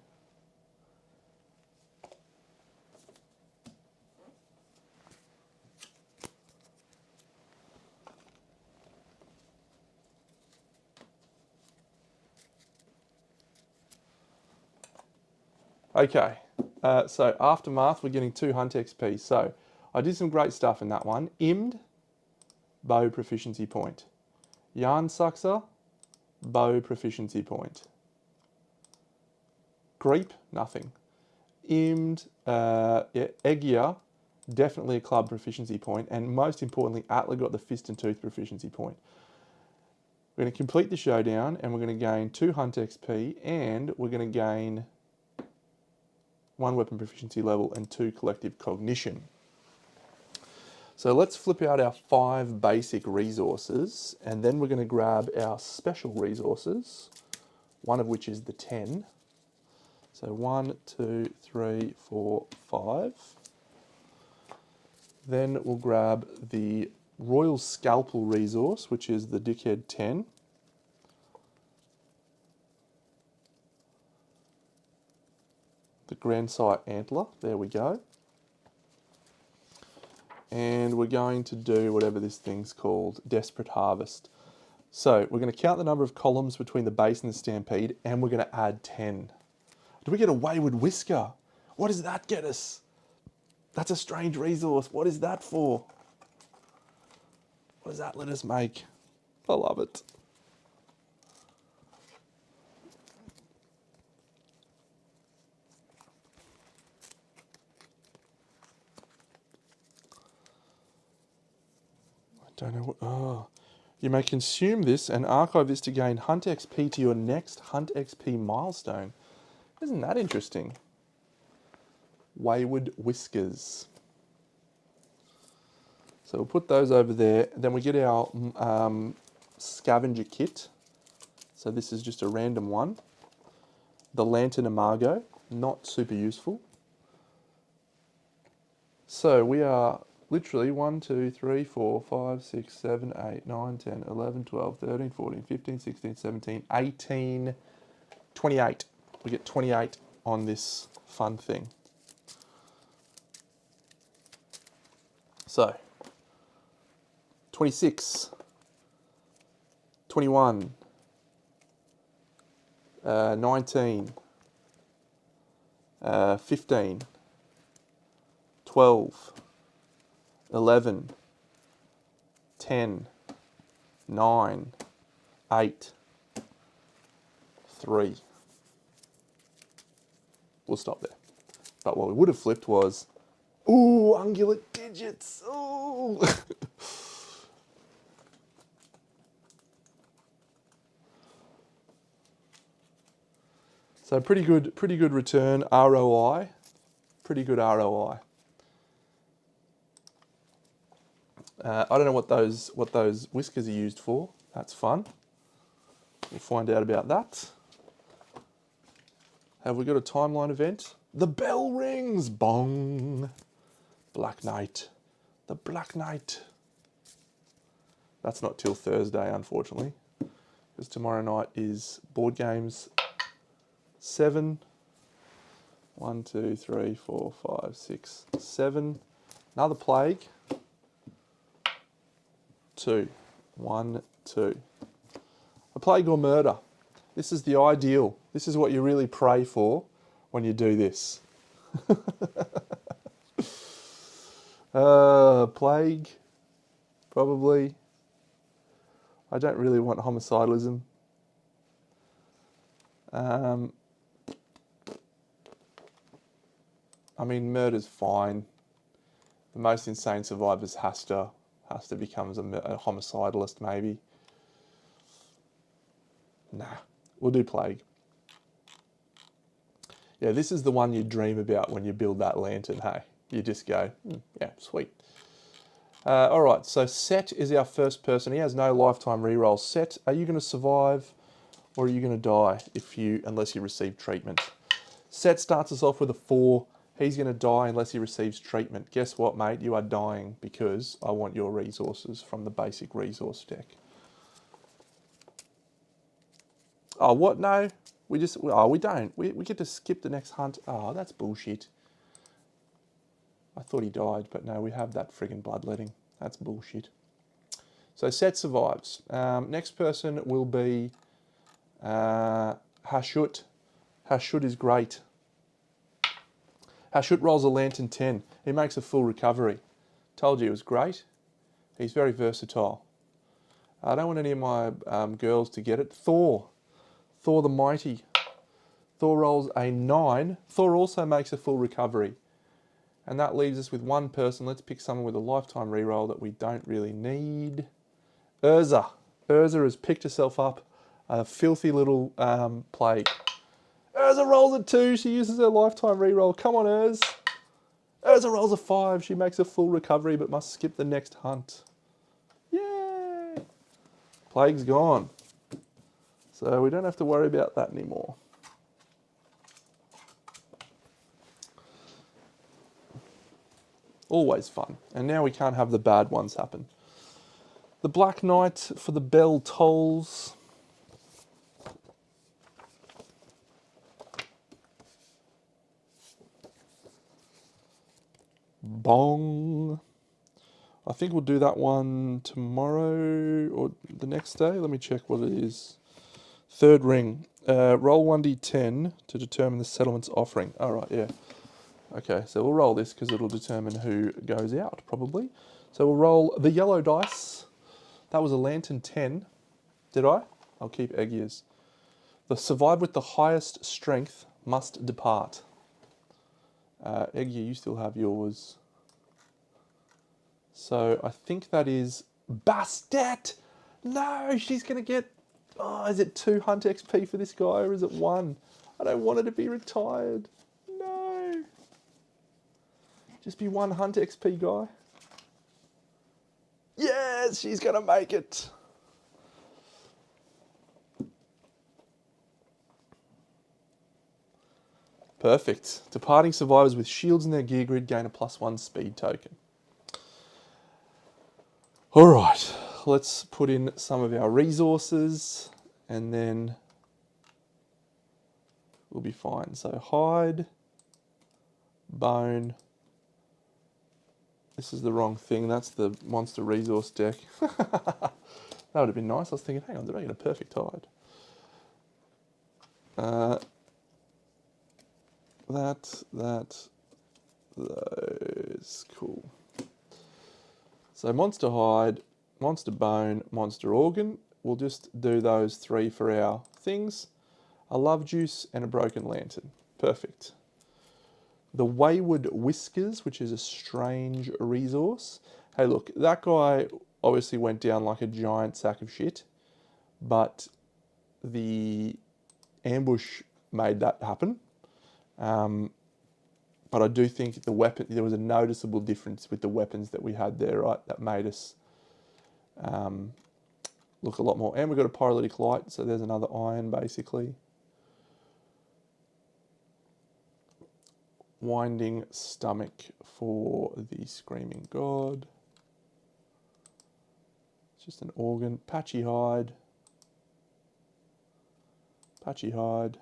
Okay, so Aftermath, we're getting 2 Hunt XP. So I did some great stuff in that one. Immed, bow proficiency point. Yarn Suxer, bow proficiency point. Greep, nothing. Immed, Eggia, definitely a club proficiency point. And most importantly, Atla got the Fist and Tooth proficiency point. We're going to complete the showdown, and we're going to gain 2 Hunt XP, and we're going to gain 1 weapon proficiency level and 2 collective cognition. So let's flip out our 5 basic resources, and then we're going to grab our special resources, one of which is the 10. So 1, 2, 3, 4, 5. Then we'll grab the Royal Scalpel resource, which is the Dickhead 10. The Grandsire Antler, there we go. And we're going to do whatever this thing's called, Desperate Harvest. So we're going to count the number of columns between the base and the Stampede, and we're going to add 10. Do we get a Wayward Whisker? What does that get us? That's a strange resource. What is that for? What does that let us make? I love it. Don't know what, oh. You may consume this and archive this to gain Hunt XP to your next Hunt XP milestone. Isn't that interesting? Wayward Whiskers. So we'll put those over there. Then we get our scavenger kit. So this is just a random one. The Lantern Imago, not super useful. So we're literally 1, 2, 3, 4, 5, 6, 7, 8, 9, 10, 11, 12, 13, 14, 15, 16, 17, 18, 28. We get 28 on this fun thing. So, 26, 21, 19, 15, 12, 11, 10, 9, 8, 3. We'll stop there. But what we would have flipped was, ooh, ungulate digits. Ooh. So pretty good return, ROI. Pretty good ROI. I don't know what those whiskers are used for. That's fun. We'll find out about that. Have we got a timeline event? The bell rings. Bong. Black Knight. The Black Knight. That's not till Thursday, unfortunately, because tomorrow night is board games 7. 1, 2, 3, 4, 5, 6, 7. Another plague. 2. 1, 2. A plague or murder. This is the ideal. This is what you really pray for when you do this. Plague, probably. I don't really want homicidalism. I mean, murder's fine. The most insane survivors has to become a homicidalist, maybe. Nah, we'll do plague. Yeah, this is the one you dream about when you build that lantern, hey? You just go, yeah, sweet. All right, so Set is our first person. He has no lifetime rerolls. Set, are you going to survive or are you going to die unless you receive treatment? Set starts us off with a 4. He's going to die unless he receives treatment. Guess what, mate? You are dying because I want your resources from the basic resource deck. Oh, what? No. We don't. We get to skip the next hunt. Oh, that's bullshit. I thought he died, but no, we have that friggin' bloodletting. That's bullshit. So Set survives. Next person will be Hashut. Hashut is great. Hashut rolls a lantern 10. He makes a full recovery. Told you it was great. He's very versatile. I don't want any of my girls to get it. Thor the Mighty. Thor rolls a 9. Thor also makes a full recovery. And that leaves us with one person. Let's pick someone with a lifetime reroll that we don't really need. Urza. Urza has picked herself up a filthy little plague. Urza rolls a 2. She uses her lifetime reroll. Come on, Urza. Urza rolls a 5. She makes a full recovery but must skip the next hunt. Yay! Plague's gone. So we don't have to worry about that anymore. Always fun. And now we can't have the bad ones happen. The Black Knight for the bell tolls. Bong. I think we'll do that one tomorrow or the next day. Let me check what it is. Third ring. Roll 1d10 to determine the settlement's offering. All right, yeah. Okay, so we'll roll this because it'll determine who goes out, probably. So we'll roll the yellow dice. That was a lantern 10. Did I? I'll keep Eggia's. The survivor with the highest strength must depart. Eggia, you still have yours. So I think that is Bastet. No, she's going to get... Oh, is it 2 hunt XP for this guy or is it 1? I don't want her to be retired. No. Just be 1 hunt XP guy. Yes, she's going to make it. Perfect. Departing survivors with shields in their gear grid gain a +1 speed token. All right, let's put in some of our resources and then we'll be fine. So hide, bone. This is the wrong thing. That's the monster resource deck. That would have been nice. I was thinking, hang on, did I get a perfect hide? Those, cool. So monster hide, monster bone, monster organ. We'll just do those 3 for our things. A love juice and a broken lantern. Perfect. The wayward whiskers, which is a strange resource. Hey look, that guy obviously went down like a giant sack of shit, but the ambush made that happen. But I do think the weapon, there was a noticeable difference with the weapons that we had there, right? That made us look a lot more. And we've got a pyrolytic light, so there's another iron basically. Winding stomach for the screaming god. It's just an organ. Patchy hide. Patchy hide.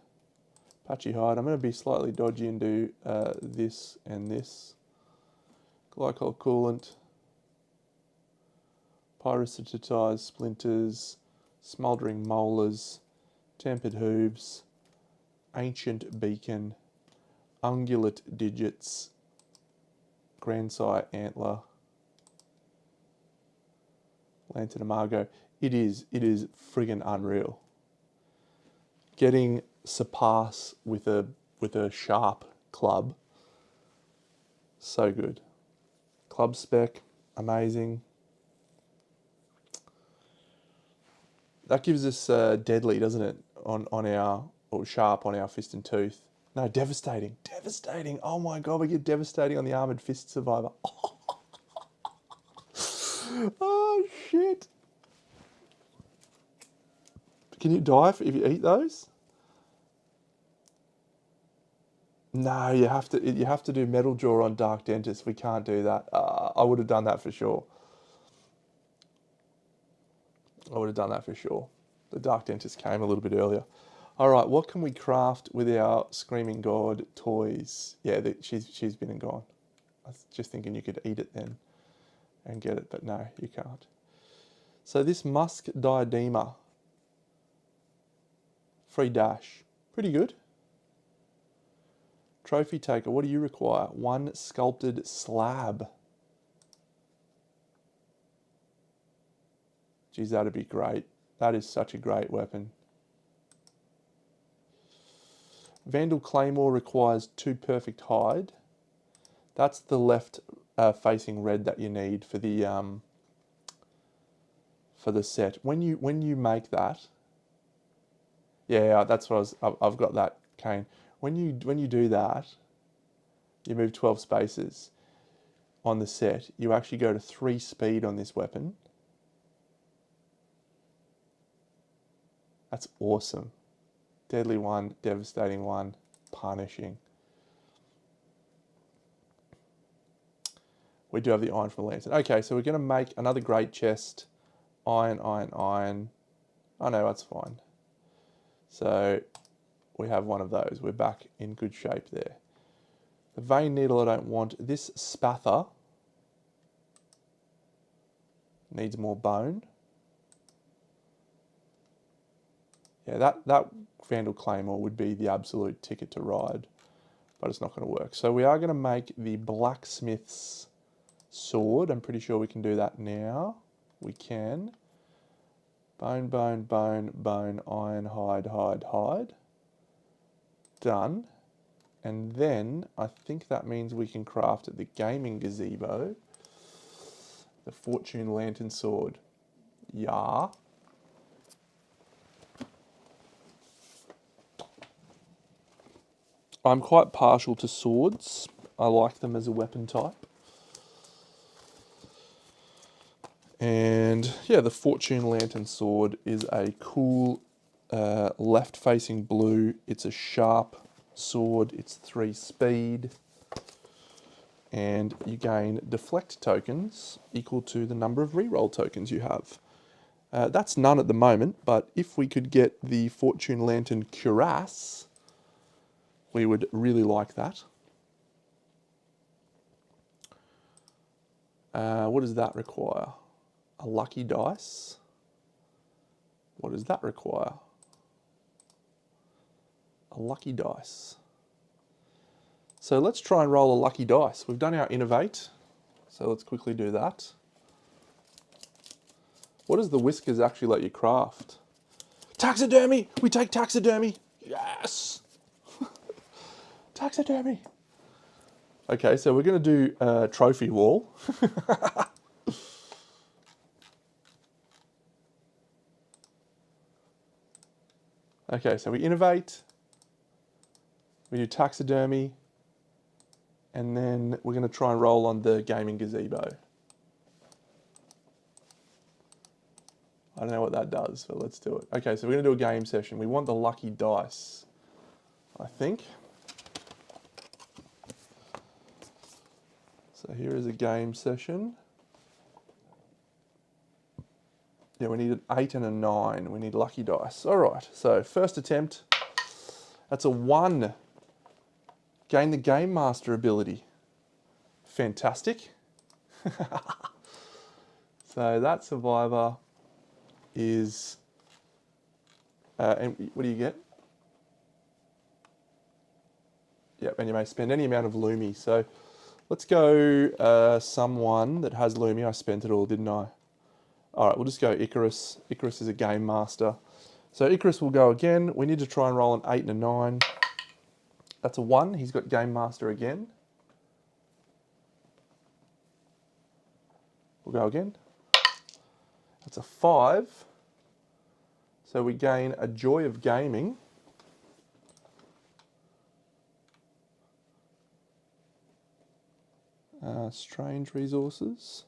Patchy hide. I'm going to be slightly dodgy and do this and this. Glycol coolant. Pyracetized splinters. Smouldering molars. Tempered hooves. Ancient beacon. Ungulate digits. Grandsire antler. Lantern Imago. It is friggin' unreal. Getting surpass with a sharp club. So good. Club spec, amazing. That gives us deadly, doesn't it? On our, or sharp on our fist and tooth. No, devastating. Devastating. Oh my god, we get devastating on the armored fist survivor. Oh shit. Can you die if you eat those? No, you have to do metal jaw on Dark Dentist. We can't do that. I would have done that for sure. I would have done that for sure. The Dark Dentist came a little bit earlier. All right, what can we craft with our Screaming God toys? Yeah, she's been and gone. I was just thinking you could eat it then and get it, but no, you can't. So this Musk Diadema, free dash, pretty good. Trophy taker, what do you require? 1 sculpted slab. Geez, that'd be great. That is such a great weapon. Vandal Claymore requires 2 perfect hide. That's the left facing red that you need for the set. When you make that, yeah, that's what I've got that, Kane. When you do that, you move 12 spaces on the set. You actually go to 3 speed on this weapon. That's awesome. Deadly 1, devastating 1, punishing. We do have the iron from the lantern. Okay, so we're going to make another great chest. Iron, iron, iron. Oh no, that's fine. So we have one of those. We're back in good shape there. The vein needle I don't want. This spather needs more bone. Yeah, that Vandal Claymore would be the absolute ticket to ride, but it's not going to work. So we are going to make the blacksmith's sword. I'm pretty sure we can do that now. We can. Bone, bone, bone, bone, iron, hide, hide, hide. Done. And then I think that means we can craft the gaming gazebo, the fortune lantern sword. Yeah. I'm quite partial to swords. I like them as a weapon type. And yeah, the fortune lantern sword is a cool left-facing blue. It's a sharp sword. It's 3 speed. and you gain deflect tokens equal to the number of reroll tokens you have. That's none at the moment, but if we could get the Fortune Lantern Cuirass, we would really like that. What does that require? A lucky dice. What does that require? A lucky dice. So let's try and roll a lucky dice. We've done our innovate, so let's quickly do that. What does the whiskers actually let you craft? Taxidermy! We take taxidermy! Yes! Taxidermy! Okay, so we're going to do a trophy wall. Okay, so we innovate, we do taxidermy, and then we're going to try and roll on the gaming gazebo. I don't know what that does, but let's do it. Okay, so we're going to do a game session. We want the lucky dice, I think. So here is a game session. Yeah, we need an 8 and a 9. We need lucky dice. All right, so first attempt. That's a 1. Gain the Game Master ability. Fantastic. So that survivor is... and what do you get? Yep, and you may spend any amount of Lumi. So let's go someone that has Lumi. I spent it all, didn't I? All right, we'll just go Icarus. Icarus is a Game Master. So Icarus will go again. We need to try and roll an 8 and a 9. That's a 1. He's got Game Master again. We'll go again. That's a 5. So we gain a Joy of Gaming. Strange resources.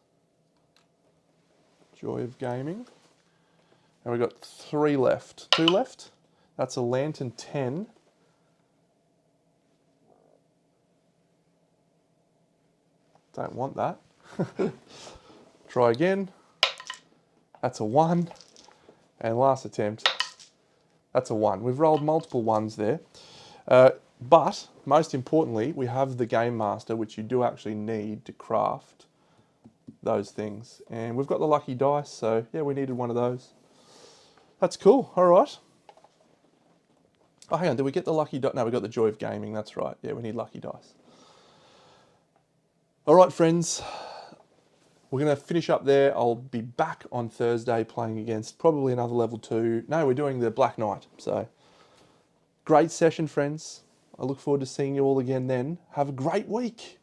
Joy of Gaming. And we've got 3 left. 2 left. That's a Lantern 10. Don't want that. Try again. That's a 1. And last attempt. That's a 1. We've rolled multiple 1s there. But, most importantly, we have the Game Master, which you do actually need to craft those things. And we've got the lucky dice, so yeah, we needed one of those. That's cool. All right. Oh, hang on. Did we get the lucky dice? No, we got the Joy of Gaming. That's right. Yeah, we need lucky dice. All right, friends. We're going to finish up there. I'll be back on Thursday playing against probably another level 2. No, we're doing the Black Knight. So, great session, friends. I look forward to seeing you all again then. Have a great week.